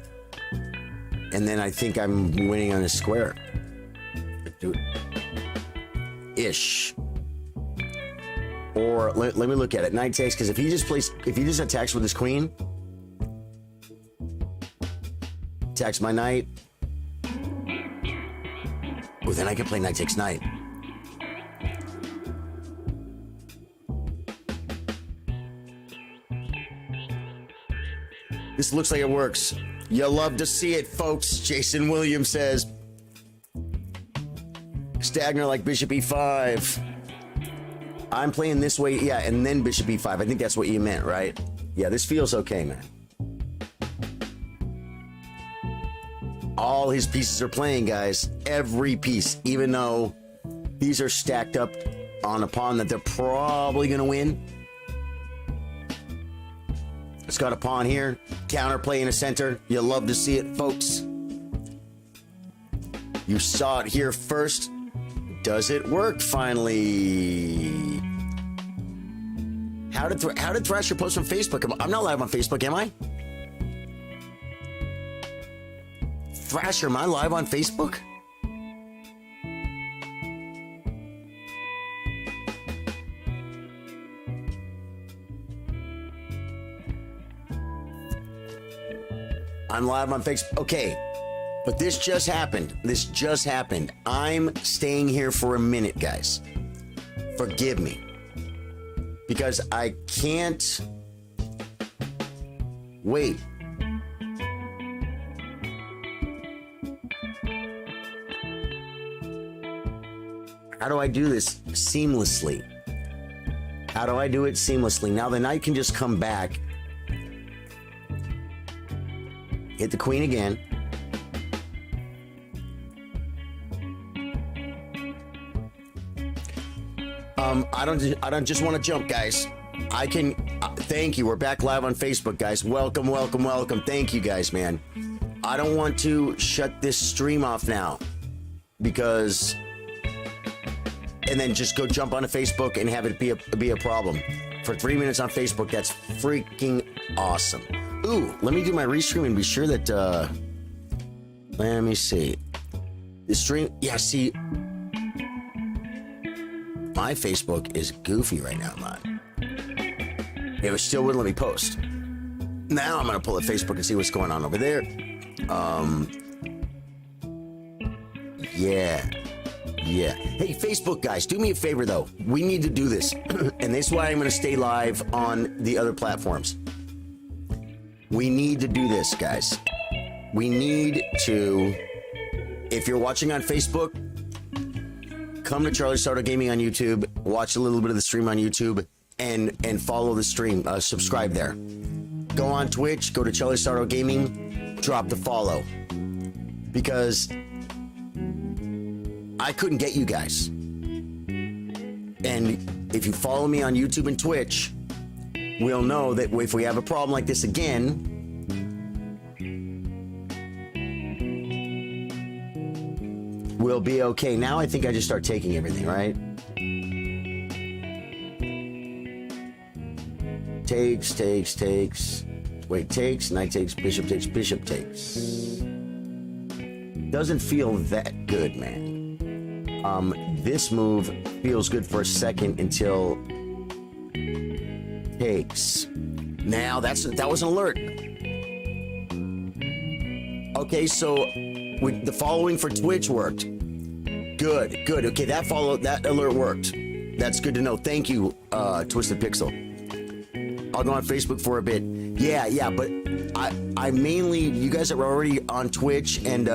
I think I'm winning on a square. Ish. Or let me look at it. Knight takes, because if he just attacks with his queen, attacks my knight. Oh, then I can play knight takes knight. This looks like it works. You love to see it, folks. Jason Williams says. Stagner like bishop e5. I'm playing this way, yeah, and then bishop e5. I think that's what you meant, right? Yeah, this feels okay, man. All his pieces are playing, guys. Every piece, even though these are stacked up on a pawn that they're probably going to win. It's got a pawn here. Counterplay in the center. You love to see it, folks. You saw it here first. Does it work finally? How did Thrasher post on Facebook? I'm not live on Facebook, am I? Thrasher, am I live on Facebook? I'm live on Facebook. Okay, but this just happened. This just happened. I'm staying here for a minute, guys. Forgive me. Because I can't wait. How do I do this seamlessly? How do I do it seamlessly? Now the knight can just come back. Hit the queen again. I don't just want to jump, guys. I can, thank you. We're back live on Facebook, guys. Welcome, welcome, welcome. Thank you, guys, man. I don't want to shut this stream off now because, and then just go jump onto Facebook and have it be a problem. For 3 minutes on Facebook, that's freaking awesome. Ooh, let me do my restream and be sure that, let me see. The stream, yeah, see, my Facebook is goofy right now, man. It still wouldn't let me post. Now I'm gonna pull up Facebook and see what's going on over there. Yeah. Hey, Facebook guys, do me a favor though. We need to do this, and this is why I'm gonna stay live on the other platforms. We need to do this, guys. We need to. If you're watching on Facebook, come to Charly Sardo Gaming on YouTube. Watch a little bit of the stream on YouTube, and follow the stream. Subscribe there. Go on Twitch. Go to Charly Sardo Gaming. Drop the follow, because I couldn't get you guys. And if you follow me on YouTube and Twitch, we'll know that if we have a problem like this again, we'll be okay. Now I think I just start taking everything, right? Takes. Wait, takes, knight takes, bishop takes. Doesn't feel that good, man. This move feels good for a second until takes. Now that was an alert. Okay, so the following for Twitch worked. Good. Okay, that alert worked. That's good to know. Thank you, Twisted Pixel. I'll go on Facebook for a bit. Yeah, but I mainly, you guys are already on Twitch and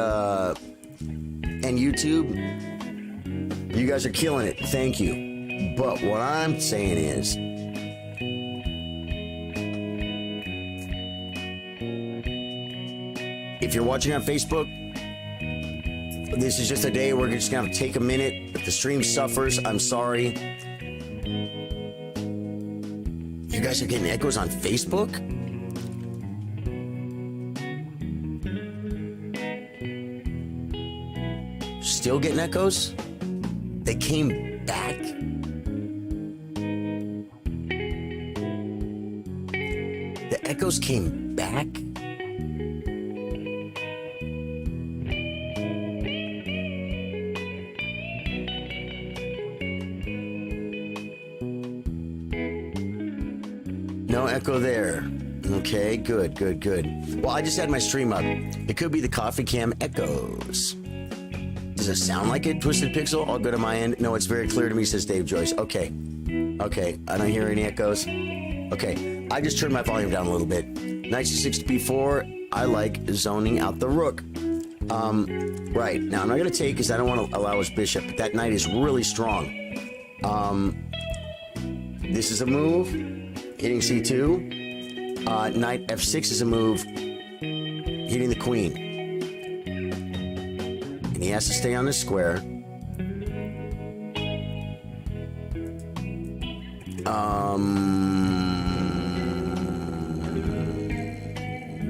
YouTube. You guys are killing it. Thank you. But what I'm saying is, if you're watching on Facebook, this is just a day we're just gonna take a minute. If the stream suffers, I'm sorry. You guys are getting echoes on Facebook? Still getting echoes? They came back. The echoes came back? No echo there. Okay, good. Well, I just had my stream up. It could be the coffee cam echoes. Does it sound like it, Twisted Pixel? I'll go to my end. No, it's very clear to me, says Dave Joyce. Okay, I don't hear any echoes. Okay, I just turned my volume down a little bit. Knight c6 to b4. I like zoning out the rook. Right, now I'm not going to take because I don't want to allow his bishop, but that knight is really strong. This is a move. Hitting c2. Knight f6 is a move. Hitting the queen. And he has to stay on the square.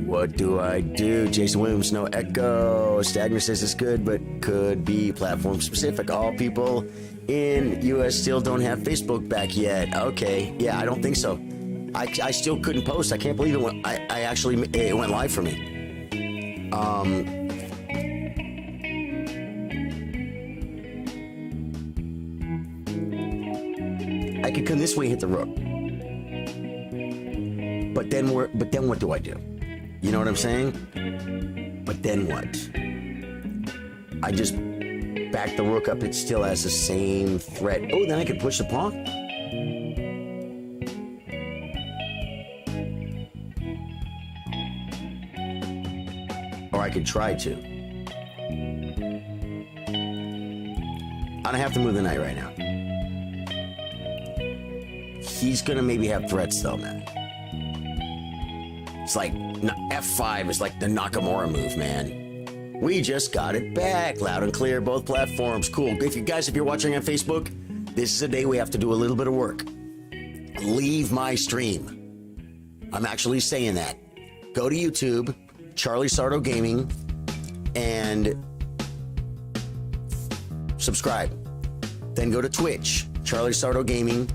What do I do? Jason Williams, no echo. Stagner says it's good, but could be platform specific. All people in US still don't have Facebook back yet. Okay, yeah, I don't think so. I still couldn't post. I can't believe it went. It went live for me. could come this way and hit the rook. But then what do I do? You know what I'm saying? But then what? I just back the rook up. It still has the same threat. Oh, then I could push the pawn. Or I could try to. I don't have to move the knight right now. He's gonna maybe have threats though, man. It's like F5 is like the Nakamura move, man. We just got it back, loud and clear, both platforms. Cool. If you're watching on Facebook, this is a day we have to do a little bit of work. Leave my stream. I'm actually saying that. Go to YouTube, Charly Sardo Gaming, and subscribe. Then go to Twitch, Charly Sardo Gaming,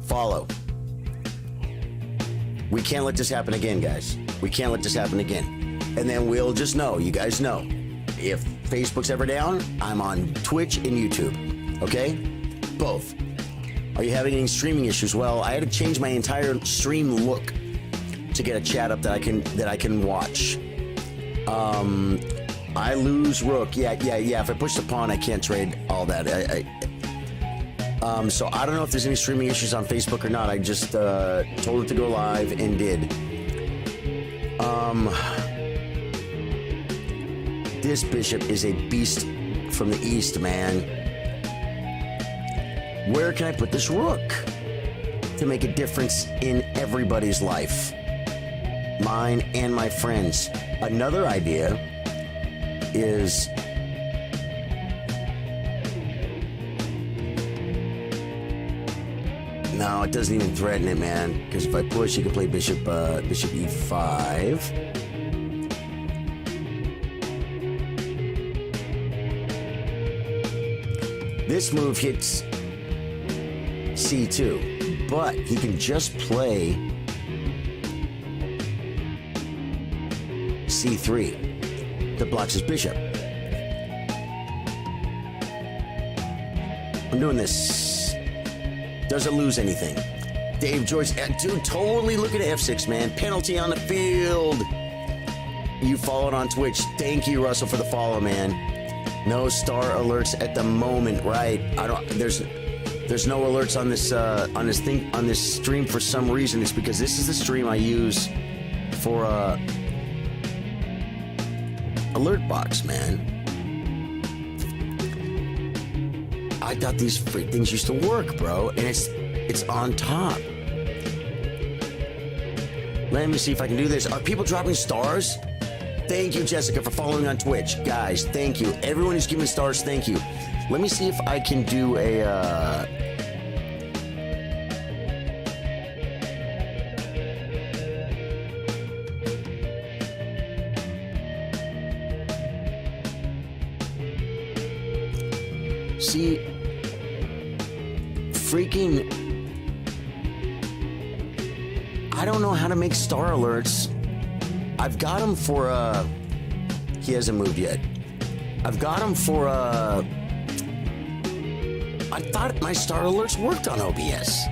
follow. We can't let this happen again, guys. We can't let this happen again. And then we'll just know, you guys know, if Facebook's ever down, I'm on Twitch and YouTube, okay? Both. Are you having any streaming issues? Well, I had to change my entire stream look to get a chat up that I can watch. I lose rook. Yeah. If I push the pawn, I can't trade all that. So I don't know if there's any streaming issues on Facebook or not. I just told it to go live and did. This bishop is a beast from the east, man. Where can I put this rook to make a difference in everybody's life? Mine and my friends. Another idea is no, it doesn't even threaten it, man. Because if I push, you can play bishop e5. This move hits c2, but he can just play c3 that blocks his bishop. I'm doing this. Doesn't lose anything. Dave Joyce, dude, totally look at f6, man. Penalty on the field. You followed on Twitch. Thank you, Russell, for the follow, man. No star alerts at the moment, right? There's no alerts on this stream for some reason. It's because this is the stream I use for alert box, man. I thought these things used to work, bro, and it's on top. Let me see if I can do this. Are people dropping stars? Thank you, Jessica, for following on Twitch. Guys, thank you. Everyone who's giving stars, thank you. Let me see if I can do a... See, freaking... I don't know how to make star alerts. I've got him for, he hasn't moved yet. I've got him for, I thought my star alerts worked on OBS.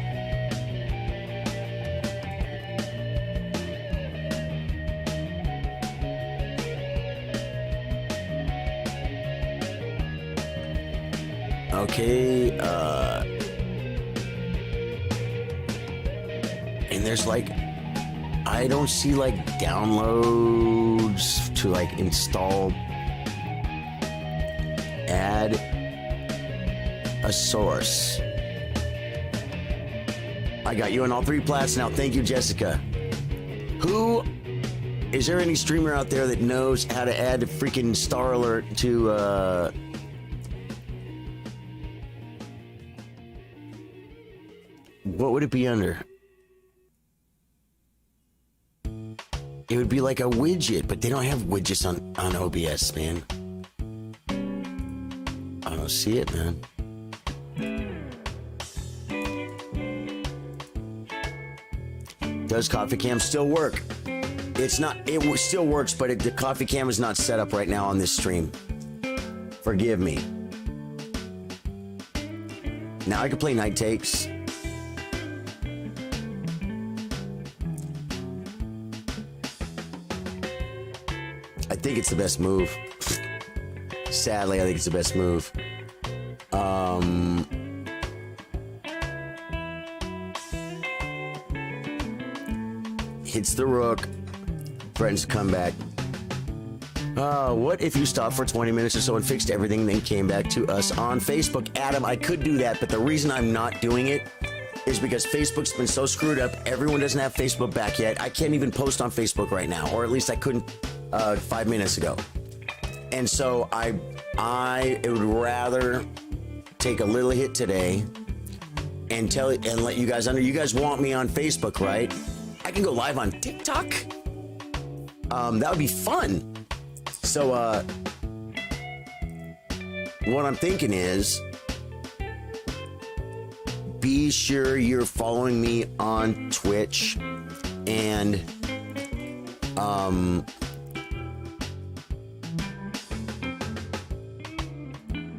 Okay, and there's like, I don't see like downloads to like install, add a source. I got you on all 3 plats now. Thank you, Jessica. Is there any streamer out there that knows how to add a freaking star alert to, what would it be under? It would be like a widget, but they don't have widgets on OBS, man. I don't see it, man. Does Coffee Cam still work? It's not, it still works, but the Coffee Cam is not set up right now on this stream. Forgive me. Now I can play Night Takes. I think it's the best move. Sadly, I think it's the best move. Hits the rook. Threatens to come back. What if you stopped for 20 minutes or so and fixed everything, then came back to us on Facebook? Adam, I could do that, but the reason I'm not doing it is because Facebook's been so screwed up. Everyone doesn't have Facebook back yet. I can't even post on Facebook right now, or at least I couldn't 5 minutes ago. And so I would rather take a little hit today and let you guys you guys want me on Facebook, right? I can go live on TikTok. That would be fun. So what I'm thinking is, be sure you're following me on Twitch and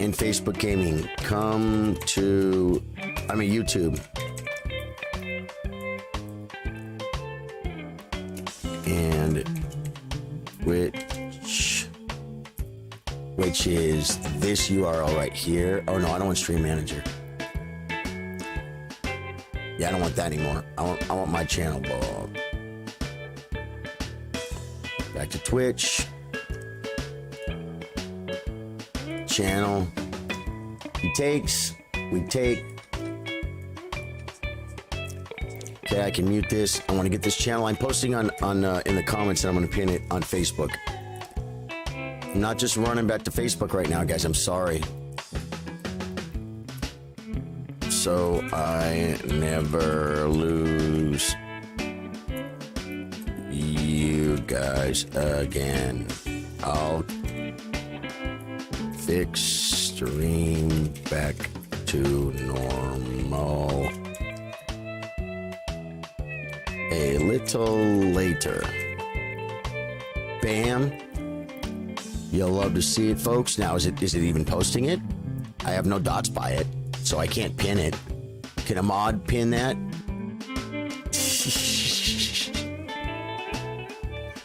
in Facebook Gaming. Come to, YouTube. And which is this URL right here. Oh no, I don't want Stream Manager. Yeah, I don't want that anymore. I want my channel blog. Back to Twitch. Channel. We take. Okay, I can mute this. I want to get this channel. I'm posting on in the comments, and I'm going to pin it on Facebook. I'm not just running back to Facebook right now, guys. I'm sorry. So I never lose you guys again. I'll fix stream back to normal a little later. Bam. You'll love to see it, folks. Now, is it even posting it? I have no dots by it, so I can't pin it. Can a mod pin that?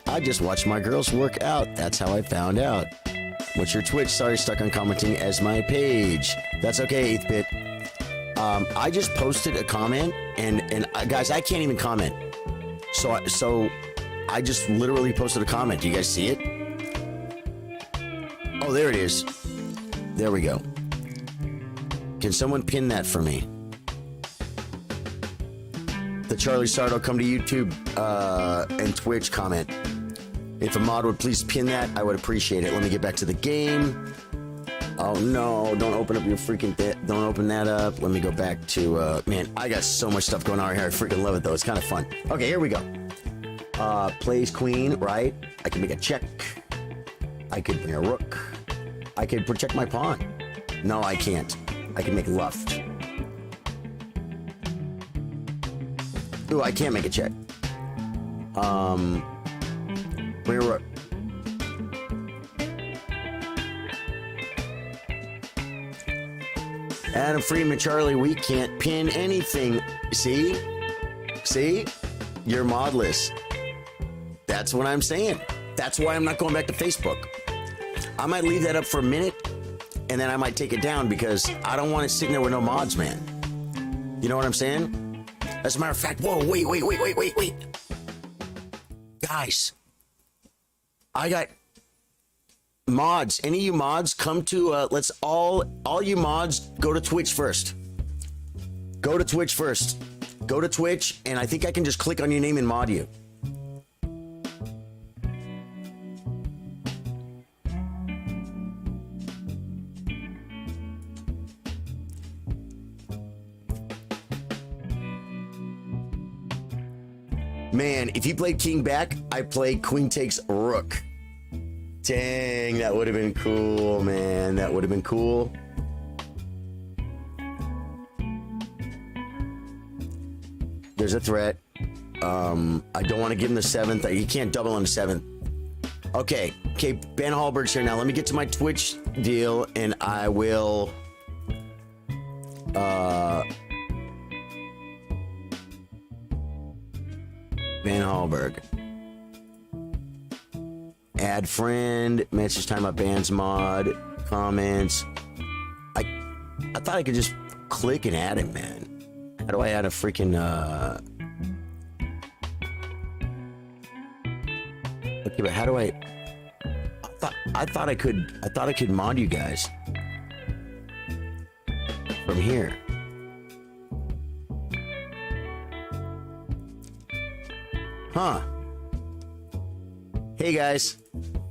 I just watched my girls work out. That's how I found out. What's your Twitch? Sorry, stuck on commenting as my page. That's okay, 8th-bit. I just posted a comment, and guys, I can't even comment. So I just literally posted a comment. Do you guys see it? Oh, there it is. There we go. Can someone pin that for me? The Charly Sardo come to YouTube and Twitch comment. If a mod would please pin that, I would appreciate it. Let me get back to the game. Oh no, don't open up your freaking don't open that up. Let me go back to man, I got so much stuff going on here. I freaking love it though. It's kind of fun. Okay, here we go. Plays queen, right? I can make a check. I could bring a rook. I could protect my pawn. No, I can't. I can make luft. Ooh, I can't make a check. Bring a rook. Adam Freeman, Charlie, we can't pin anything. See? See? You're modless. That's what I'm saying. That's why I'm not going back to Facebook. I might leave that up for a minute, and then I might take it down because I don't want it sitting there with no mods, man. You know what I'm saying? As a matter of fact, whoa, wait. Guys, I got mods. Any of you mods, come to, let's all you mods, go to Twitch first. Go to Twitch first. Go to Twitch, and I think I can just click on your name and mod you. Man, if you played king back, I played queen takes rook. Dang, that would have been cool, man. That would have been cool. There's a threat. I don't want to give him the 7th. He can't double on the 7th. Okay, Ben Hallberg's here now. Let me get to my Twitch deal, and I will... Ben Hallberg. Add friend, message time up bands mod, comments. I thought I could just click and add him, man. How do I add a freaking okay, but how do I thought I could mod you guys from here. Huh. Hey guys,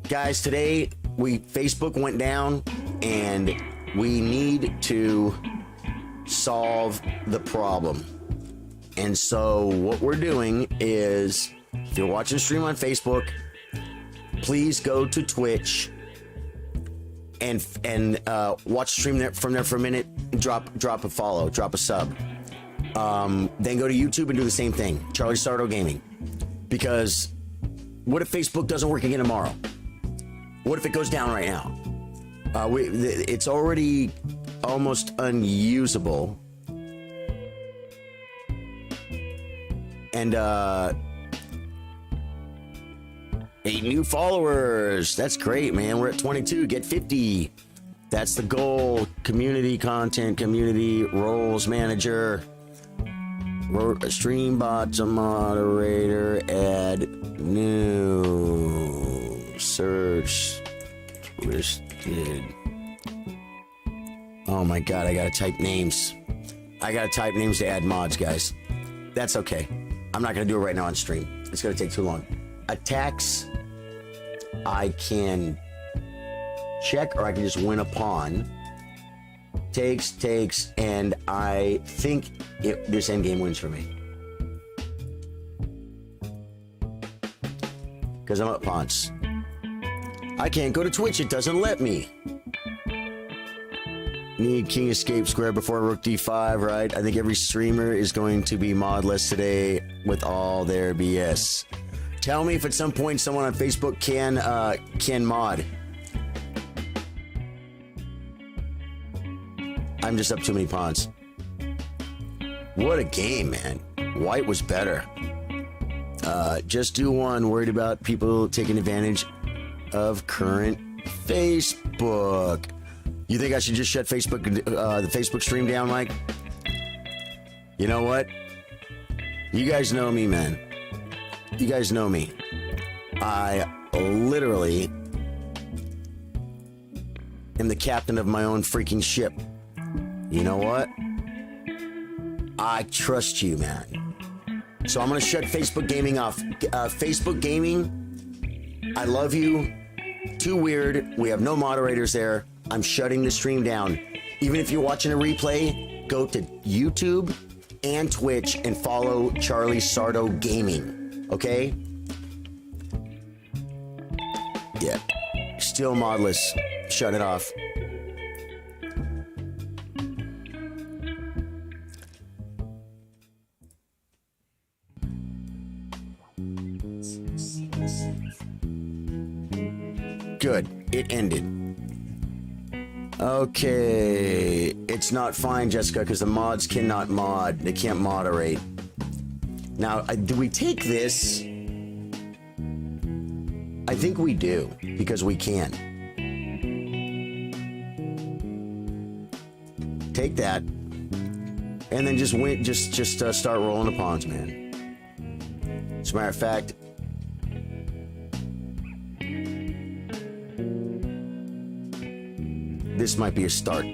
today Facebook went down and we need to solve the problem. And so what we're doing is, if you're watching the stream on Facebook, please go to Twitch and watch the stream from there for a minute. Drop a follow, drop a sub. Then go to YouTube and do the same thing. Charly Sardo Gaming. Because what if Facebook doesn't work again tomorrow? What if it goes down right now? It's already almost unusable. And 8 new followers. That's great, man. We're at 22. Get 50. That's the goal. Community content, community roles manager, stream bots, a moderator, add new, search, twisted. Oh my God, I gotta type names. I gotta type names to add mods, guys. That's okay. I'm not gonna do it right now on stream. It's gonna take too long. Attacks, I can check or I can just win upon. Takes, and I think this endgame wins for me. Because I'm up pawns. I can't go to Twitch, it doesn't let me. Need king escape square before rook d5, right? I think every streamer is going to be modless today with all their BS. Tell me if at some point someone on Facebook can mod. I'm just up too many pawns. What a game, man. White was better. Just do one. Worried about people taking advantage of current Facebook. You think I should just shut Facebook, the Facebook stream down, Mike? You know what? You guys know me, man. You guys know me. I literally am the captain of my own freaking ship. You know what? I trust you, man. So I'm gonna shut Facebook gaming off. Facebook gaming, I love you. Too weird. We have no moderators there. I'm shutting the stream down. Even if you're watching a replay, go to YouTube and Twitch and follow Charly Sardo Gaming. Okay? Yeah. Still modless. Shut it off. Good. It ended. Okay. It's not fine, Jessica, because the mods cannot mod. They can't moderate. Now, do we take this? I think we do, because we can. Take that. And then just win, just start rolling the pawns, man. As a matter of fact, this might be a start.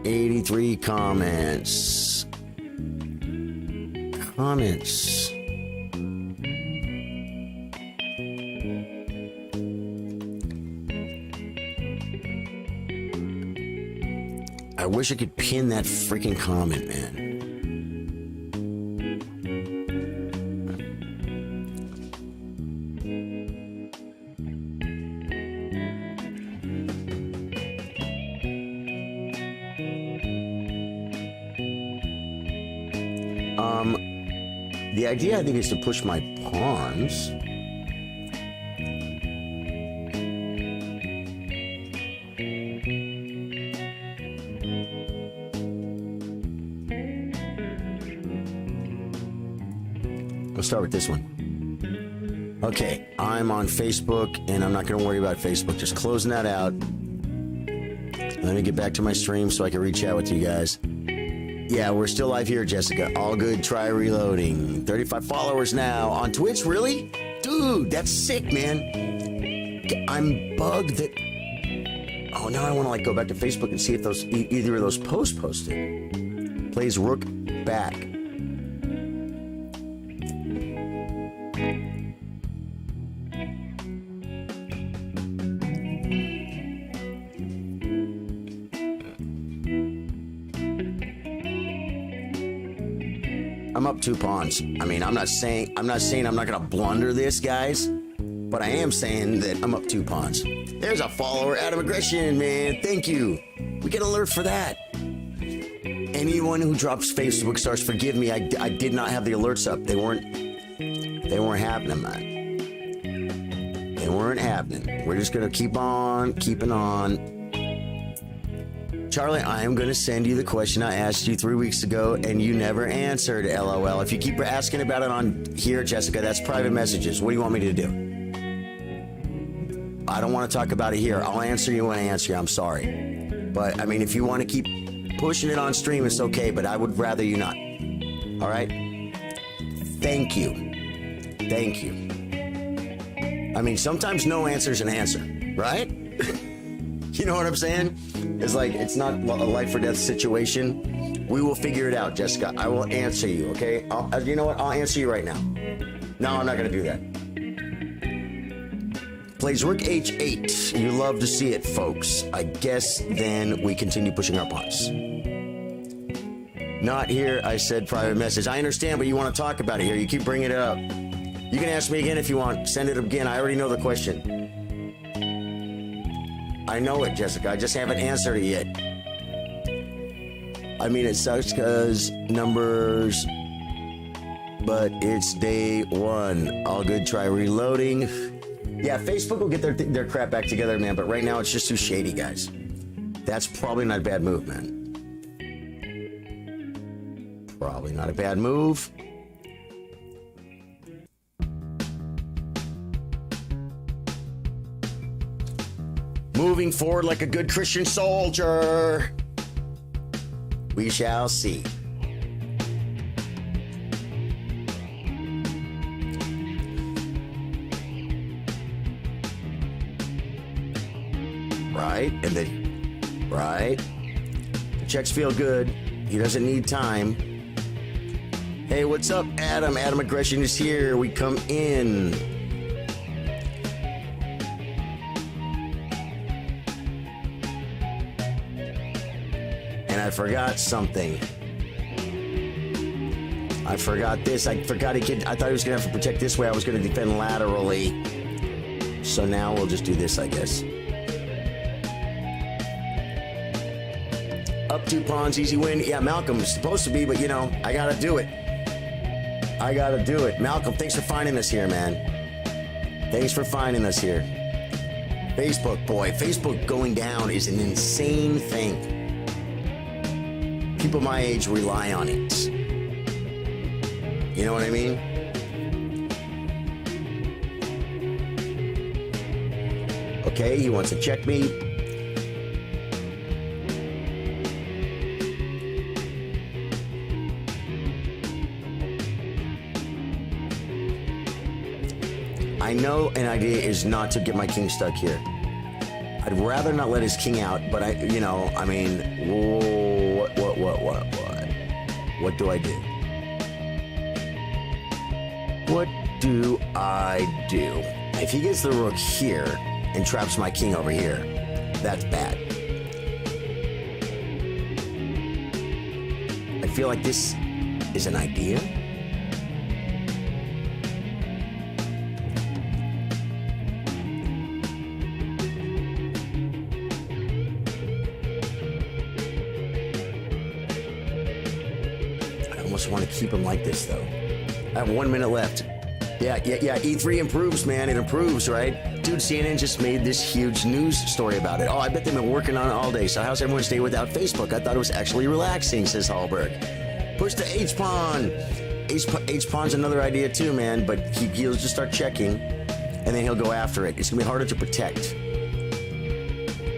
83 comments. I wish I could pin that freaking comment, man. The idea, I think, is to push my pawns. We'll start with this one. Okay, I'm on Facebook, and I'm not going to worry about Facebook. Just closing that out. Let me get back to my stream so I can reach out with you guys. Yeah, we're still live here, Jessica. All good, try reloading. 35 followers now on Twitch, really? Dude, that's sick, man. I'm bugged that... Oh, now I want to like go back to Facebook and see if those either of those posts posted. Plays Rook back. I'm up 2 pawns. I mean, I'm not saying I'm not gonna blunder this, guys, but I am saying that I'm up 2 pawns. There's a follower, Adam Aggression, man. Thank you. We get alert for that. Anyone who drops Facebook stars, forgive me. I did not have the alerts up. They weren't happening, man. They weren't happening. We're just gonna keep on keeping on. Charlie, I am going to send you the question I asked you 3 weeks ago, and you never answered, LOL. If you keep asking about it on here, Jessica, that's private messages. What do you want me to do? I don't want to talk about it here. I'll answer you when I answer you. I'm sorry. But, I mean, if you want to keep pushing it on stream, it's okay, but I would rather you not. All right? Thank you. Thank you. I mean, sometimes no answer is an answer, right? You know what I'm saying? It's like, it's not a life or death situation. We will figure it out, Jessica. I will answer you, okay? You know what? I'll answer you right now. No, I'm not going to do that. Plays Rook H8. You love to see it, folks. I guess then we continue pushing our pawns. Not here, I said private message. I understand, but you want to talk about it here. You keep bringing it up. You can ask me again if you want. Send it again. I already know the question. I know it, Jessica. I just haven't answered it yet. I mean, it sucks because numbers, but it's day one. All good, try reloading. Yeah, Facebook will get their crap back together, man, but right now it's just too shady, guys. That's probably not a bad move, man. Probably not a bad move. Moving forward like a good Christian soldier. We shall see. Right, and then, right. The checks feel good. He doesn't need time. Hey, what's up, Adam? Adam Aggression is here. We come in. I forgot something. I forgot this. I forgot I thought he was going to have to protect this way. I was going to defend laterally. So now we'll just do this, I guess. Up 2 pawns, easy win. Yeah, Malcolm is supposed to be, but you know, I got to do it. I got to do it. Malcolm, thanks for finding us here, man. Thanks for finding us here. Facebook, boy. Facebook going down is an insane thing. People my age rely on it. You know what I mean? Okay, he wants to check me. I know an idea is not to get my king stuck here. I'd rather not let his king out, but I mean, what do I do? What do I do? If he gets the rook here and traps my king over here, that's bad. I feel like this is an idea. Want to keep him like this though. I have 1 minute left. Yeah. E3 improves, man. It improves, right? Dude, CNN just made this huge news story about it. Oh, I bet they've been working on it all day. So how's everyone stay without Facebook? I thought it was actually relaxing, says Hallberg. Push the H pawn. H-Pawn's another idea too, man, but he'll just start checking, and then he'll go after it. It's going to be harder to protect.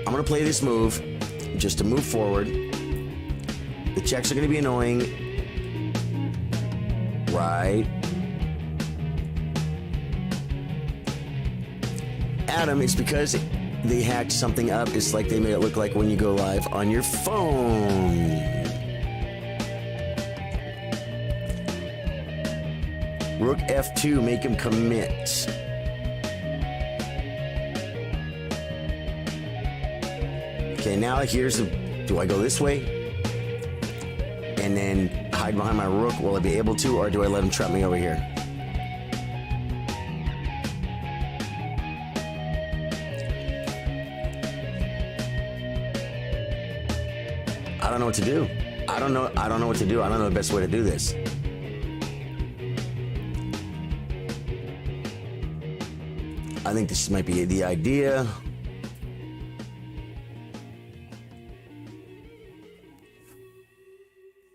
I'm going to play this move just to move forward. The checks are going to be annoying. Right. Adam, it's because they hacked something up. It's like they made it look like when you go live on your phone. Rook F2, make him commit. Okay, now here's the... Do I go this way? And then hide behind my rook? Will I be able to, or do I let him trap me over here? I don't know what to do. I don't know what to do. I don't know the best way to do this. I think this might be the idea.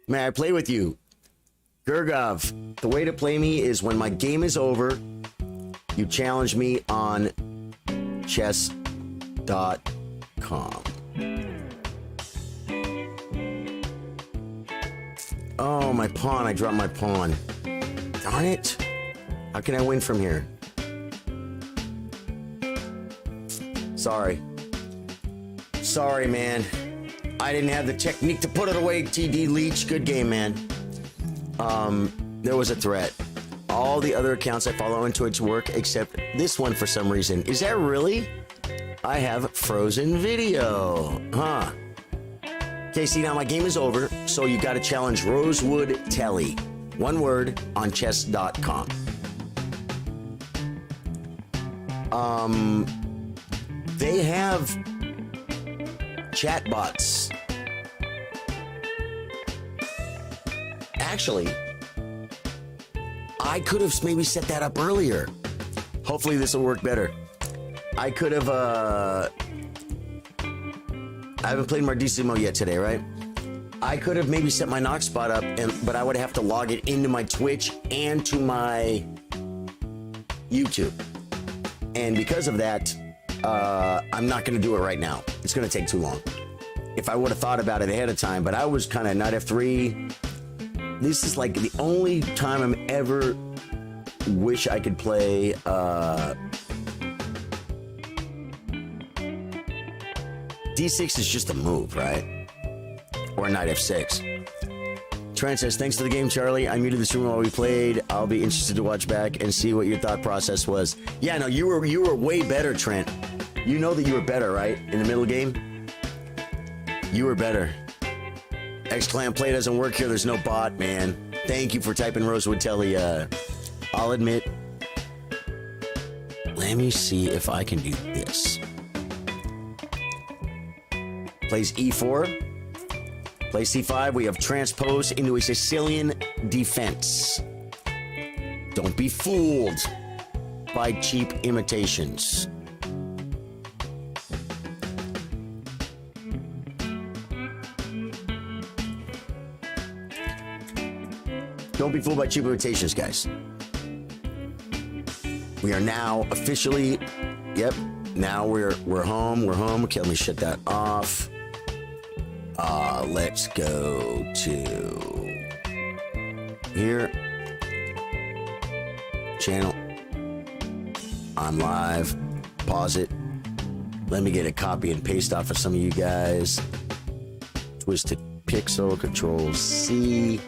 May I play with you? Gurgov, the way to play me is when my game is over, you challenge me on chess.com. Oh, my pawn. I dropped my pawn. Darn it. How can I win from here? Sorry. Sorry, man. I didn't have the technique to put it away, TD Leech. Good game, man. There was a threat. All the other accounts I follow on Twitch work except this one for some reason. Is that really? I have frozen video. Huh. Okay, see, now my game is over, so you gotta challenge Rosewood Telly. One word on chess.com. They have chatbots. Actually, I could have maybe set that up earlier. Hopefully this will work better. I could have, I haven't played Mardissimo yet today, right? I could have maybe set my knock spot up, but I would have to log it into my Twitch and to my YouTube. And because of that, I'm not going to do it right now. It's going to take too long. If I would have thought about it ahead of time, but I was kind of knight f3. This is like the only time I'm ever wish I could play D6 is just a move, right? Or knight f6. Trent says, thanks for the game, Charlie. I muted this room while we played. I'll be interested to watch back and see what your thought process was. Yeah, no, you were way better, Trent. You know that you were better, right? In the middle game? You were better. X-Clan play doesn't work here. There's no bot, man. Thank you for typing Rosewood Telly. I'll admit. Let me see if I can do this. Plays e4. Plays c5. We have transposed into a Sicilian defense. Don't be fooled by cheap imitations. Don't be fooled by cheap imitations, guys. We are now officially, yep, now we're home, we're home. Okay, let me shut that off. Let's go to here. Channel. I'm live. Pause it. Let me get a copy and paste off of some of you guys. Twisted Pixel, Control C.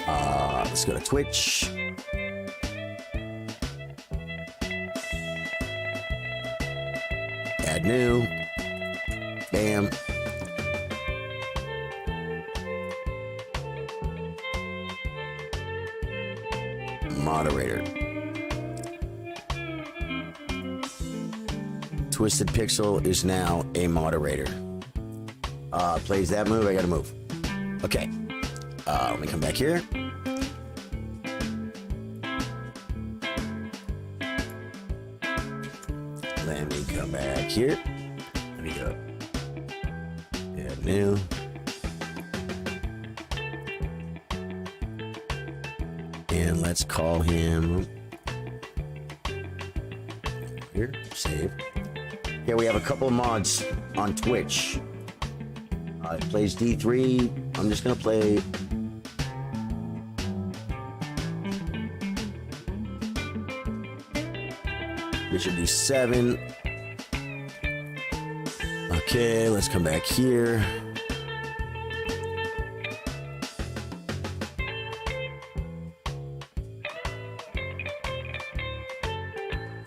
Let's go to Twitch. Add new. Bam. Moderator. Twisted Pixel is now a moderator. Plays that move. I gotta move. Okay. Let me come back here. Let me come back here. Let me go. Add new. let's call him. Here, save. Okay, we have a couple of mods on Twitch. It plays D3. I'm just gonna play. Bishop D7. Okay, let's come back here.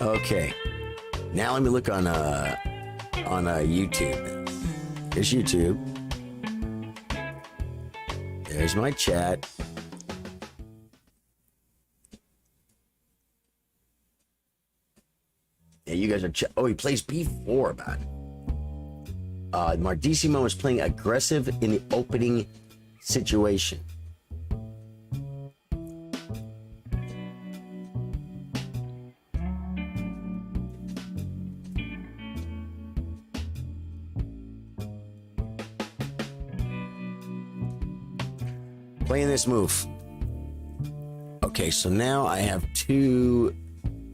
Okay, now let me look on YouTube. Here's YouTube. There's my chat. Yeah, you guys are. Oh, he plays B4, man. Mardissimo is playing aggressive in the opening situation. Playing this move. Okay, so now I have two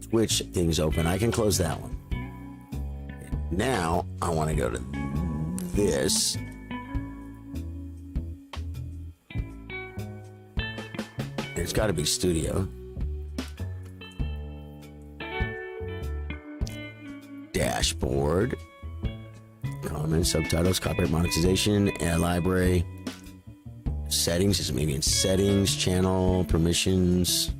Twitch things open. I can close that one. Now I want to go to this. It's got to be studio. Dashboard. Comments, subtitles, copyright monetization, and library. Settings, is it maybe in settings, channel, permissions.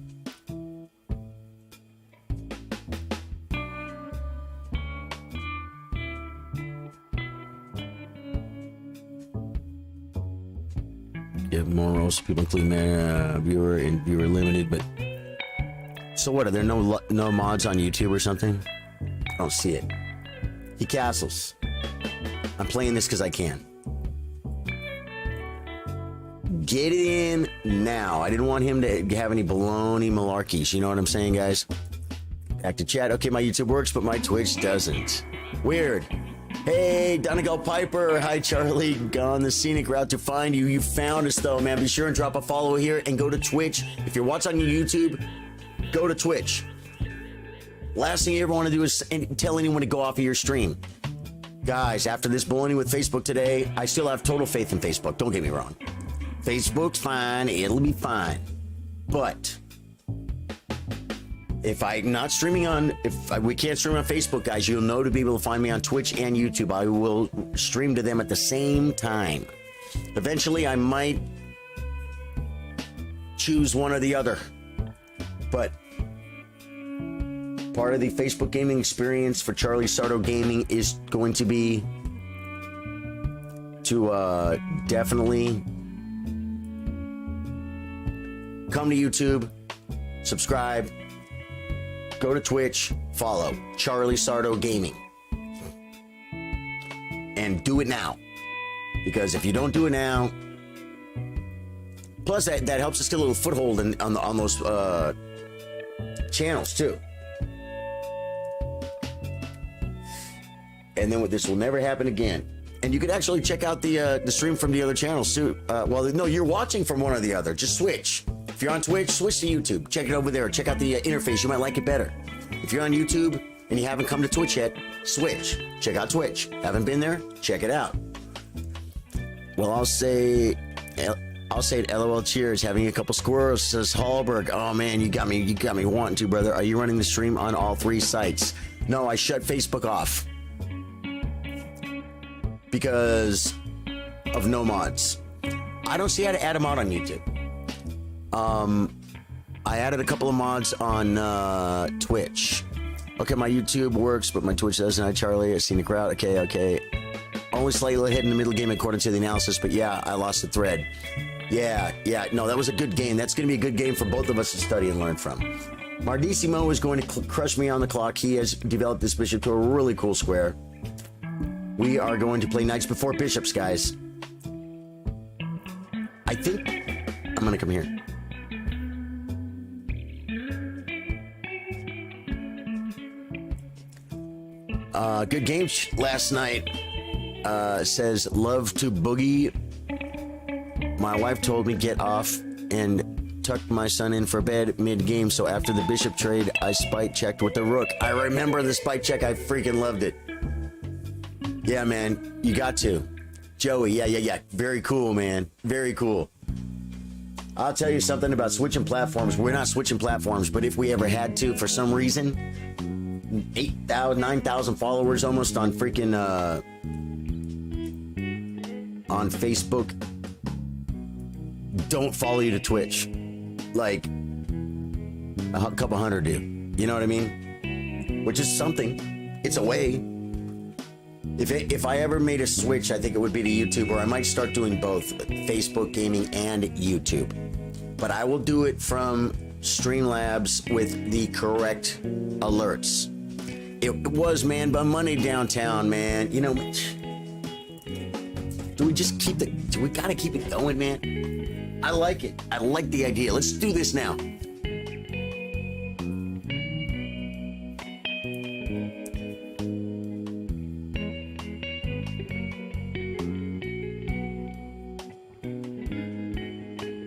Give more roles to people, including their viewer and viewer limited, but so what, are there no mods on YouTube or something? I don't see it. He castles. I'm playing this because I can. Get it in now. I didn't want him to have any baloney malarkeys. You know what I'm saying, guys? Back to chat. Okay, my YouTube works, but my Twitch doesn't. Weird. Hey, Donegal Piper. Hi, Charlie. Gone the scenic route to find you. You found us, though, man. Be sure and drop a follow here and go to Twitch. If you're watching on YouTube, go to Twitch. Last thing you ever want to do is tell anyone to go off of your stream. Guys, after this baloney with Facebook today, I still have total faith in Facebook. Don't get me wrong. Facebook's fine, it'll be fine. But if I'm not streaming on, we can't stream on Facebook, guys, you'll know to be able to find me on Twitch and YouTube. I will stream to them at the same time. Eventually, I might choose one or the other. But part of the Facebook gaming experience for Charly Sardo Gaming is going to be to definitely come to YouTube, subscribe, go to Twitch, follow Charly Sardo Gaming. And do it now. Because if you don't do it now, plus that helps us get a little foothold on those channels too. And then this will never happen again. And you could actually check out the stream from the other channels too. Well, no, you're watching from one or the other. Just switch. If you're on Twitch, switch to YouTube. Check it over there. Check out the interface. You might like it better. If you're on YouTube and you haven't come to Twitch yet, switch. Check out Twitch. Haven't been there? Check it out. Well, I'll say it. LOL cheers. Having a couple squirrels, says Hallberg. Oh man, you got me wanting to, brother. Are you running the stream on all three sites? No, I shut Facebook off because of no mods. I don't see how to add a mod on YouTube. I added a couple of mods on Twitch. Okay, my YouTube works, but my Twitch doesn't. Hi, Charlie. I seen the crowd. Okay. Only slightly ahead in the middle game according to the analysis, but yeah, I lost the thread. Yeah. No, that was a good game. That's going to be a good game for both of us to study and learn from. Mardissimo is going to crush me on the clock. He has developed this bishop to a really cool square. We are going to play knights before bishops, guys. I think I'm going to come here. Good game last night. Says love to boogie. My wife told me get off and tucked my son in for bed mid-game, so after the bishop trade, I spike checked with the rook. I remember the spike check. I freaking loved it. Yeah, man, you got to. Joey, yeah. Very cool, man. Very cool. I'll tell you something about switching platforms. We're not switching platforms, but if we ever had to, for some reason, 8,000, 9,000 followers almost on freaking, on Facebook, don't follow you to Twitch. Like, a couple hundred do. You know what I mean? Which is something. It's a way. If I ever made a switch, I think it would be to YouTube, or I might start doing both, Facebook gaming and YouTube. But I will do it from Streamlabs with the correct alerts. It was Man Bun Monday downtown, man. You know, do we gotta keep it going, man? I like it. I like the idea. Let's do this now.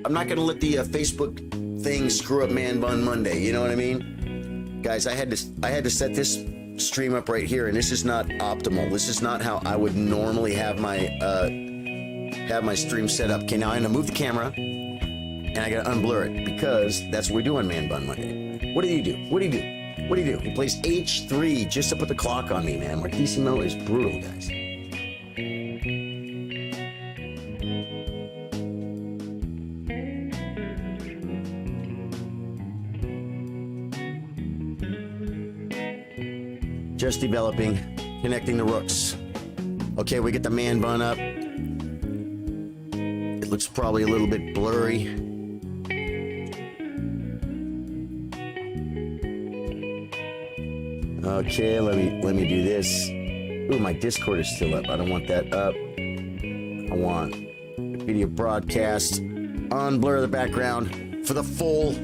I'm not gonna let the Facebook thing screw up Man Bun Monday. You know what I mean, guys? I had to set this stream up right here, and this is not optimal. This is not how I would normally have my stream set up. Okay, now I'm gonna move the camera, and I gotta unblur it because that's what we do on Man Bun Monday. What do you do? He plays H3 just to put the clock on me, man. Marquisimo is brutal, guys. Just developing, connecting the rooks. Okay, we get the Man Bun up. It looks probably a little bit blurry. Okay, let me do this. Ooh, my Discord is still up. I don't want that up. I want video broadcast. Unblur the background for the full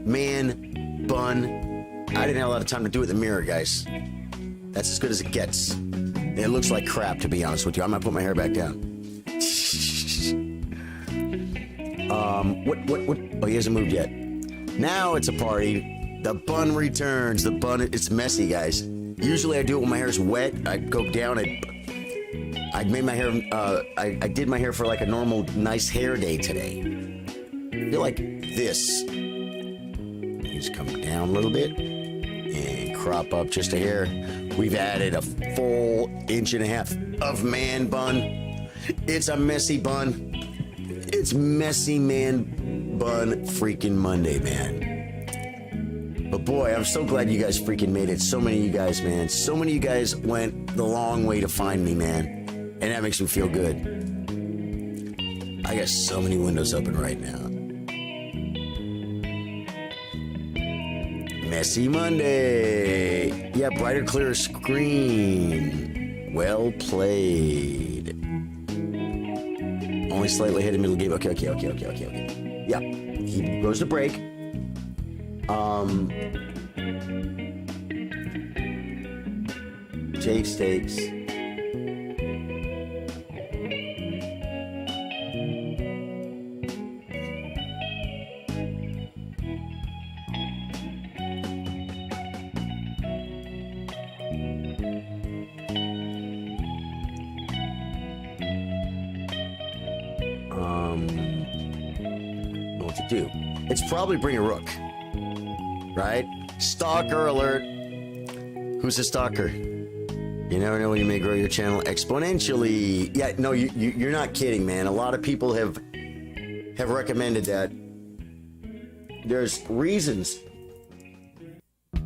Man Bun. I didn't have a lot of time to do it in the mirror, guys. That's as good as it gets. It looks like crap, to be honest with you. I'm gonna put my hair back down. What? Oh, he hasn't moved yet. Now it's a party. The bun returns. The bun, it's messy, guys. Usually I do it when my hair's wet. I'd go down, I'd made my hair, I did my hair for like a normal, nice hair day today. I feel like this. Just come down a little bit and crop up just a hair. We've added a full 1.5 inches of Man Bun. It's a messy bun. It's messy Man Bun freaking Monday, man. But boy, I'm so glad you guys freaking made it. So many of you guys, man. So many of you guys went the long way to find me, man. And that makes me feel good. I got so many windows open right now. Messy Monday. Yeah, brighter, clearer screen. Well played. Only slightly ahead of middle game. Okay. Yeah, he goes to break. Jake stakes. What to do? It's probably bring a rook, right? Stalker alert. Who's a stalker? You never know when you may grow your channel exponentially. Yeah, no, you're not kidding, man. A lot of people have recommended that. There's reasons.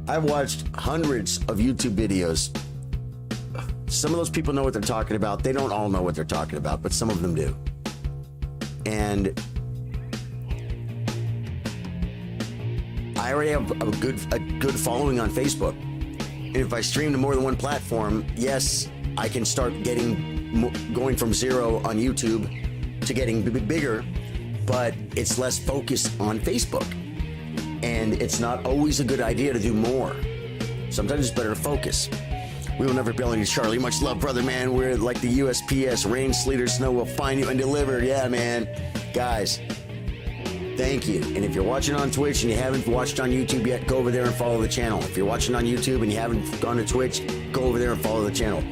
I've watched hundreds of YouTube videos. Some of those people know what they're talking about. They don't all know what they're talking about, but some of them do. And I already have a good following on Facebook. And if I stream to more than one platform, yes, I can start going from zero on YouTube to getting bigger, but it's less focused on Facebook. And it's not always a good idea to do more. Sometimes it's better to focus. We will never bail on you, Charly. Much love, brother, man. We're like the USPS. Rain, sleet, or snow will find you and deliver. Yeah, man. Guys, Thank you. And if you're watching on Twitch and you haven't watched on YouTube yet, go over there and follow the channel. If you're watching on YouTube and you haven't gone to Twitch, go over there and follow the channel.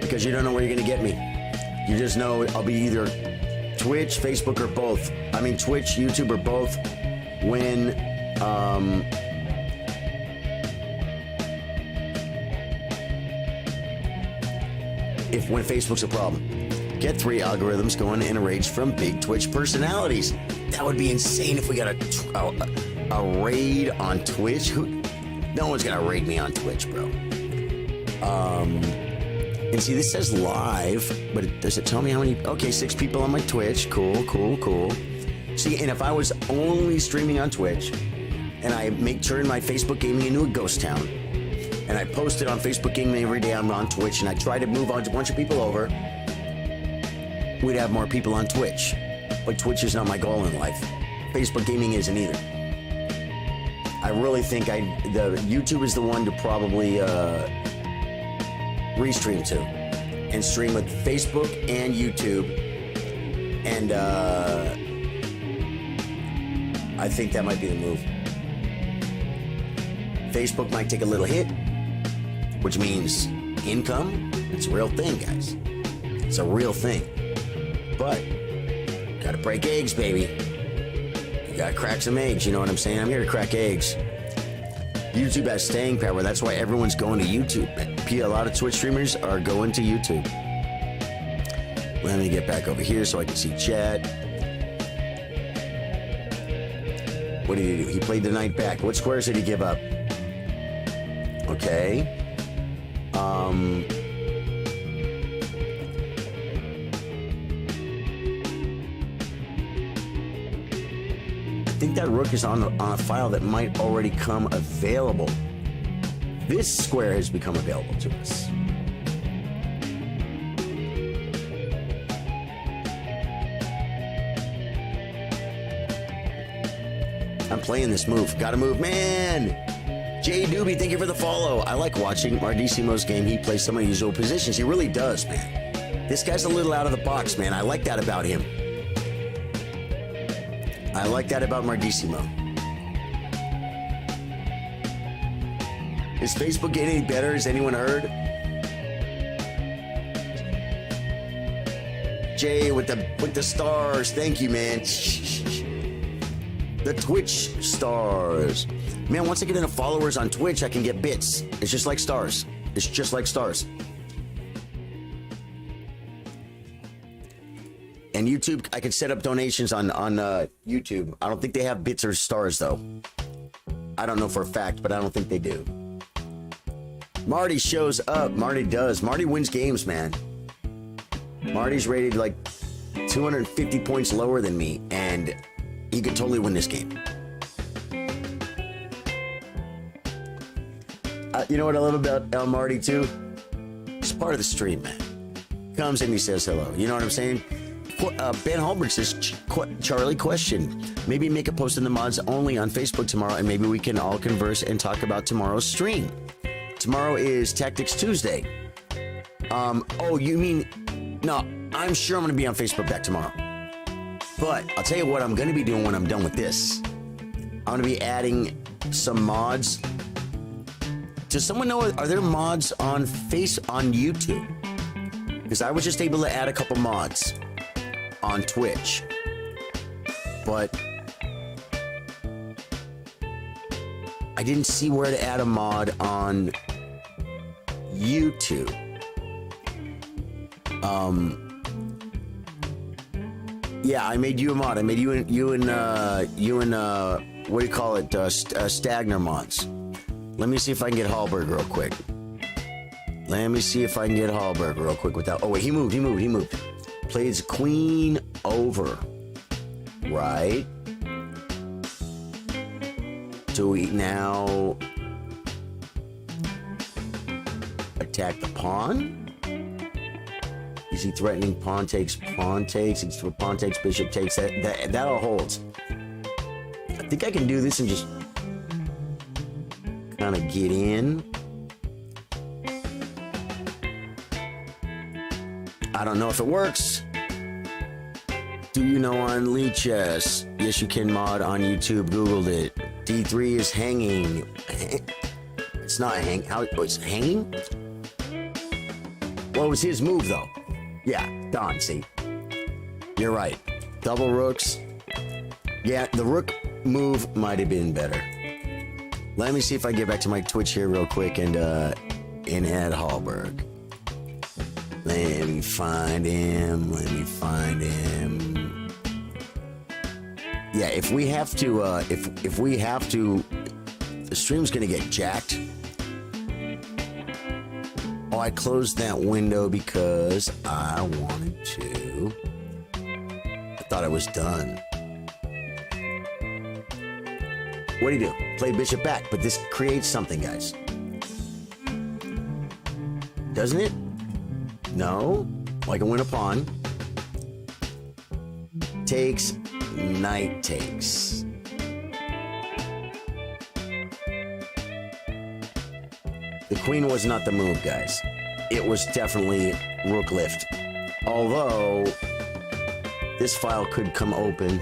Because you don't know where you're going to get me. You just know I'll be either Twitch, Facebook, or both. I mean, Twitch, YouTube, or both when, when Facebook's a problem. Get 3 algorithms going in a rage from big Twitch personalities. That would be insane if we got a raid on Twitch. No one's gonna raid me on Twitch, bro. And see, this says live, but does it tell me how many? Okay, 6 people on my Twitch. Cool. See, and if I was only streaming on Twitch, and I turn my Facebook gaming into a ghost town, and I post it on Facebook gaming every day I'm on Twitch, and I try to move on a bunch of people over, we'd have more people on Twitch. But Twitch is not my goal in life. Facebook gaming isn't either. I really think the YouTube is the one to probably restream to, and stream with Facebook and YouTube, and I think that might be the move. Facebook might take a little hit, which means income. It's a real thing, guys. It's a real thing. But gotta break eggs, baby. You gotta crack some eggs, you know what I'm saying? I'm here to crack eggs. YouTube has staying power. That's why everyone's going to YouTube. A lot of Twitch streamers are going to YouTube. Let me get back over here so I can see chat. What did he do? He played the knight back. What squares did he give up? Okay. I think that rook is on a file that might already come available. This square has become available to us. I'm playing this move. Gotta move, man! Jay Doobie, thank you for the follow. I like watching Mardisimo's game. He plays some unusual positions. He really does, man. This guy's a little out of the box, man. I like that about him. I like that about Mardisimo. Is Facebook getting any better? Has anyone heard? Jay with the stars. Thank you, man. The Twitch stars. Man, once I get enough followers on Twitch, I can get bits. It's just like stars. It's just like stars. And YouTube, I can set up donations on YouTube. I don't think they have bits or stars, though. I don't know for a fact, but I don't think they do. Marty shows up. Marty does. Marty wins games, man. Marty's rated like 250 points lower than me, and he could totally win this game. You know what I love about Marty, too? He's part of the stream, man. Comes and he says hello. You know what I'm saying? Ben Holbert says, Charlie, question. Maybe make a post in the mods only on Facebook tomorrow, and maybe we can all converse and talk about tomorrow's stream. Tomorrow is Tactics Tuesday. Oh, you mean... No, I'm sure I'm going to be on Facebook back tomorrow. But I'll tell you what I'm going to be doing when I'm done with this. I'm going to be adding some mods. Does someone know, are there mods on YouTube? Because I was just able to add a couple mods on Twitch. But I didn't see where to add a mod on YouTube. Yeah, I made you a mod. I made you and what do you call it? Stagner mods. Let me see if I can get Hallberg real quick. Without. Oh wait, he moved. Plays queen over. Right. Do we now attack the pawn? Is he threatening pawn takes? Pawn takes, bishop takes. That all holds. I think I can do this and just kind of get in. I don't know if it works. Do you know on Leechess? Yes, you can mod on YouTube. Googled it. D3 is hanging. It's not hang. How it's hanging? Well, it was his move though. Yeah, Don. See, you're right. Double rooks. Yeah, the rook move might have been better. Let me see if I get back to my Twitch here real quick and add Hallberg. Let me find him. Let me find him. Yeah, if we have to, if we have to, the stream's gonna get jacked. Oh, I closed that window because I wanted to. I thought I was done. What do you do? Play bishop back, but this creates something, guys. Doesn't it? No? Like a win a pawn. Takes, knight takes. The queen was not the move, guys. It was definitely rook lift. Although, this file could come open.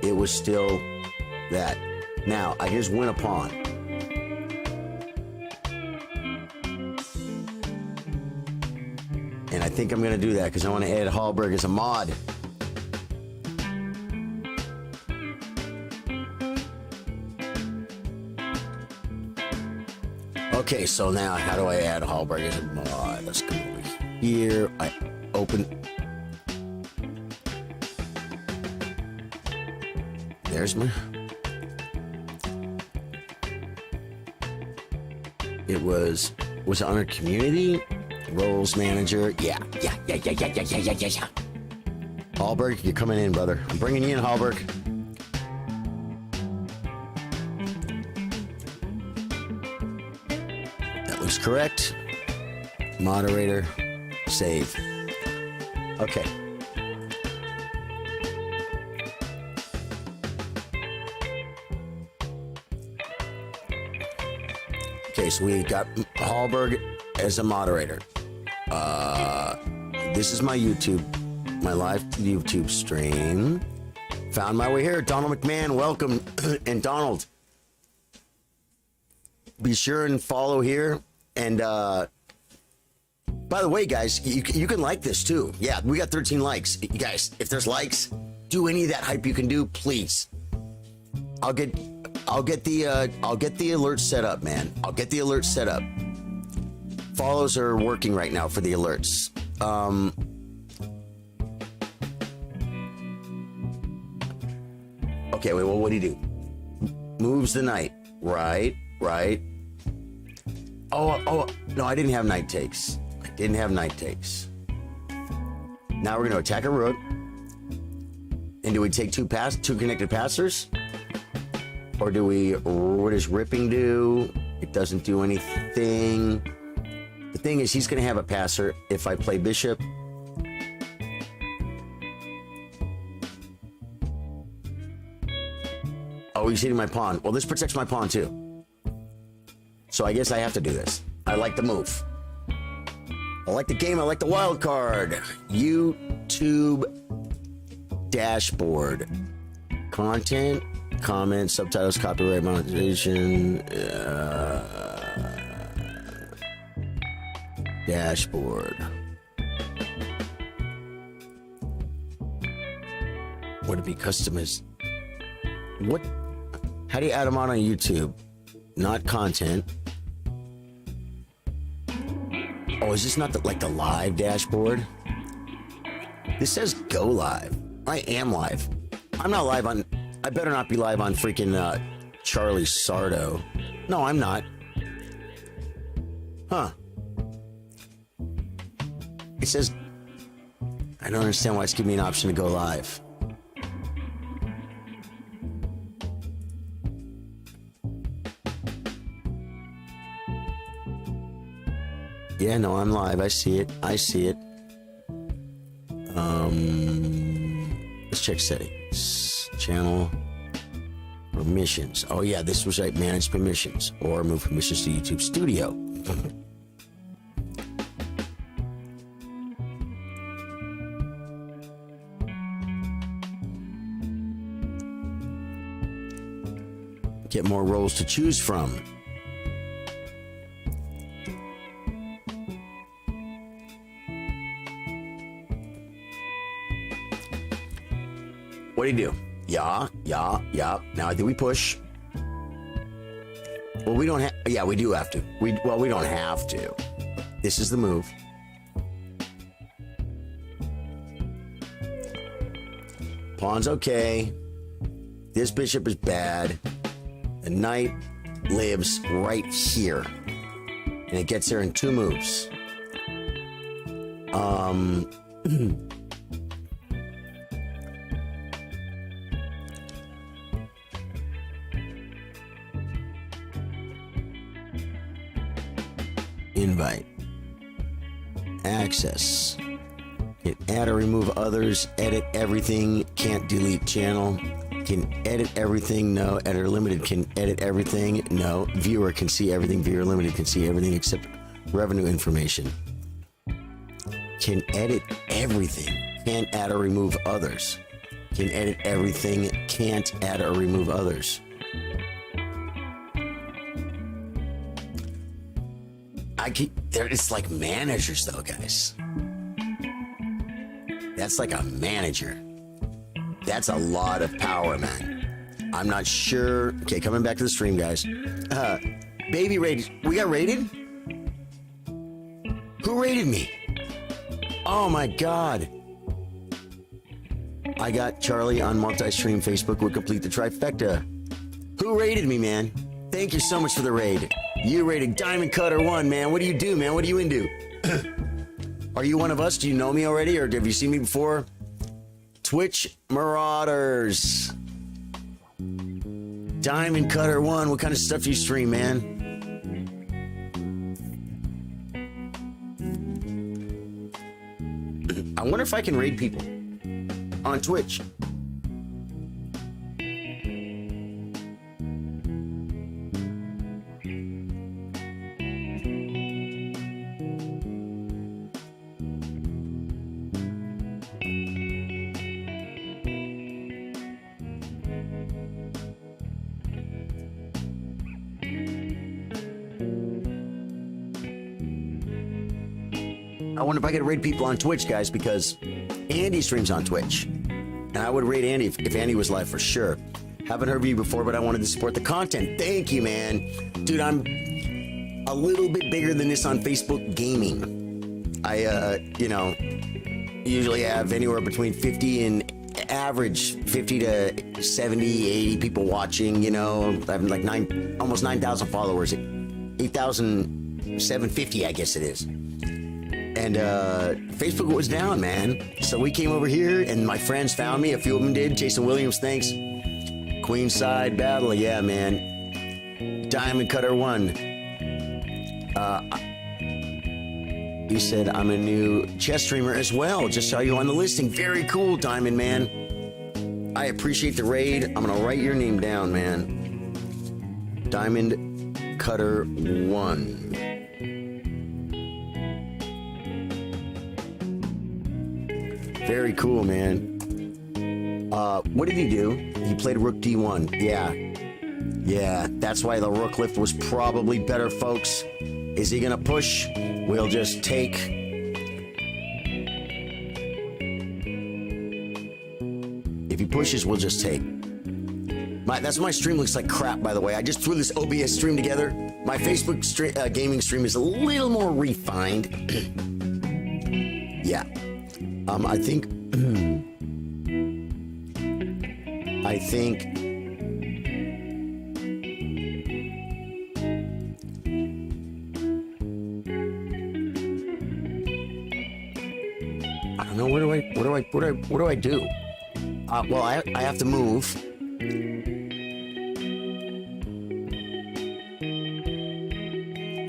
It was still that. Now, I just win a pawn. And I think I'm going to do that because I want to add Hallberg as a mod. Okay, so now how do I add Hallberg as a mod? Let's come over here. I open. There's my. It was it under community? Roles manager. Yeah. Hallberg, you're coming in, brother. I'm bringing you in, Hallberg. That looks correct. Moderator. Save. Okay. Okay, so we got Hallberg as a moderator. This is my YouTube, my live YouTube stream. Found my way here. Donald McMahon, welcome. And Donald, be sure and follow here. And by the way, guys, you can like this too. Yeah, we got 13 likes. You guys, if there's likes, do any of that hype you can do, please. I'll get the alert set up, man. I'll get the alert set up. Follows are working right now for the alerts. Okay, wait, well, what do you do? Moves the knight. Right. Oh, no, I didn't have knight takes. Now we're going to attack a rook. And do we take two connected passers? Or do we, what does ripping do? It doesn't do anything. The thing is, he's going to have a passer if I play bishop. Oh, he's hitting my pawn. Well, this protects my pawn too. So I guess I have to do this. I like the move. I like the game. I like the wild card. YouTube dashboard. Content, comments, subtitles, copyright, monetization. Dashboard. Would it be customized? What? How do you add them on YouTube? Not content. Oh, is this not like the live dashboard? This says go live. I am live. I'm not live on. I better not be live on freaking Charly Sardo. No, I'm not. Huh. It says. I don't understand why it's giving me an option to go live. Yeah, no, I'm live. I see it. Let's check settings. Channel permissions. Oh yeah, this was right. Manage permissions or move permissions to YouTube Studio. Get more roles to choose from. What do you do? Yeah. Now do we push? Well, we don't have. Yeah, we do have to. We don't have to. This is the move. Pawn's okay. This bishop is bad. The knight lives right here, and it gets there in 2 moves. Invite. Access. Can add or remove others. Edit everything. Can't delete channel. Can edit everything. No. Editor limited can edit everything. No. Viewer can see everything. Viewer limited can see everything except revenue information. Can edit everything. Can't add or remove others. Can edit everything. Can't add or remove others. It's like managers though, guys. That's like a manager. That's a lot of power, man. I'm not sure. Okay, coming back to the stream, guys. Baby rated. We got rated? Who rated me? Oh my God. I got Charlie on multi-stream. Facebook would complete the trifecta. Who rated me, man? Thank you so much for the raid. You rated Diamond Cutter 1, man. What do you do, man? What are you into? Are you one of us? Do you know me already, or have you seen me before? Twitch Marauders. Diamond Cutter 1. What kind of stuff do you stream, man? I wonder if I can raid people on Twitch. I wonder if I could raid people on Twitch, guys, because Andy streams on Twitch. And I would raid Andy if Andy was live for sure. Haven't heard of you before, but I wanted to support the content. Thank you, man. Dude, I'm a little bit bigger than this on Facebook gaming. I, usually have anywhere between 50 and average 50 to 70, 80 people watching, I have like almost 9,000 followers. 8,750, I guess it is. And Facebook was down, man. So we came over here, and my friends found me. A few of them did. Jason Williams, thanks. Queenside Battle, yeah, man. Diamond Cutter 1. He said, I'm a new chess streamer as well. Just saw you on the listing. Very cool, Diamond, man. I appreciate the raid. I'm going to write your name down, man. Diamond Cutter 1. Very cool, man. What did he do? He played Rook D1. Yeah, that's why the Rook lift was probably better, folks. Is he gonna push? We'll just take. If he pushes, we'll just take. That's my stream looks like crap, by the way. I just threw this OBS stream together. My Facebook gaming stream is a little more refined. Yeah. I think I don't know. What do I do? Well, I have to move.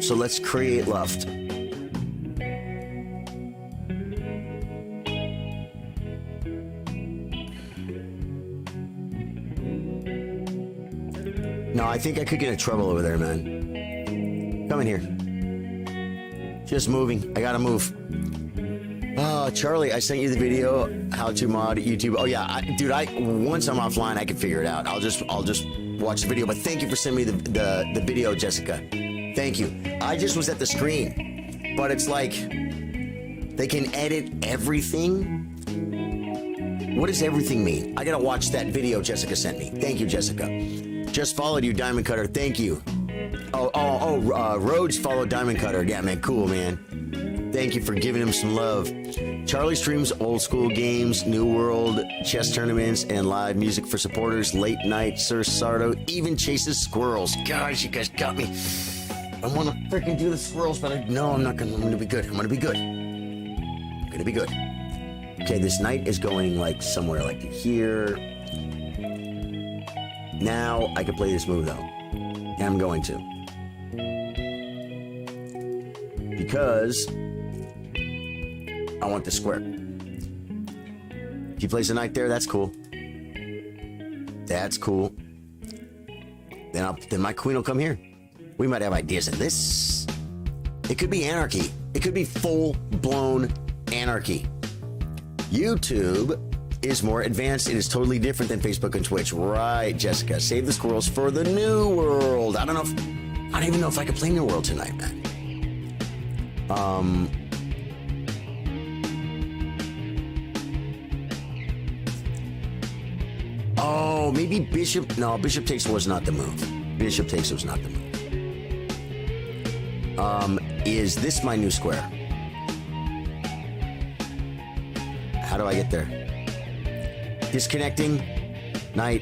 So let's create Luft. No, I think I could get in trouble over there, man. Come in here. Just moving. I gotta move. Oh, Charlie, I sent you the video how to mod YouTube. Oh yeah, dude. Once I'm offline, I can figure it out. I'll just watch the video, but thank you for sending me the video, Jessica. Thank you. I just was at the screen, but it's like they can edit everything. What does everything mean? I gotta watch that video Jessica sent me. Thank you, Jessica. Just followed you, Diamond Cutter. Thank you. Rhodes followed Diamond Cutter. Yeah, man, cool, man. Thank you for giving him some love. Charlie streams old school games, New World, chess tournaments, and live music for supporters. Late night, Sir Sardo even chases squirrels. Guys, you guys got me. I want to freaking do the squirrels, but I'm gonna be good. I'm gonna be good. I'm gonna be good. Okay, this knight is going like somewhere like here. Now I can play this move though. And I'm going to. Because I want the square. If he plays a knight there, that's cool. That's cool. Then my queen will come here. We might have ideas of this. It could be anarchy. It could be full-blown anarchy. YouTube is more advanced. It is totally different than Facebook and Twitch. Right, Jessica. Save the squirrels for the New World. I don't even know if I can play New World tonight, man. Oh, maybe Bishop. No, Bishop takes was not the move. Bishop takes was not the move. Is this my new square? How do I get there? Disconnecting. Knight.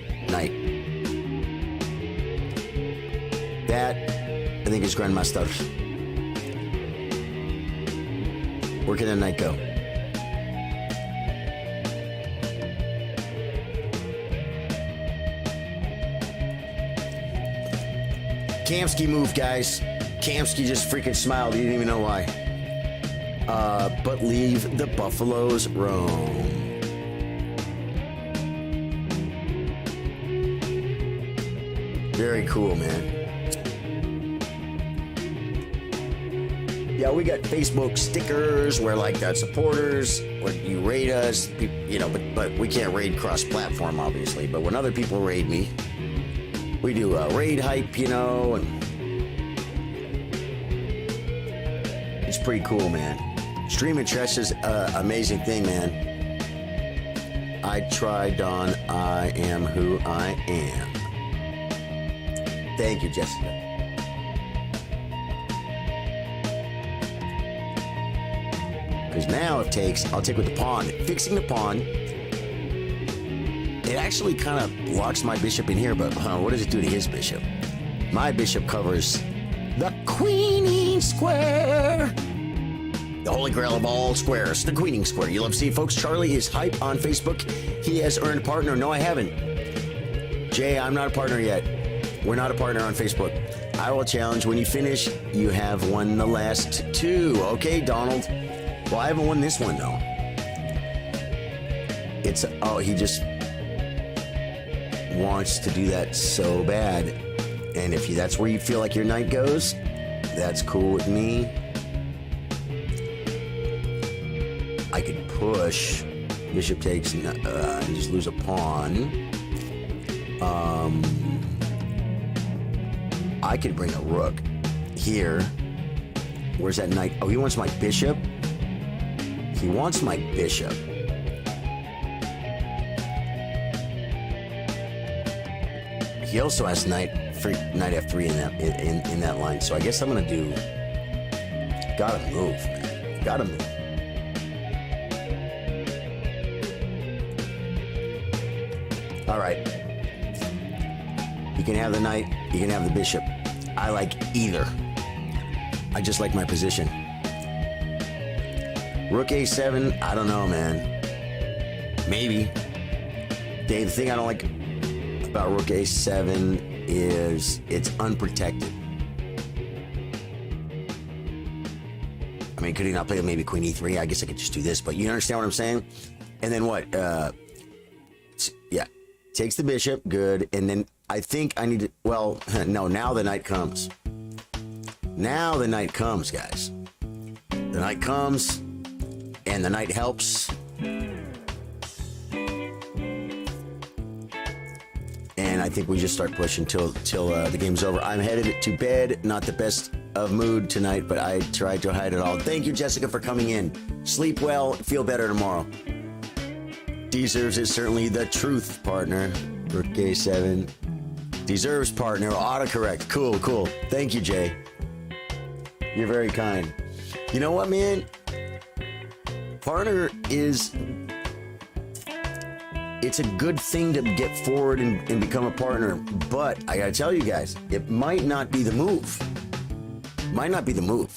That, I think, is Grandmaster. Where can the knight go? Kamsky move, guys. Kamsky just freaking smiled. He didn't even know why. But leave the buffaloes roam. Very cool, man. Yeah, we got Facebook stickers where like that supporters, when you raid us, you know, but we can't raid cross-platform, obviously. But when other people raid me, we do raid hype, you know, and it's pretty cool, man. Streaming Tress is an amazing thing, man. I tried on I am who I am. Thank you, Jessica. Because now it takes, I'll take with the pawn. Fixing the pawn. It actually kind of locks my bishop in here, but what does it do to his bishop? My bishop covers the queening square. The holy grail of all squares, the queening square. You love to see, folks. Charlie is hype on Facebook. He has earned a partner. No, I haven't. Jay, I'm not a partner yet. We're not a partner on Facebook. I will challenge when you finish, you have won the last two. Okay, Donald. Well, I haven't won this one, though. It's, oh, he just wants to do that so bad. And if that's where you feel like your knight goes, that's cool with me. I could push. Bishop takes and just lose a pawn. I could bring a rook here. Where's that knight? Oh, he wants my bishop. He wants my bishop. He also has knight f3 in that line. So I guess I'm gonna do. Gotta move, man. Gotta move. All right. You can have the knight. You can have the bishop. I like either. I just like my position. Rook a7. I don't know, man. Maybe. Dave, the thing I don't like about Rook a7 is it's unprotected. I mean, could he not play maybe Queen e3? I guess I could just do this, but you understand what I'm saying? And then what? Yeah. Takes the bishop. Good. And then I think I need to... Well, no, now the knight comes. Now the knight comes, guys. The knight comes, and the knight helps. And I think we just start pushing till the game's over. I'm headed to bed. Not the best of mood tonight, but I tried to hide it all. Thank you, Jessica, for coming in. Sleep well. Feel better tomorrow. Deserves is certainly the truth, partner. Birthday 7. Deserves, partner. Autocorrect. Cool, cool. Thank you, Jay. You're very kind. You know what, man? Partner is... It's a good thing to get forward and become a partner, but I gotta tell you guys, it might not be the move. Might not be the move.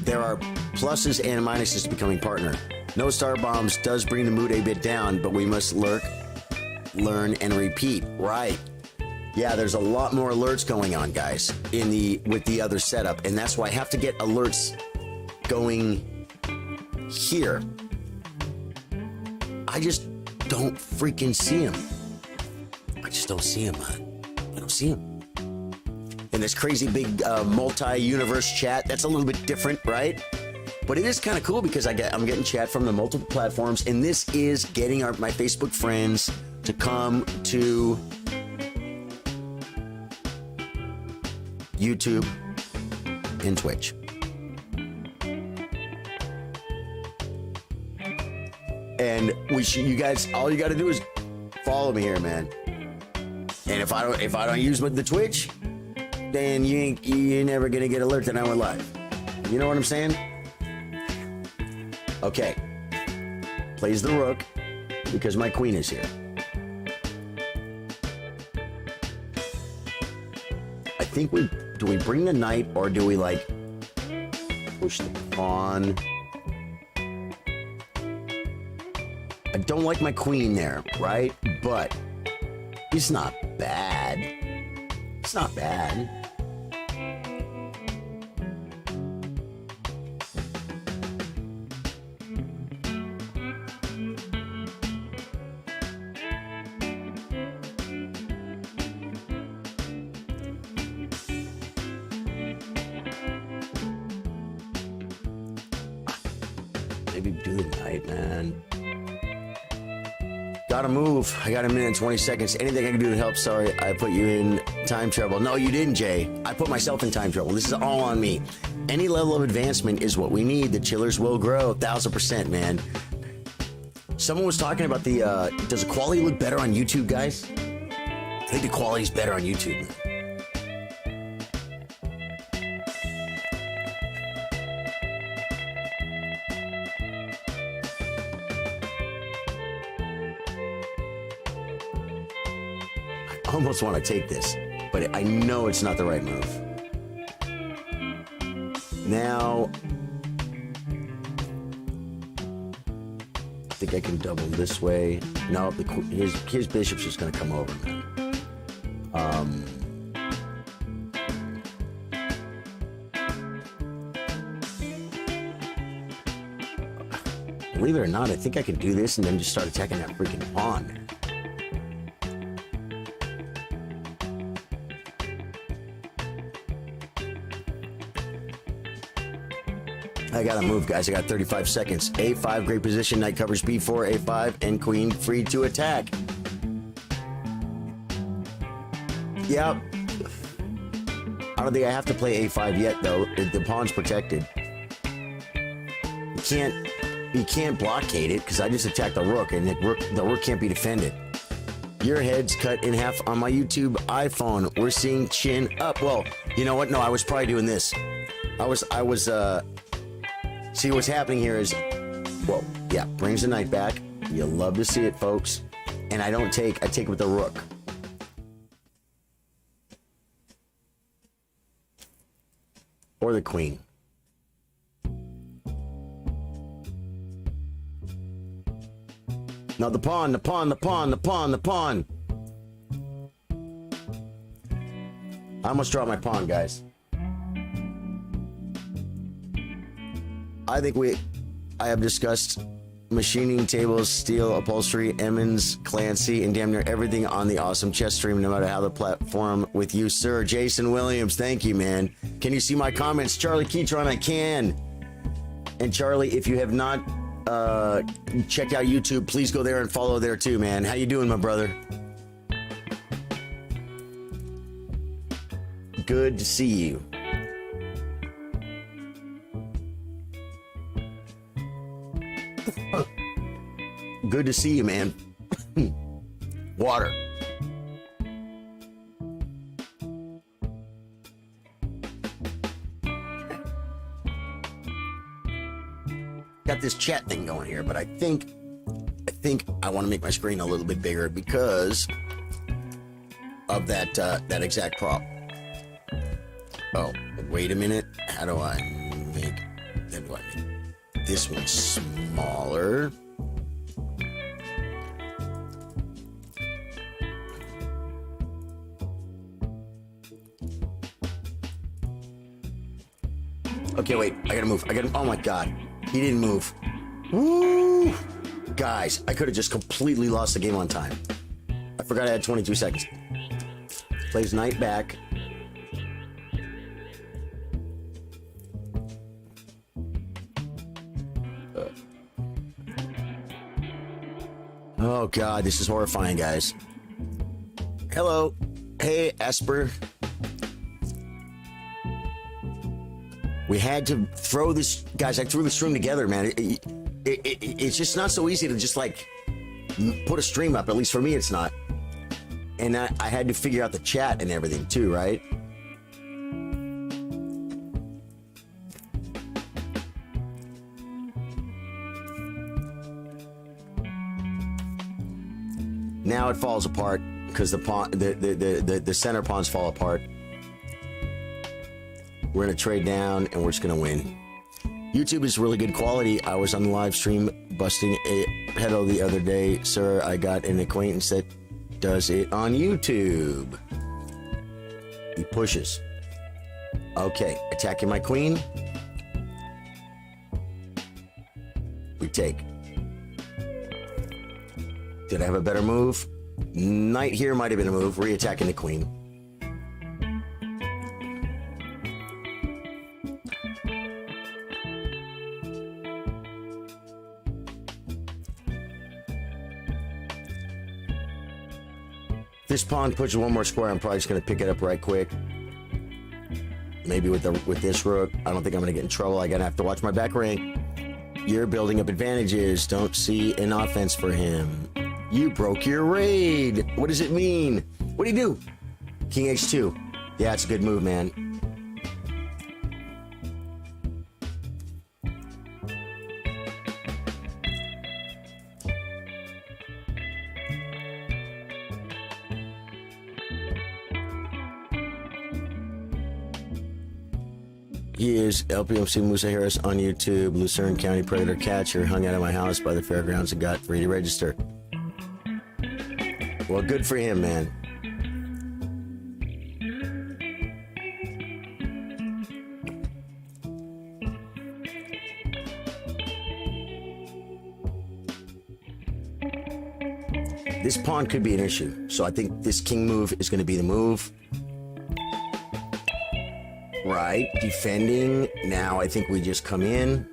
There are pluses and minuses to becoming partner. No star bombs does bring the mood a bit down, but we must lurk, learn, and repeat. Right. Yeah, there's a lot more alerts going on, guys, with the other setup, and that's why I have to get alerts going here. I just don't freaking see him. I just don't see him, man. I don't see him. And this crazy big multi-universe chat, that's a little bit different, right? But it is kind of cool because I'm getting chat from the multiple platforms, and this is getting my Facebook friends to come to YouTube and Twitch. And you guys, all you got to do is follow me here, man. And if I don't use the Twitch, then you're never gonna get alert that I went live. You know what I'm saying? Okay. Plays the rook because my queen is here. I think do we bring the knight or do we like push the pawn? I don't like my queen there, right? But it's not bad. It's not bad. Maybe do the knight, man. Gotta move. I got a minute and 20 seconds. Anything I can do to help? Sorry, I put you in time trouble. No, you didn't, Jay. I put myself in time trouble. This is all on me. Any level of advancement is what we need. The chillers will grow. 1000%, man. Someone was talking about does the quality look better on YouTube, guys? I think the quality's better on YouTube, man. I almost want to take this, but I know it's not the right move. Now, I think I can double this way. No, his bishop's just going to come over, man. Believe it or not, I think I can do this and then just start attacking that freaking pawn, man. I gotta move, guys. I got 35 seconds. A5, great position. Knight covers B4, A5, and queen free to attack. Yep. I don't think I have to play A5 yet, though. The pawn's protected. You can't blockade it because I just attacked the rook, and the rook can't be defended. Your head's cut in half on my YouTube iPhone. We're seeing chin up. Well, you know what? No, I was probably doing this. See, what's happening here is, well, yeah, brings the knight back. You love to see it, folks. And I take it with the rook. Or the queen. Now the pawn. I almost dropped my pawn, guys. I think I have discussed machining tables, steel, upholstery, Emmons, Clancy, and damn near everything on the awesome chess stream, no matter how the platform with you, sir. Jason Williams, thank you, man. Can you see my comments? Charlie Keytron, I can. And Charlie, if you have not checked out YouTube, please go there and follow there too, man. How you doing, my brother? Good to see you. Good to see you, man. Water. Got this chat thing going here, but I think I want to make my screen a little bit bigger because of that exact problem. Oh, wait a minute. How do I make this one smaller? Okay, wait. I gotta move. Oh my god. He didn't move. Woo! Guys, I could have just completely lost the game on time. I forgot I had 22 seconds. Plays Knight back. Oh god, this is horrifying, guys. Hello. Hey, Esper. We had to throw this, guys. I threw the stream together, man. It's just not so easy to just like put a stream up. At least for me, it's not. And I had to figure out the chat and everything too, right? Now it falls apart because the center pawns fall apart. We're gonna trade down and we're just gonna win. YouTube is really good quality. I was on the live stream busting a pedal the other day, sir. I got an acquaintance that does it on YouTube. He pushes. Okay, attacking my queen. We take. Did I have a better move? Knight here might have been a move. Re-attacking the queen. This pawn pushes one more square. I'm probably just going to pick it up right quick. Maybe with this rook. I don't think I'm going to get in trouble. I'm going to have to watch my back rank. You're building up advantages. Don't see an offense for him. You broke your raid. What does it mean? What do you do? King H2. Yeah, it's a good move, man. He is LPMC Musa Harris on YouTube, Lucerne County Predator Catcher, hung out at my house by the fairgrounds and got free to register. Well, good for him, man. This pawn could be an issue, so I think this king move is going to be the move. Right, defending. Now I think we just come in.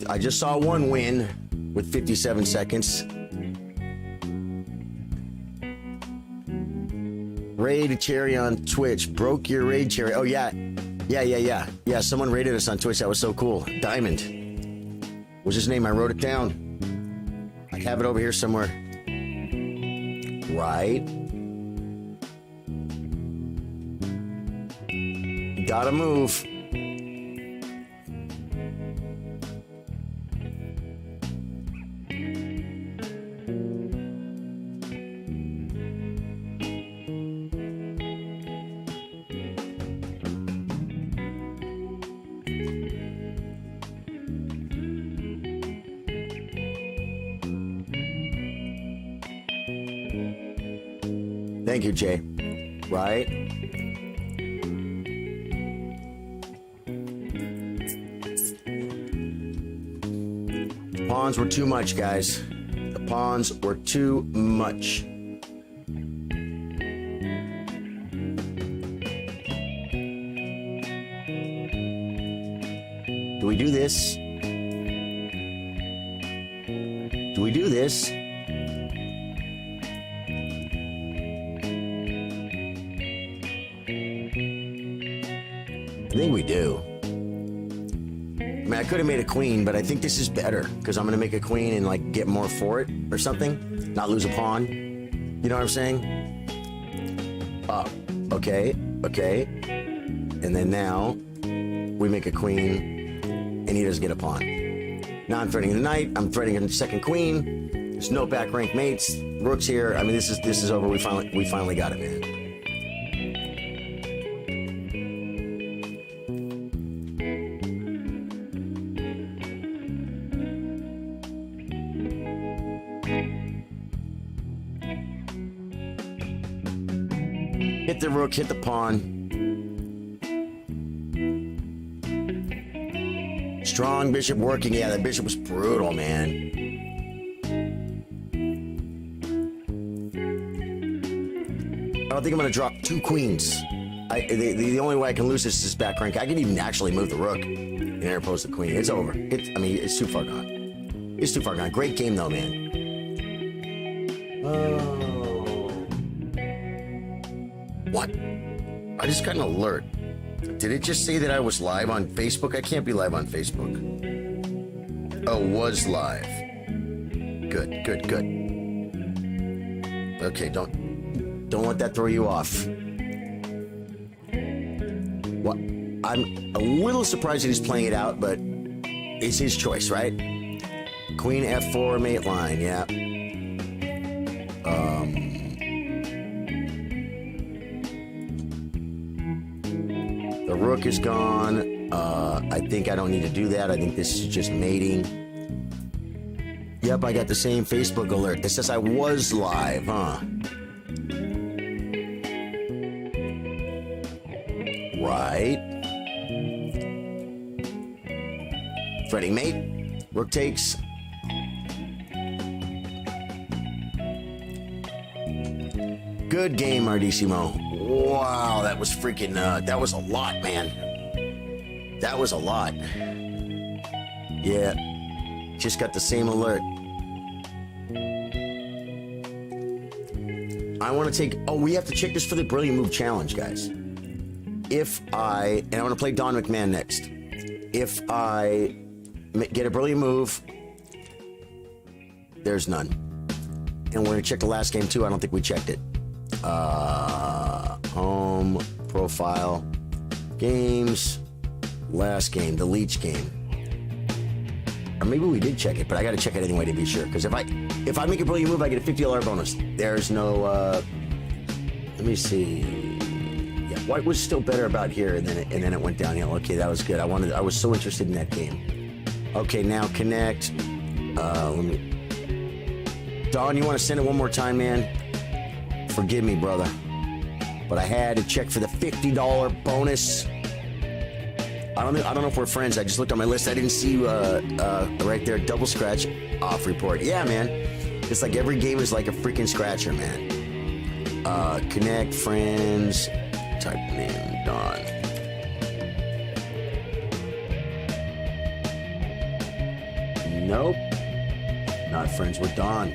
I just saw one win with 57 seconds. Raid Cherry on Twitch. Broke your raid, Cherry. Oh, yeah. Yeah, someone raided us on Twitch. That was so cool. Diamond was his name. I wrote it down. I have it over here somewhere. Right. Gotta move. Thank you, Jay. Right. Pawns were too much, guys. The pawns were too much. Do we do this? Do we do this? I think we do. I mean, I could have made a queen, but I think this is better because I'm going to make a queen and like get more for it or something. Not lose a pawn. You know what I'm saying? Okay. And then now we make a queen and he doesn't get a pawn. Now I'm threatening the knight. I'm threatening a second queen. There's no back rank mates. Rook's here. I mean, this is over. We finally got it, man. Hit the rook, hit the pawn. Strong bishop working. Yeah, the bishop was brutal, man. I don't think I'm going to drop two queens. The only way I can lose this is back rank. I can even actually move the rook and interpose the queen. It's over. It's too far gone. It's too far gone. Great game, though, man. What? I just got an alert. Did it just say that I was live on Facebook? I can't be live on Facebook. Oh, was live. Good. Okay, don't let that throw you off. What? I'm a little surprised that he's playing it out, but it's his choice, right? Queen F4 mate line, yeah. The rook is gone. I think I don't need to do that. I think this is just mating. Yep, I got the same Facebook alert. This says I was live, huh? Right. Threatening mate. Rook takes. Good game, Ardissimo. Wow, that was freaking, that was a lot, man. That was a lot. Yeah, just got the same alert. I want to take, we have to check this for the Brilliant Move Challenge, guys. And I want to play Don McMahon next. If I get a Brilliant Move, there's none. And we're going to check the last game, too. I don't think we checked it. Home, profile, games, last game, the Leech game. Or maybe we did check it, but I got to check it anyway to be sure. Because if I make a Brilliant Move, I get a $50 bonus. There's no, let me see. Yeah, white was still better about here, and then it went downhill. Okay, that was good. I was so interested in that game. Okay, now connect. Don, you want to send it one more time, man? Forgive me, brother, but I had to check for the $50 bonus. I don't know if we're friends. I just looked on my list. I didn't see right there, double scratch off report. Yeah, man. It's like every game is like a freaking scratcher, man. Connect, friends, type name, Don. Nope. Not friends with Don.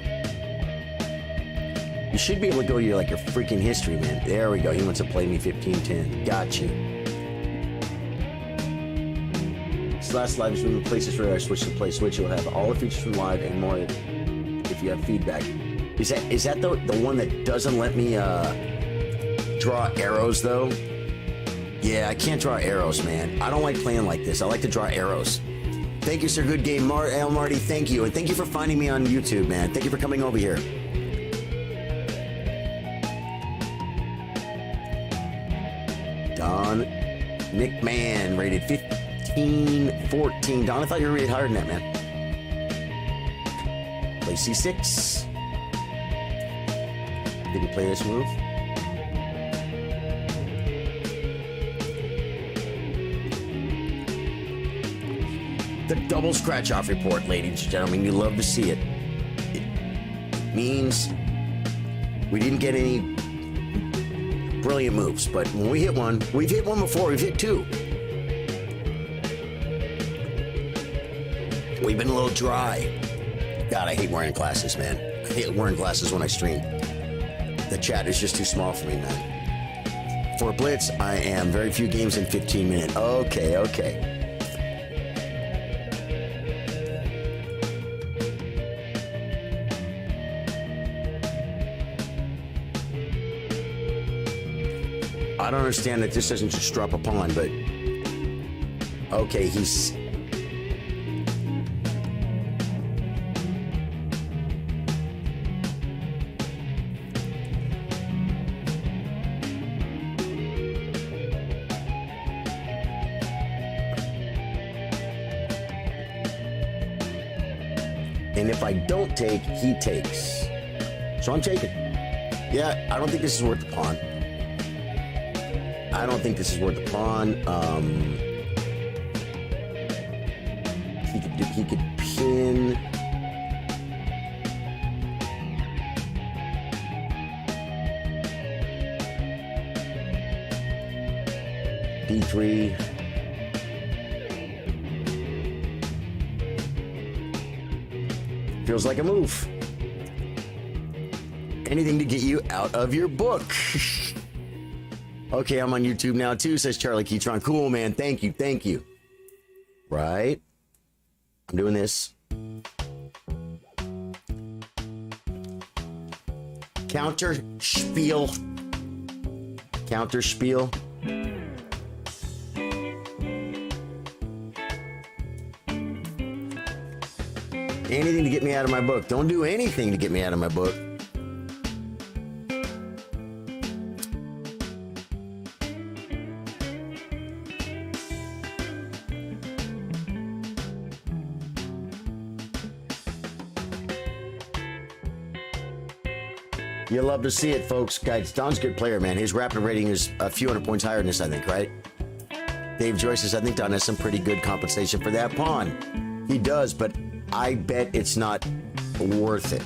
You should be able to go to your freaking history, man. There we go. He wants to play me 15-10. Got you. This last live stream replaces where I switch to play Switch. You'll have all the features from live and more if you have feedback. Is that the one that doesn't let me draw arrows though? Yeah, I can't draw arrows, man. I don't like playing like this. I like to draw arrows. Thank you, sir. Good game, Marty. Thank you, and thank you for finding me on YouTube, man. Thank you for coming over here. Don McMahon, rated 15-14. Don, I thought you were rated higher than that, man. Play C6. Did we play this move? The double scratch off report, ladies and gentlemen. You love to see it. It means we didn't get any brilliant moves, but when we hit one, we've hit one before, we've hit two. We've been a little dry. God, I hate wearing glasses, man. I hate wearing glasses when I stream. The chat is just too small for me, man. For Blitz, I am very few games in 15 minutes. Okay, okay. I don't understand that this doesn't just drop a pawn, but okay, he's and if I don't take, he takes. So I'm taking. Yeah, I don't think this is worth the pawn. I don't think this is worth the pawn. He could pin. D3. Feels like a move. Anything to get you out of your book. Okay, I'm on YouTube now too, says Charly Keytron. Cool, man. Thank you. Thank you. Right? I'm doing this. Counter spiel. Counter spiel. Anything to get me out of my book. Don't do anything to get me out of my book. You'll love to see it, folks. Guys, Don's a good player, man. His rapid rating is a few hundred points higher than this, I think, right? Dave Joyce says, I think Don has some pretty good compensation for that pawn. He does, but I bet it's not worth it.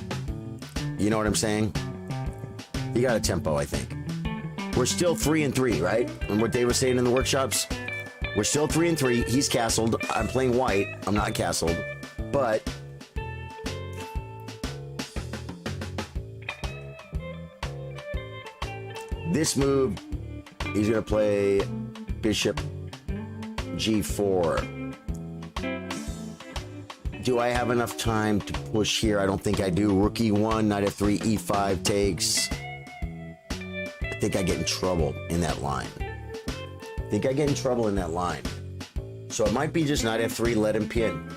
You know what I'm saying? He got a tempo, I think. We're still 3-3, right? And what Dave was saying in the workshops, we're still 3-3. He's castled. I'm playing white. I'm not castled. But this move, he's going to play bishop g4. Do I have enough time to push here? I don't think I do. Rook e1, knight f3, e5 takes. I think I get in trouble in that line. So it might be just knight f3, let him pin.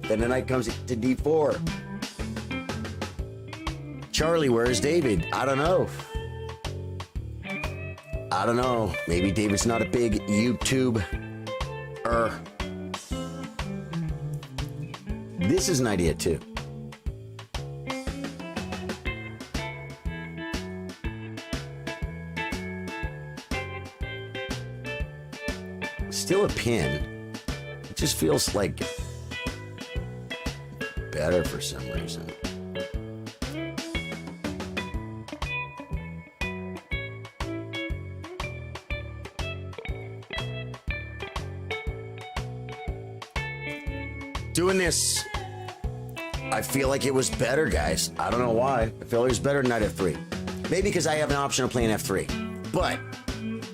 Then the knight comes to d4. Charlie, where is David? I don't know. Maybe David's not a big YouTube. This is an idea too. Still a pin. It just feels like better for some reason. Doing this, I feel like it was better, guys. I don't know why. I feel like it was better than knight f3. Maybe because I have an option of playing f3. But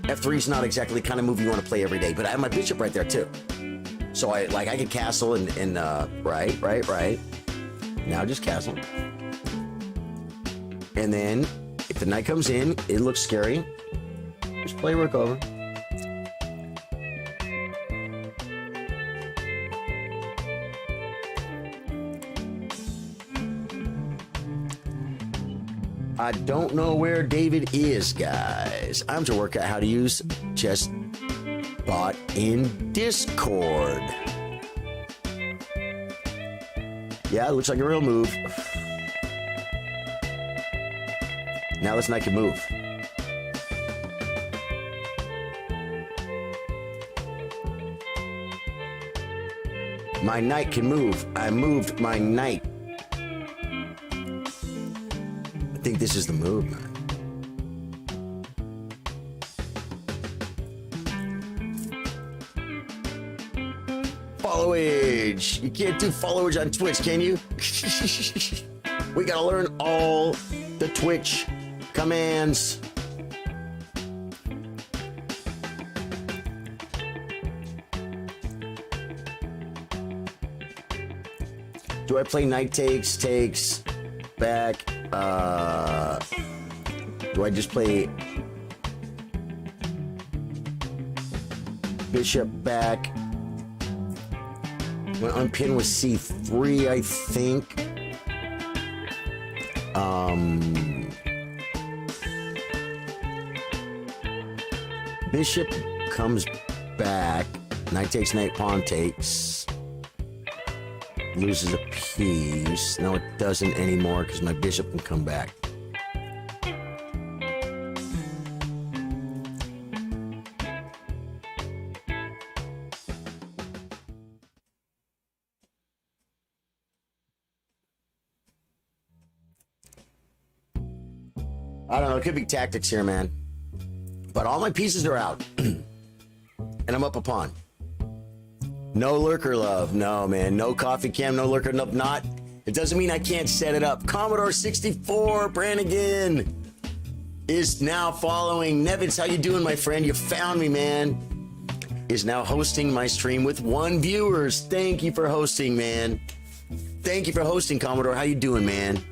f3 is not exactly the kind of move you want to play every day. But I have my bishop right there too. So I could castle and right. Now just castle. And then if the knight comes in, it looks scary. Just play rook over. I don't know where David is, guys. I'm to work out how to use chess bot in Discord. Yeah, it looks like a real move. Now this knight can move. My knight can move. I moved my knight. I think this is the move, man. followage. You can't do followage on Twitch, can you? We gotta learn all the Twitch commands. Do I play night takes, back? Do I just play bishop back? I'm gonna unpin with c3, I think. Bishop comes back. Knight takes, knight, pawn takes. Loses a piece. No, it doesn't anymore because my bishop can come back. I don't know. It could be tactics here, man. But all my pieces are out. And I'm up a pawn. No lurker love. No, man. No coffee cam, no lurker. No, not. It doesn't mean I can't set it up. Commodore 64 Brannigan is now following. Nevitz, how you doing, my friend? You found me, man. Is now hosting my stream with 1 viewers. Thank you for hosting, man. Thank you for hosting, Commodore. How you doing, man?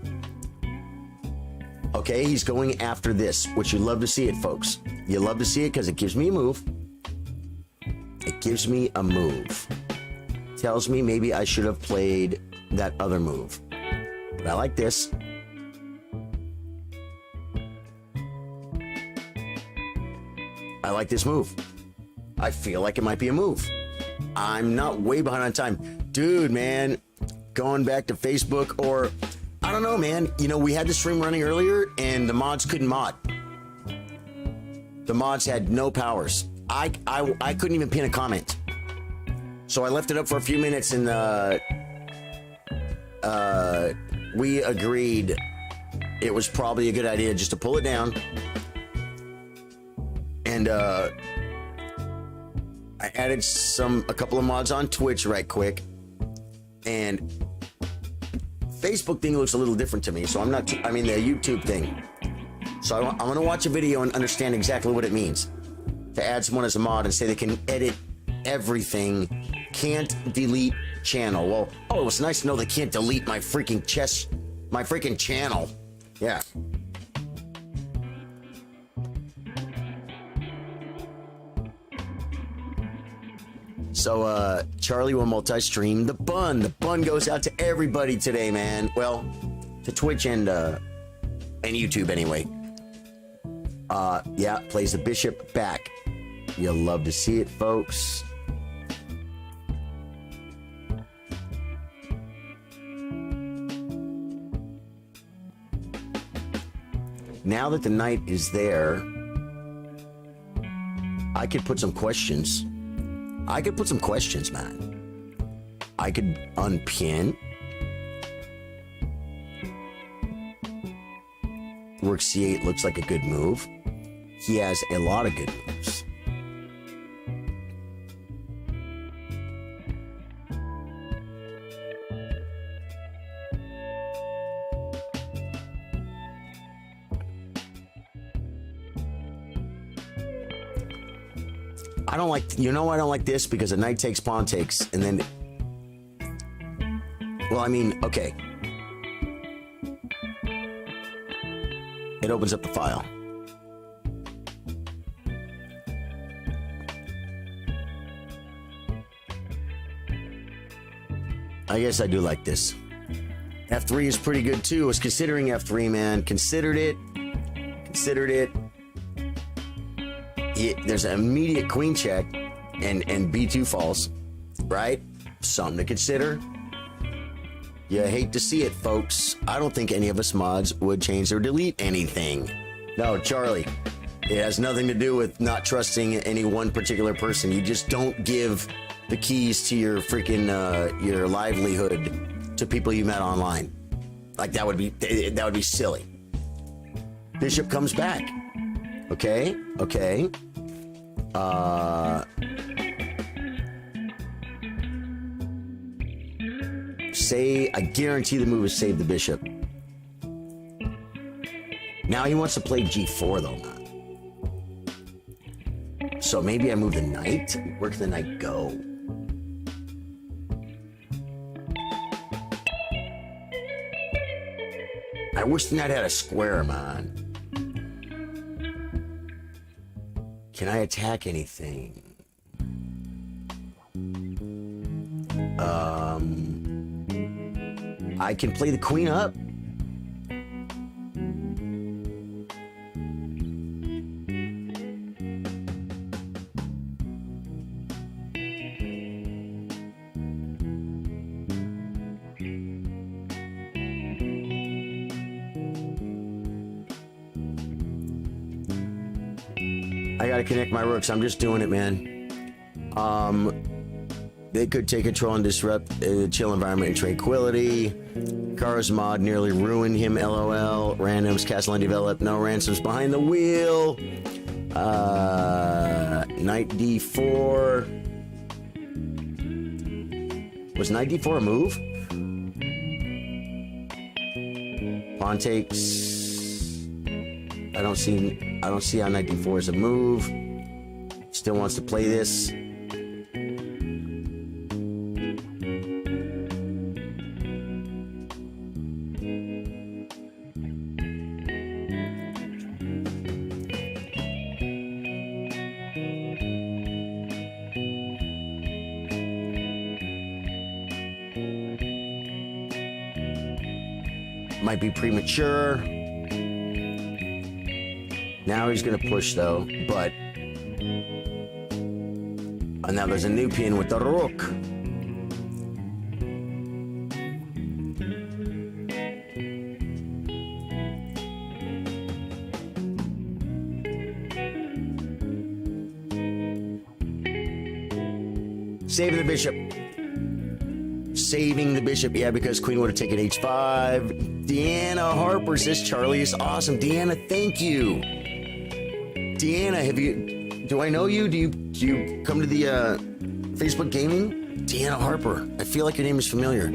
Okay, he's going after this, which you love to see it, folks. You love to see it because it gives me a move. It gives me a move. Tells me maybe I should have played that other move. But I like this. I like this move. I feel like it might be a move. I'm not way behind on time. Dude, man, going back to Facebook or... I don't know, man. You know, we had the stream running earlier and the mods couldn't mod. The mods had no powers. I couldn't even pin a comment. So I left it up for a few minutes and we agreed it was probably a good idea just to pull it down. And I added a couple of mods on Twitch right quick. And Facebook thing looks a little different to me, so I'm not, I mean the YouTube thing. So I'm gonna watch a video and understand exactly what it means. To add someone as a mod and say they can edit everything, can't delete channel. Well, oh, it was nice to know they can't delete my freaking channel. Yeah. So, Charlie will multi-stream the bun. The bun goes out to everybody today, man. Well, to Twitch and YouTube anyway. Yeah, plays the bishop back. You'll love to see it, folks. Now that the knight is there, I could put some questions. Man. I could unpin. Rook c8 looks like a good move. He has a lot of good moves. I don't like, you know, I don't like this because a knight takes, pawn takes, and then, well, I mean, okay. It opens up the file. I guess I do like this. F3 is pretty good too. I was considering F3, man. Considered it. There's an immediate queen check and b2 falls, right? Something to consider. You hate to see it, folks. I don't think any of us mods would change or delete anything. No, Charlie, it has nothing to do with not trusting any one particular person. You just don't give the keys to your freaking your livelihood to people you met online. Like that would be silly. Bishop comes back. Okay. Say, I guarantee the move is save the bishop. Now he wants to play g4 though, man. So maybe I move the knight? Where can the knight go? I wish the knight had a square, man. Can I attack anything? I can play the queen up. I gotta connect my rooks. I'm just doing it, man. They could take control and disrupt the chill environment and tranquility. Kara's mod nearly ruined him, lol. Randoms, castle undeveloped, no ransoms behind the wheel. Knight d4. Was knight d4 a move? Pawn takes. I don't see how knight d4 is a move. Still wants to play this. Might be premature. Now he's gonna push though, but and now there's a new pin with the rook. Saving the bishop. Saving the bishop, yeah, because queen would have taken h5. Deanna Harper says Charlie is awesome. Deanna, thank you. Deanna, do I know you? Do you come to the Facebook gaming? Deanna Harper, I feel like your name is familiar.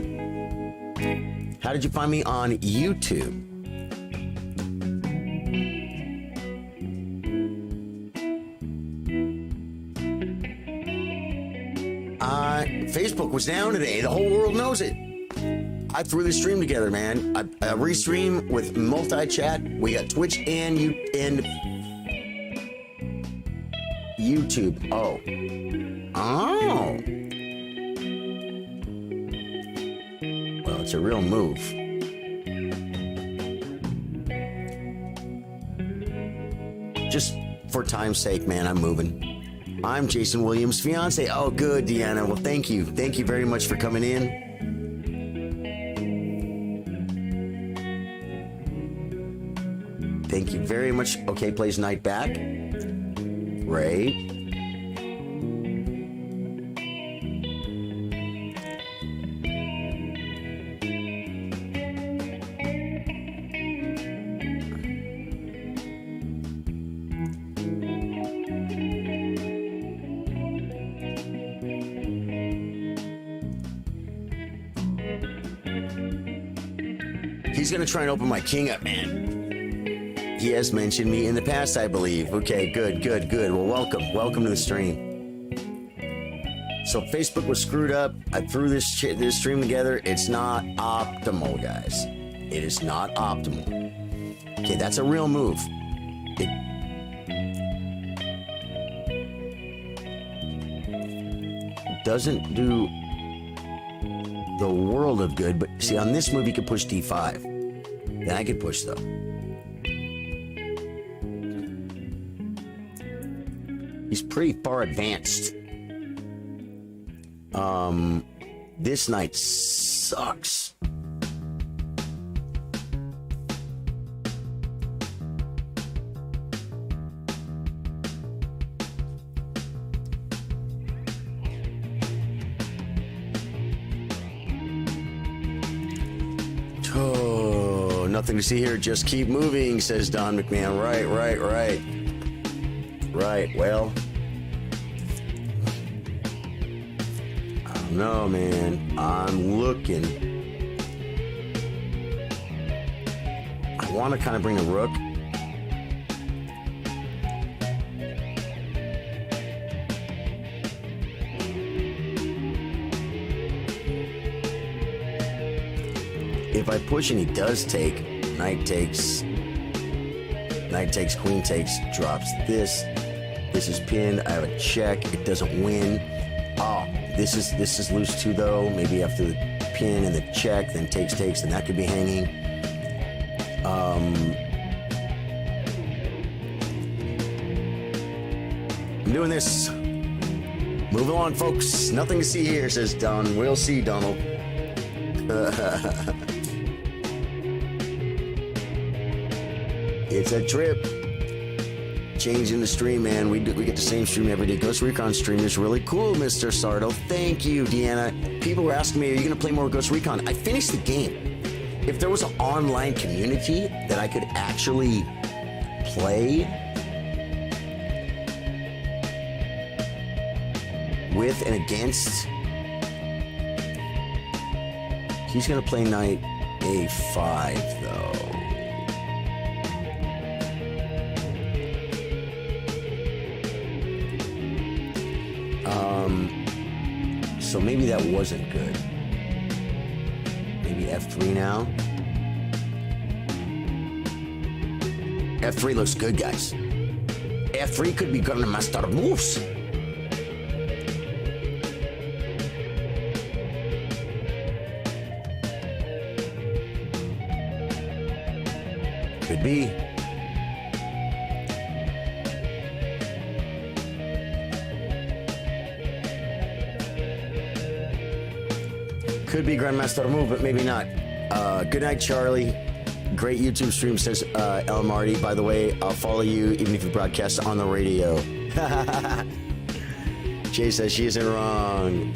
How did you find me on YouTube? Facebook was down today. The whole world knows it. I threw the stream together, man. I restream with multi-chat. We got Twitch and YouTube. Oh. Well, it's a real move. Just for time's sake, man, I'm moving. I'm Jason Williams' fiance. Oh, good, Deanna. Well, thank you. Thank you very much for coming in. Thank you very much. Okay, plays knight back. Great. He's gonna try and open my king up, man. He has mentioned me in the past, I believe. Okay, good. Well, welcome to the stream. So Facebook was screwed up. I threw this stream together. It's not optimal, guys. It is not optimal. Okay, that's a real move. It doesn't do the world of good, but see, on this move, you could push d5. Then I could push, though. He's pretty far advanced. This knight sucks. Oh, nothing to see here. Just keep moving, says Don McMahon. Right. Right, well, I don't know, man. I'm looking. want to kind of bring the rook. If I push and he does take, knight takes, queen takes, drops this. This is pinned. I have a check. It doesn't win. Oh, this is loose too though. Maybe after the pin and the check, then takes, and that could be hanging. I'm doing this. Move along, folks. Nothing to see here, says Don. We'll see, Donald. It's a trip. Changing the stream, man. We get the same stream every day. Ghost Recon stream is really cool, Mr. Sardo. Thank you, Deanna. People were asking me, are you going to play more Ghost Recon? I finished the game. If there was an online community that I could actually play with and against, he's going to play knight a5, though. So maybe that wasn't good. Maybe f3 now. f3 looks good, guys. f3 could be gonna master moves. Could be. Could be Grandmaster move, but maybe not. Good night, Charlie. Great YouTube stream, says El Marty. By the way, I'll follow you even if you broadcast on the radio. Jay says she isn't wrong.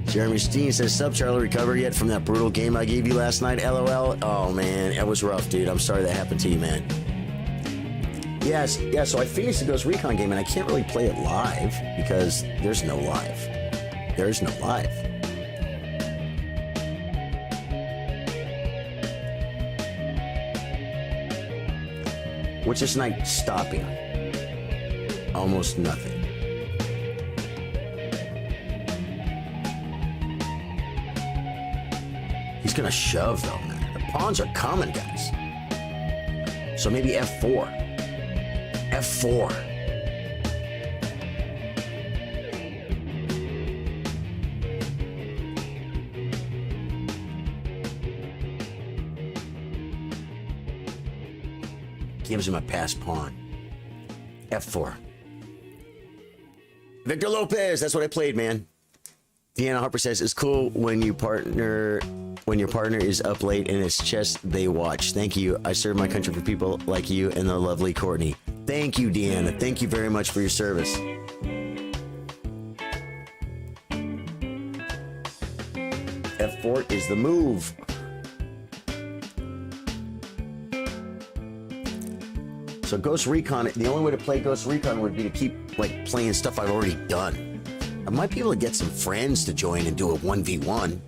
Jeremy Steen says, sup, Charlie, recover yet from that brutal game I gave you last night? LOL. Oh, man, it was rough, dude. I'm sorry that happened to you, man. Yes, yeah, so I finished the Ghost Recon game, and I can't really play it live because there's no live. There's no live. What's this knight stopping? Almost nothing. He's gonna shove though, man. The pawns are coming, guys. So maybe f4. f4. Gives him a pass pawn. f4. Victor Lopez, that's what I played, man. Deanna Harper says, it's cool when your partner is up late and it's chess they watch. Thank you. I serve my country for people like you and the lovely Courtney. Thank you, Deanna. Thank you very much for your service. f4 is the move. So Ghost Recon, the only way to play Ghost Recon would be to keep like playing stuff I've already done. I might be able to get some friends to join and do a 1v1.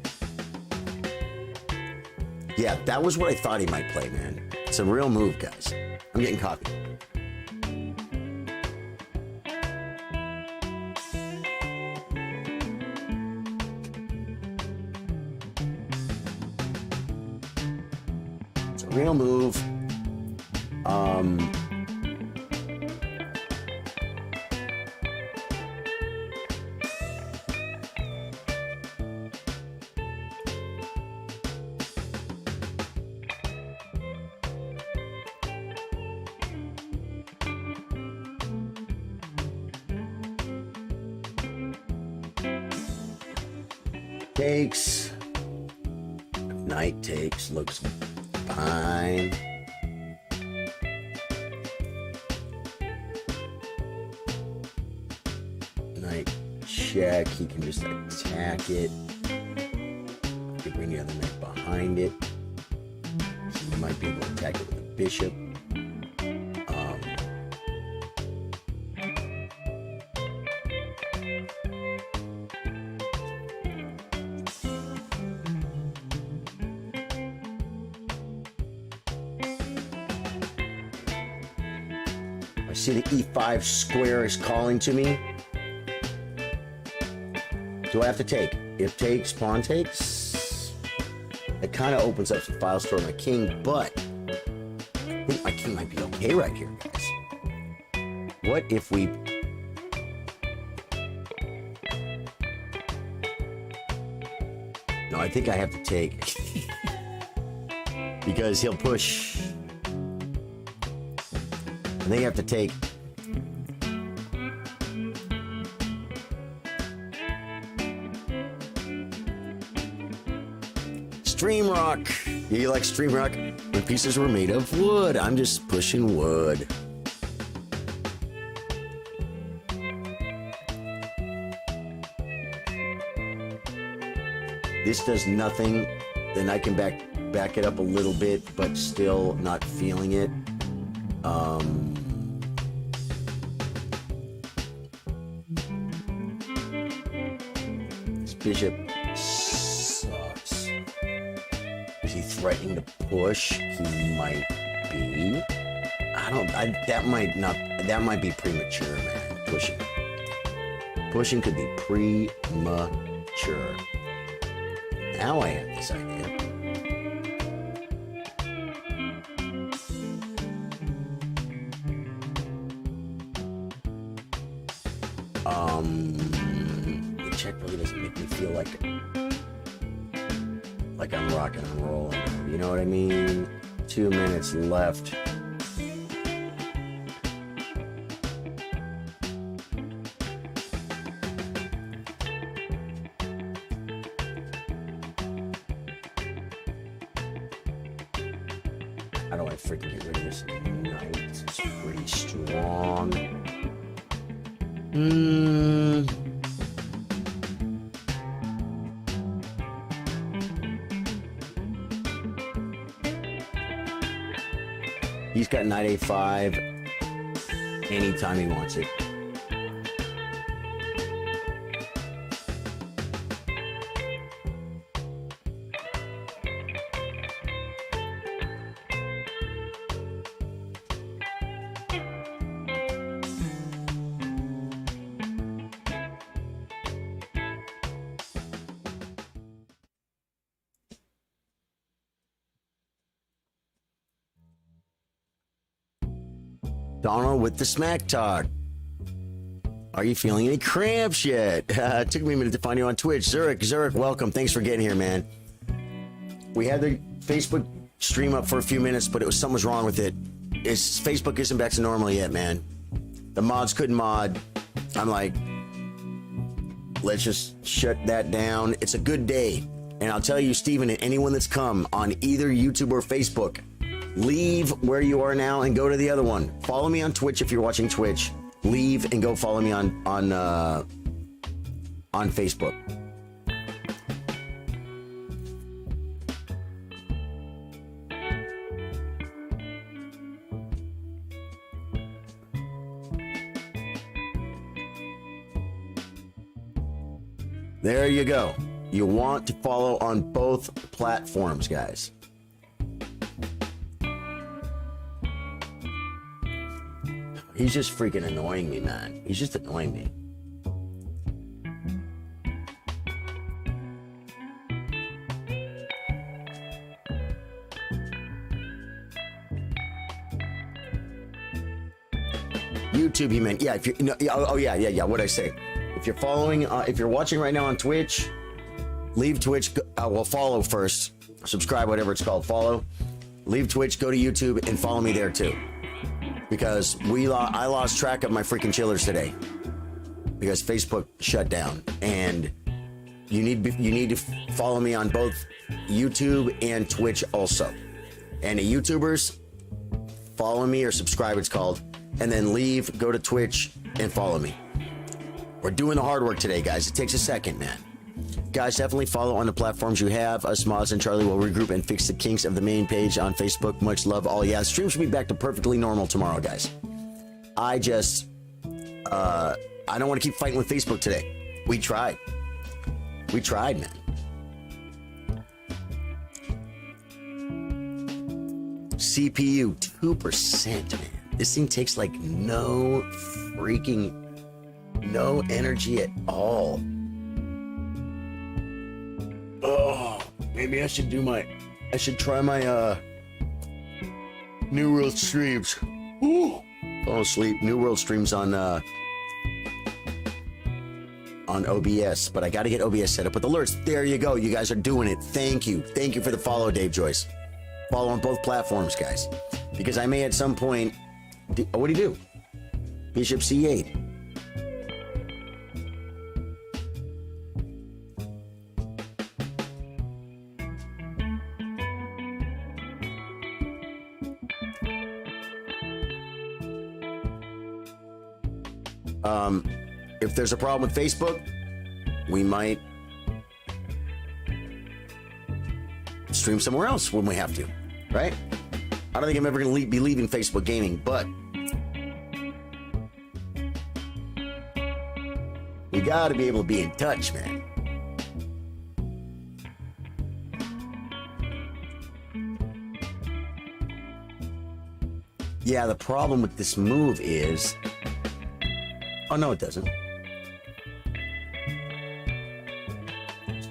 Yeah, that was what I thought he might play, man. It's a real move, guys. I'm getting copied. It's a real move. Takes. Knight takes. Looks fine. Knight check. He can just attack it. He can bring the other knight behind it. So he might be able to attack it with the bishop. I see the E5 square is calling to me. Do I have to take? If takes, pawn takes. It kind of opens up some files for my king, but I think my king might be okay right here, guys. What if we... No, I think I have to take. Because he'll push. I think I have to take. Stream rock. You like stream rock? When pieces were made of wood. I'm just pushing wood. This does nothing. Then I can back it up a little bit, but still not feeling it. This bishop sucks. Is he threatening to push? He might be. That might be premature, man. Pushing could be premature. Now I have this idea. The check really doesn't make me feel like I'm rocking and rolling. You know what I mean? 2 minutes left. How do I freaking get rid of this knight? It's pretty strong. He's got knight a5 anytime he wants it. Donald with the smack talk. Are you feeling any cramps yet? It took me a minute to find you on Twitch. Zurich, welcome. Thanks for getting here, man. We had the Facebook stream up for a few minutes, but something was wrong with it. Facebook isn't back to normal yet, man. The mods couldn't mod. I'm like, let's just shut that down. It's a good day. And I'll tell you, Steven, and anyone that's come on either YouTube or Facebook, leave where you are now and go to the other one. Follow me on Twitch if you're watching Twitch. Leave and go follow me on Facebook. There you go. You want to follow on both platforms, guys. He's just freaking annoying me, man. He's just annoying me. YouTube, he meant. Yeah, if you yeah. What'd I say? If you're following, if you're watching right now on Twitch, leave Twitch. Well, follow first. Subscribe, whatever it's called. Follow. Leave Twitch. Go to YouTube and follow me there too. Because I lost track of my freaking chillers today because Facebook shut down, and you need to follow me on both YouTube and Twitch also. And the YouTubers, follow me or subscribe, it's called, and then leave, go to Twitch and follow me. We're doing the hard work today, guys. It takes a second, man. Guys, definitely follow on the platforms you have. Us mods and Charlie will regroup and fix the kinks of the main page on Facebook. Much love, all. Yeah, stream should be back to perfectly normal tomorrow, guys. I just, I don't want to keep fighting with Facebook today. We tried. We tried, man. CPU, 2%, man. This thing takes like no energy at all. Oh, maybe I should try my New World streams. Ooh, fall asleep. New World streams on OBS, but I got to get OBS set up with alerts. There you go. You guys are doing it. Thank you. Thank you for the follow, Dave Joyce. Follow on both platforms, guys, because I may at some point. What do you do? Bishop C8. If there's a problem with Facebook, we might stream somewhere else when we have to, right? I don't think I'm ever going to be leaving Facebook gaming, but you got to be able to be in touch, man. Yeah, the problem with this move is... Oh, no, it doesn't.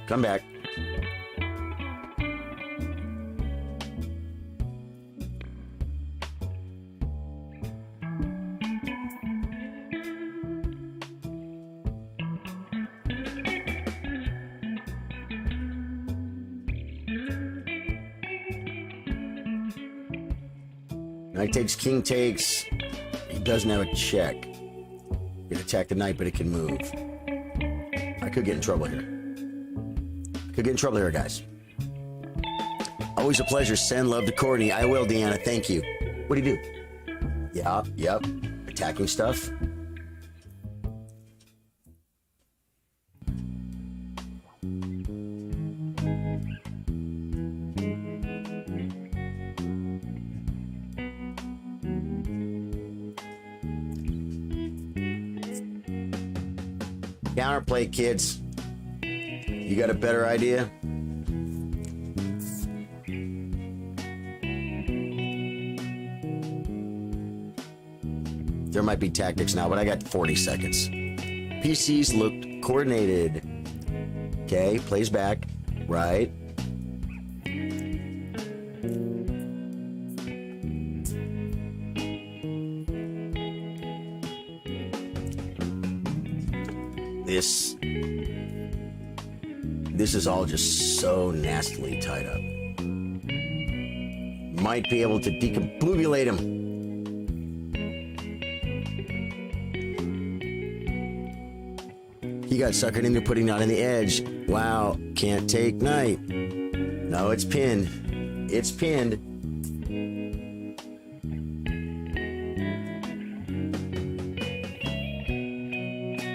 Come back. Knight takes, king takes. He doesn't have a check. He can attack the knight, but it can move. I could get in trouble here. Could get in trouble here, guys. Always a pleasure. Send love to Courtney. I will, Deanna. Thank you. What do you do? Yep. Attacking stuff. Counterplay, kids. You got a better idea? There might be tactics now, but I got 40 seconds. PCs looked coordinated. Okay, plays back. Right. This is all just so nastily tied up. Might be able to decombobulate him. He got suckered into putting knight on the edge. Wow, can't take knight. No, it's pinned. It's pinned.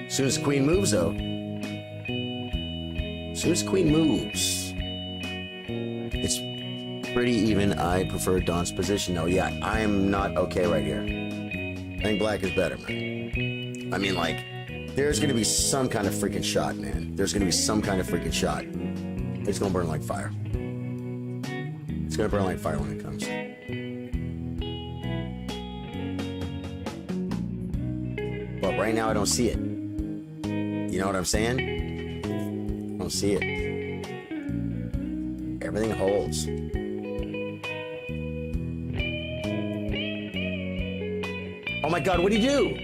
As soon as queen moves, though. As soon as queen moves, it's pretty even. I prefer Don's position. No, yeah, I am not okay right here. I think black is better, man. I mean, like, there's going to be some kind of freaking shot, man. There's going to be some kind of freaking shot. It's going to burn like fire. It's going to burn like fire when it comes. But right now, I don't see it. You know what I'm saying? I don't see it. Everything holds. Oh my God, what do you do?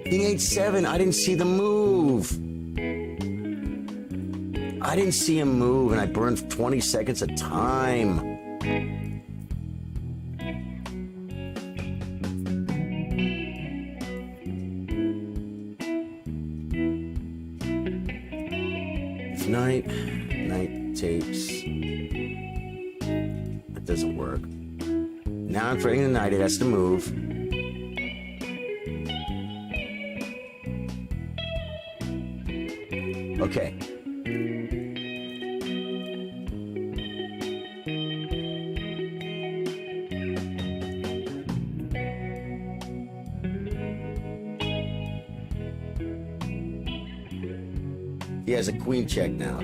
King H7, I didn't see the move. I didn't see him move, and I burned 20 seconds of time. Knight takes. That doesn't work. Now I'm threatening the knight. It has to move. Okay. He has a queen check now.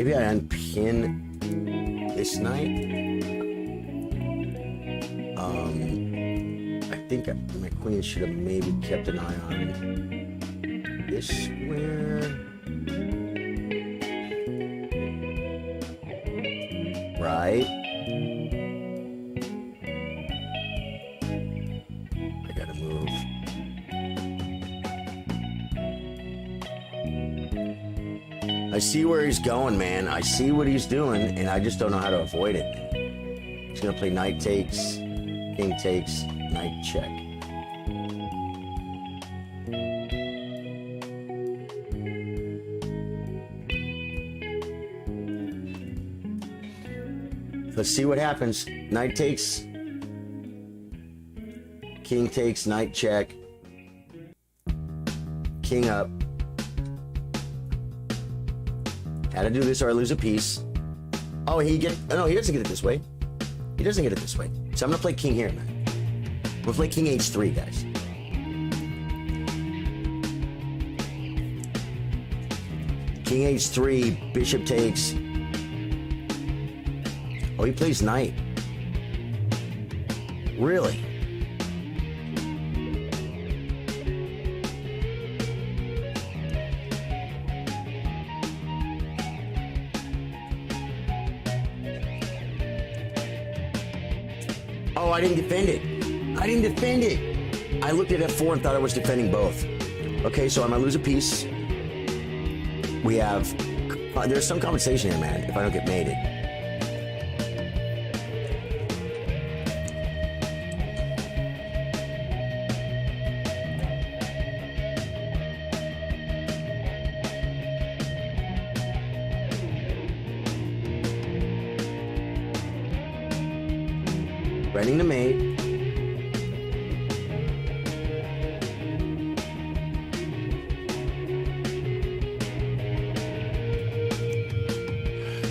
Maybe I unpin this knight. I think my queen should have maybe kept an eye on this square. Right? I gotta move. I see where he's going, man. I see what he's doing, and I just don't know how to avoid it. He's gonna play knight takes, king takes, knight check. Let's see what happens. Knight takes, king takes, knight check, king up. Had to do this or I lose a piece. Oh, no, he doesn't get it this way. He doesn't get it this way. So I'm gonna play king here, man. We'll play king h3, guys. King h3, bishop takes. Oh, he plays knight. Really? Oh, I didn't defend it. I didn't defend it. I looked at f4 and thought I was defending both. Okay, so I'm gonna lose a piece. We have... there's some compensation here, man, if I don't get mated. Ready to mate.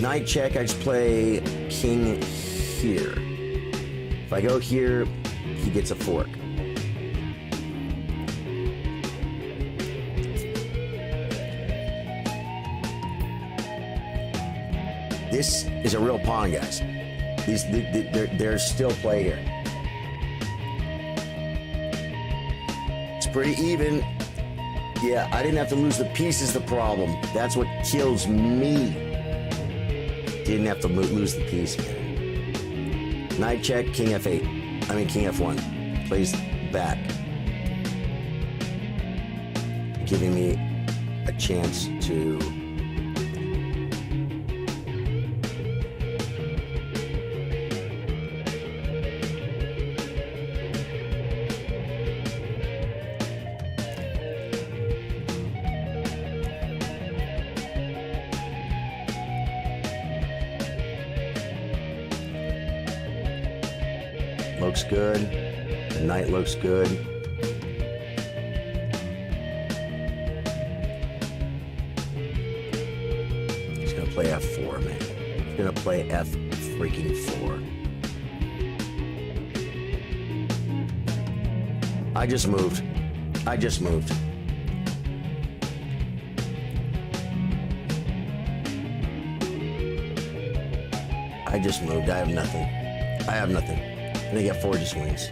Knight check, I just play king here. If I go here, he gets a fork. This is a real pawn, guys. There's still play here. It's pretty even. Yeah, I didn't have to lose the piece is the problem. That's what kills me. Didn't have to lose the piece, man. Knight check, king f8. I mean, king f1. Plays back. Giving me a chance to... Looks good. The knight looks good. He's gonna play f4, man. He's gonna play f freaking 4. I just moved. I just moved. I just moved. I have nothing. I have nothing. And they get 4 just wins.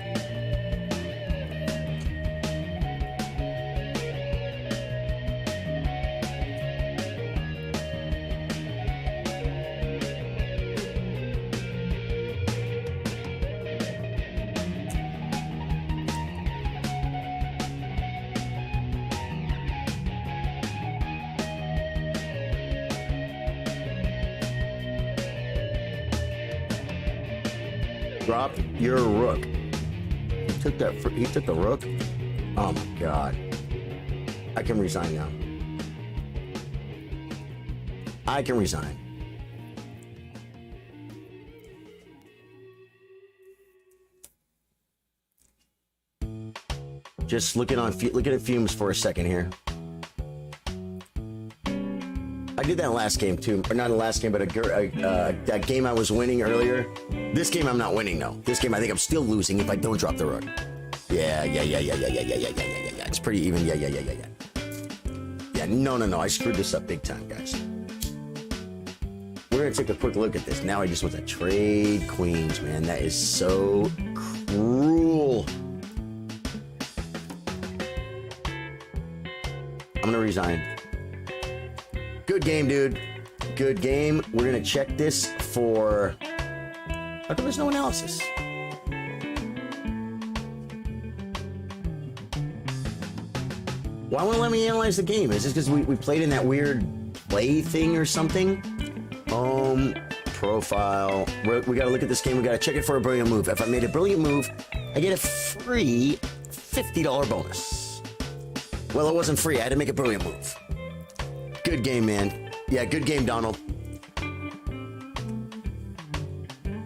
Drop your rook. He took that. He took the rook. Oh my god. I can resign now. I can resign. Just looking at fumes for a second here. I did that in the last game too, or not in the last game, but that game I was winning earlier. This game I'm not winning though. This game I think I'm still losing if I don't drop the rook. Yeah. It's pretty even. Yeah. Yeah, no. I screwed this up big time, guys. we're gonna take a quick look at this. Now he just wants to trade queens, man. That is so cruel. I'm gonna resign. Good game, dude. Good game. We're gonna check this for... How come there's no analysis? Why won't it let me analyze the game? Is this because we played in that weird play thing or something? Home, profile. We gotta look at this game. We gotta check it for a brilliant move. If I made a brilliant move, I get a free $50 bonus. Well, it wasn't free. I had to make a brilliant move. Good game, man. Yeah, good game, Donald.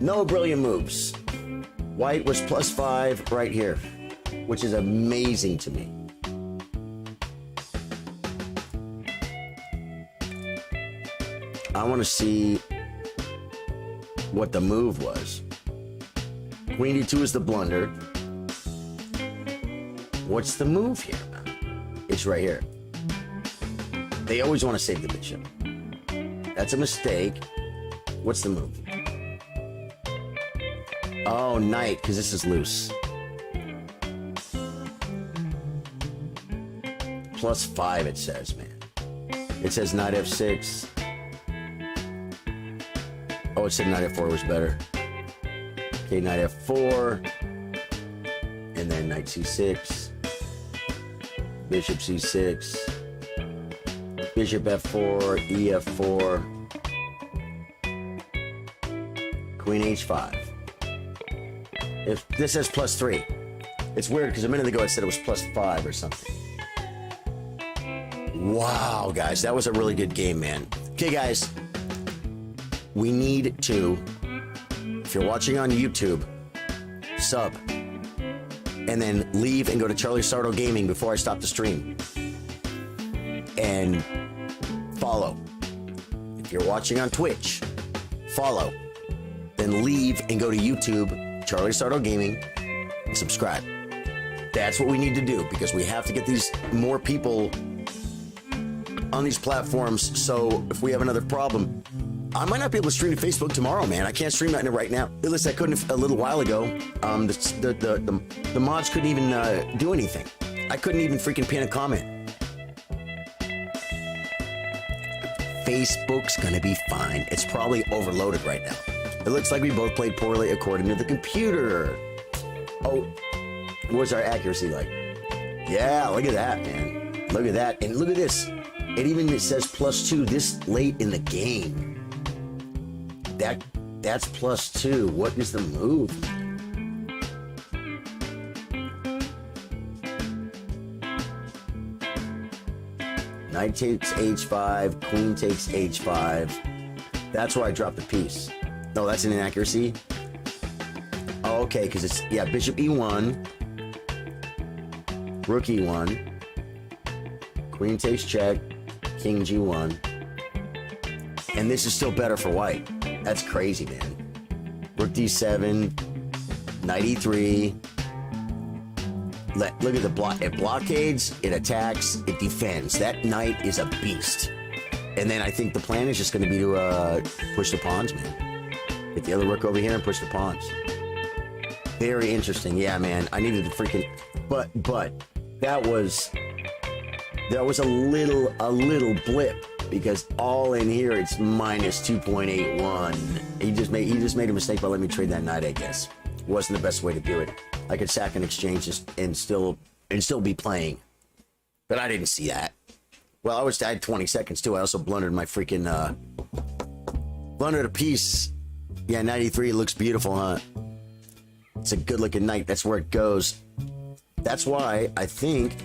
No brilliant moves. White was +5 right here, which is amazing to me. I want to see what the move was. Queen D2 is the blunder. What's the move here, man? It's right here. They always want to save the bishop. That's a mistake. What's the move? Oh, knight, because this is loose. +5, it says, man. It says knight F6. Oh, it said knight F4 was better. Okay, knight F4. And then knight C6. Bishop C6. Bishop F4, EF4. Queen H5. If this says +3. It's weird because a minute ago it said it was +5 or something. Wow, guys, that was a really good game, man. Okay, guys, we need to, if you're watching on YouTube, sub, and then leave and go to Charly Sardo Gaming before I stop the stream. And follow. If you're watching on Twitch, follow. Then leave and go to YouTube, Charly Sardo Gaming, and subscribe. That's what we need to do because we have to get these more people on these platforms. So if we have another problem, I might not be able to stream to Facebook tomorrow, man. I can't stream that right now. At least I couldn't a little while ago. The mods couldn't even do anything. I couldn't even freaking pin a comment. Facebook's gonna be fine. It's probably overloaded right now. It looks like we both played poorly according to the computer. Oh, what's our accuracy like? Yeah, look at that, man. Look at that. And look at this. It even says +2 this late in the game. That's +2. What is the move? Knight takes H5, Queen takes H5. That's where I dropped the piece. No, that's an inaccuracy. Oh, okay, because it's, yeah, Bishop E1, Rook E1, Queen takes check, King G1. And this is still better for white. That's crazy, man. Rook D7, Knight E3. Look at the block. It blockades, it attacks, it defends. That knight is a beast. And then I think the plan is just going to be to push the pawns, man. Get the other rook over here and push the pawns. Very interesting. Yeah, man. I needed to freaking... But that was a little blip. Because all in here, it's -2.81. He just made a mistake by letting me trade that knight, I guess. Wasn't the best way to do it. I could sack and exchange and still be playing. But I didn't see that. Well, I had 20 seconds too. I also blundered my freaking blundered a piece. Yeah, 93 looks beautiful, huh? It's a good looking knight. That's where it goes. That's why I think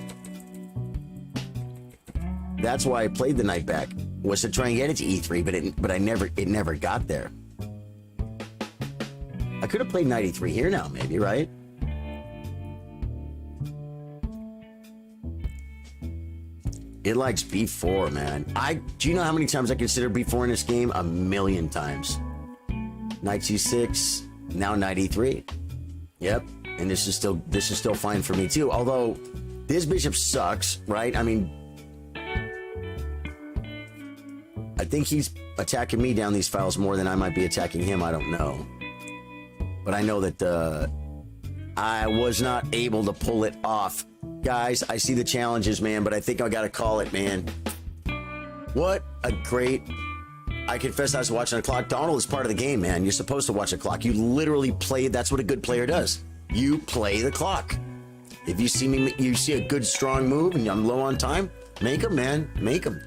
that's why I played the knight back, was to try and get it to E3, but it never got there. I could have played knight E3 here now, maybe, right? It likes B4, man. Do you know how many times I consider B4 in this game? 1,000,000 times. Knight C6, now knight E3. Yep, and this is still fine for me too. Although this bishop sucks, right? I mean, I think he's attacking me down these files more than I might be attacking him. I don't know. But I know that I was not able to pull it off. Guys, I see the challenges, man, but I think I got to call it, man. What a great... I confess I was watching the clock. Donald is part of the game, man. You're supposed to watch the clock. You literally play. That's what a good player does. You play the clock. If you see a good, strong move and I'm low on time, make them, man. Make them.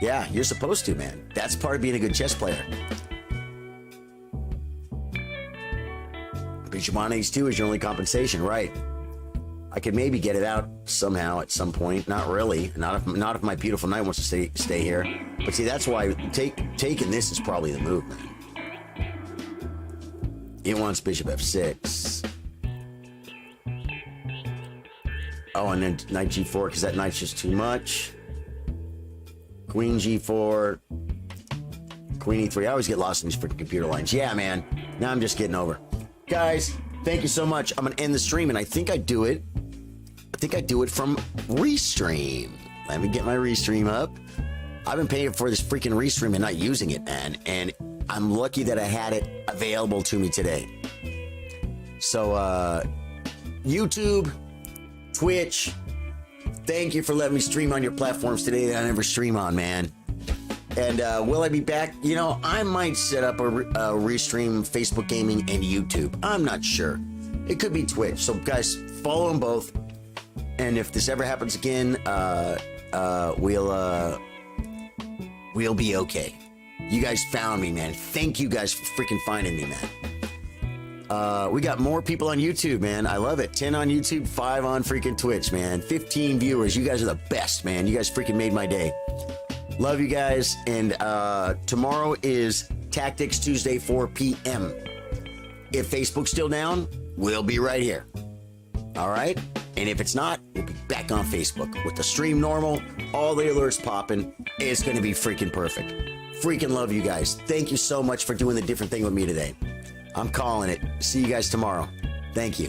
Yeah, you're supposed to, man. That's part of being a good chess player. Bijumanes 2 is your only compensation, right? I could maybe get it out somehow at some point. Not really. Not if my beautiful knight wants to stay here. But see, that's why taking this is probably the move, man. It wants bishop f6. Oh, and then knight g4 because that knight's just too much. Queen g4. Queen e3. I always get lost in these freaking computer lines. Yeah, man. Now I'm just getting over. Guys, thank you so much. I'm going to end the stream, and I think I do it from Restream. Let me get my Restream up. I've been paying for this freaking Restream and not using it, man. And I'm lucky that I had it available to me today. So, YouTube, Twitch, thank you for letting me stream on your platforms today that I never stream on, man. And will I be back? You know, I might set up a Restream, Facebook Gaming, and YouTube. I'm not sure. It could be Twitch. So, guys, follow them both. And if this ever happens again, we'll be okay. You guys found me, man. Thank you guys for freaking finding me, man. We got more people on YouTube, man. I love it. 10 on YouTube, 5 on freaking Twitch, man. 15 viewers. You guys are the best, man. You guys freaking made my day. Love you guys. And tomorrow is Tactics Tuesday, 4 p.m. If Facebook's still down, we'll be right here. All right? And if it's not, we'll be back on Facebook with the stream normal, all the alerts popping. It's going to be freaking perfect. Freaking love you guys. Thank you so much for doing the different thing with me today. I'm calling it. See you guys tomorrow. Thank you.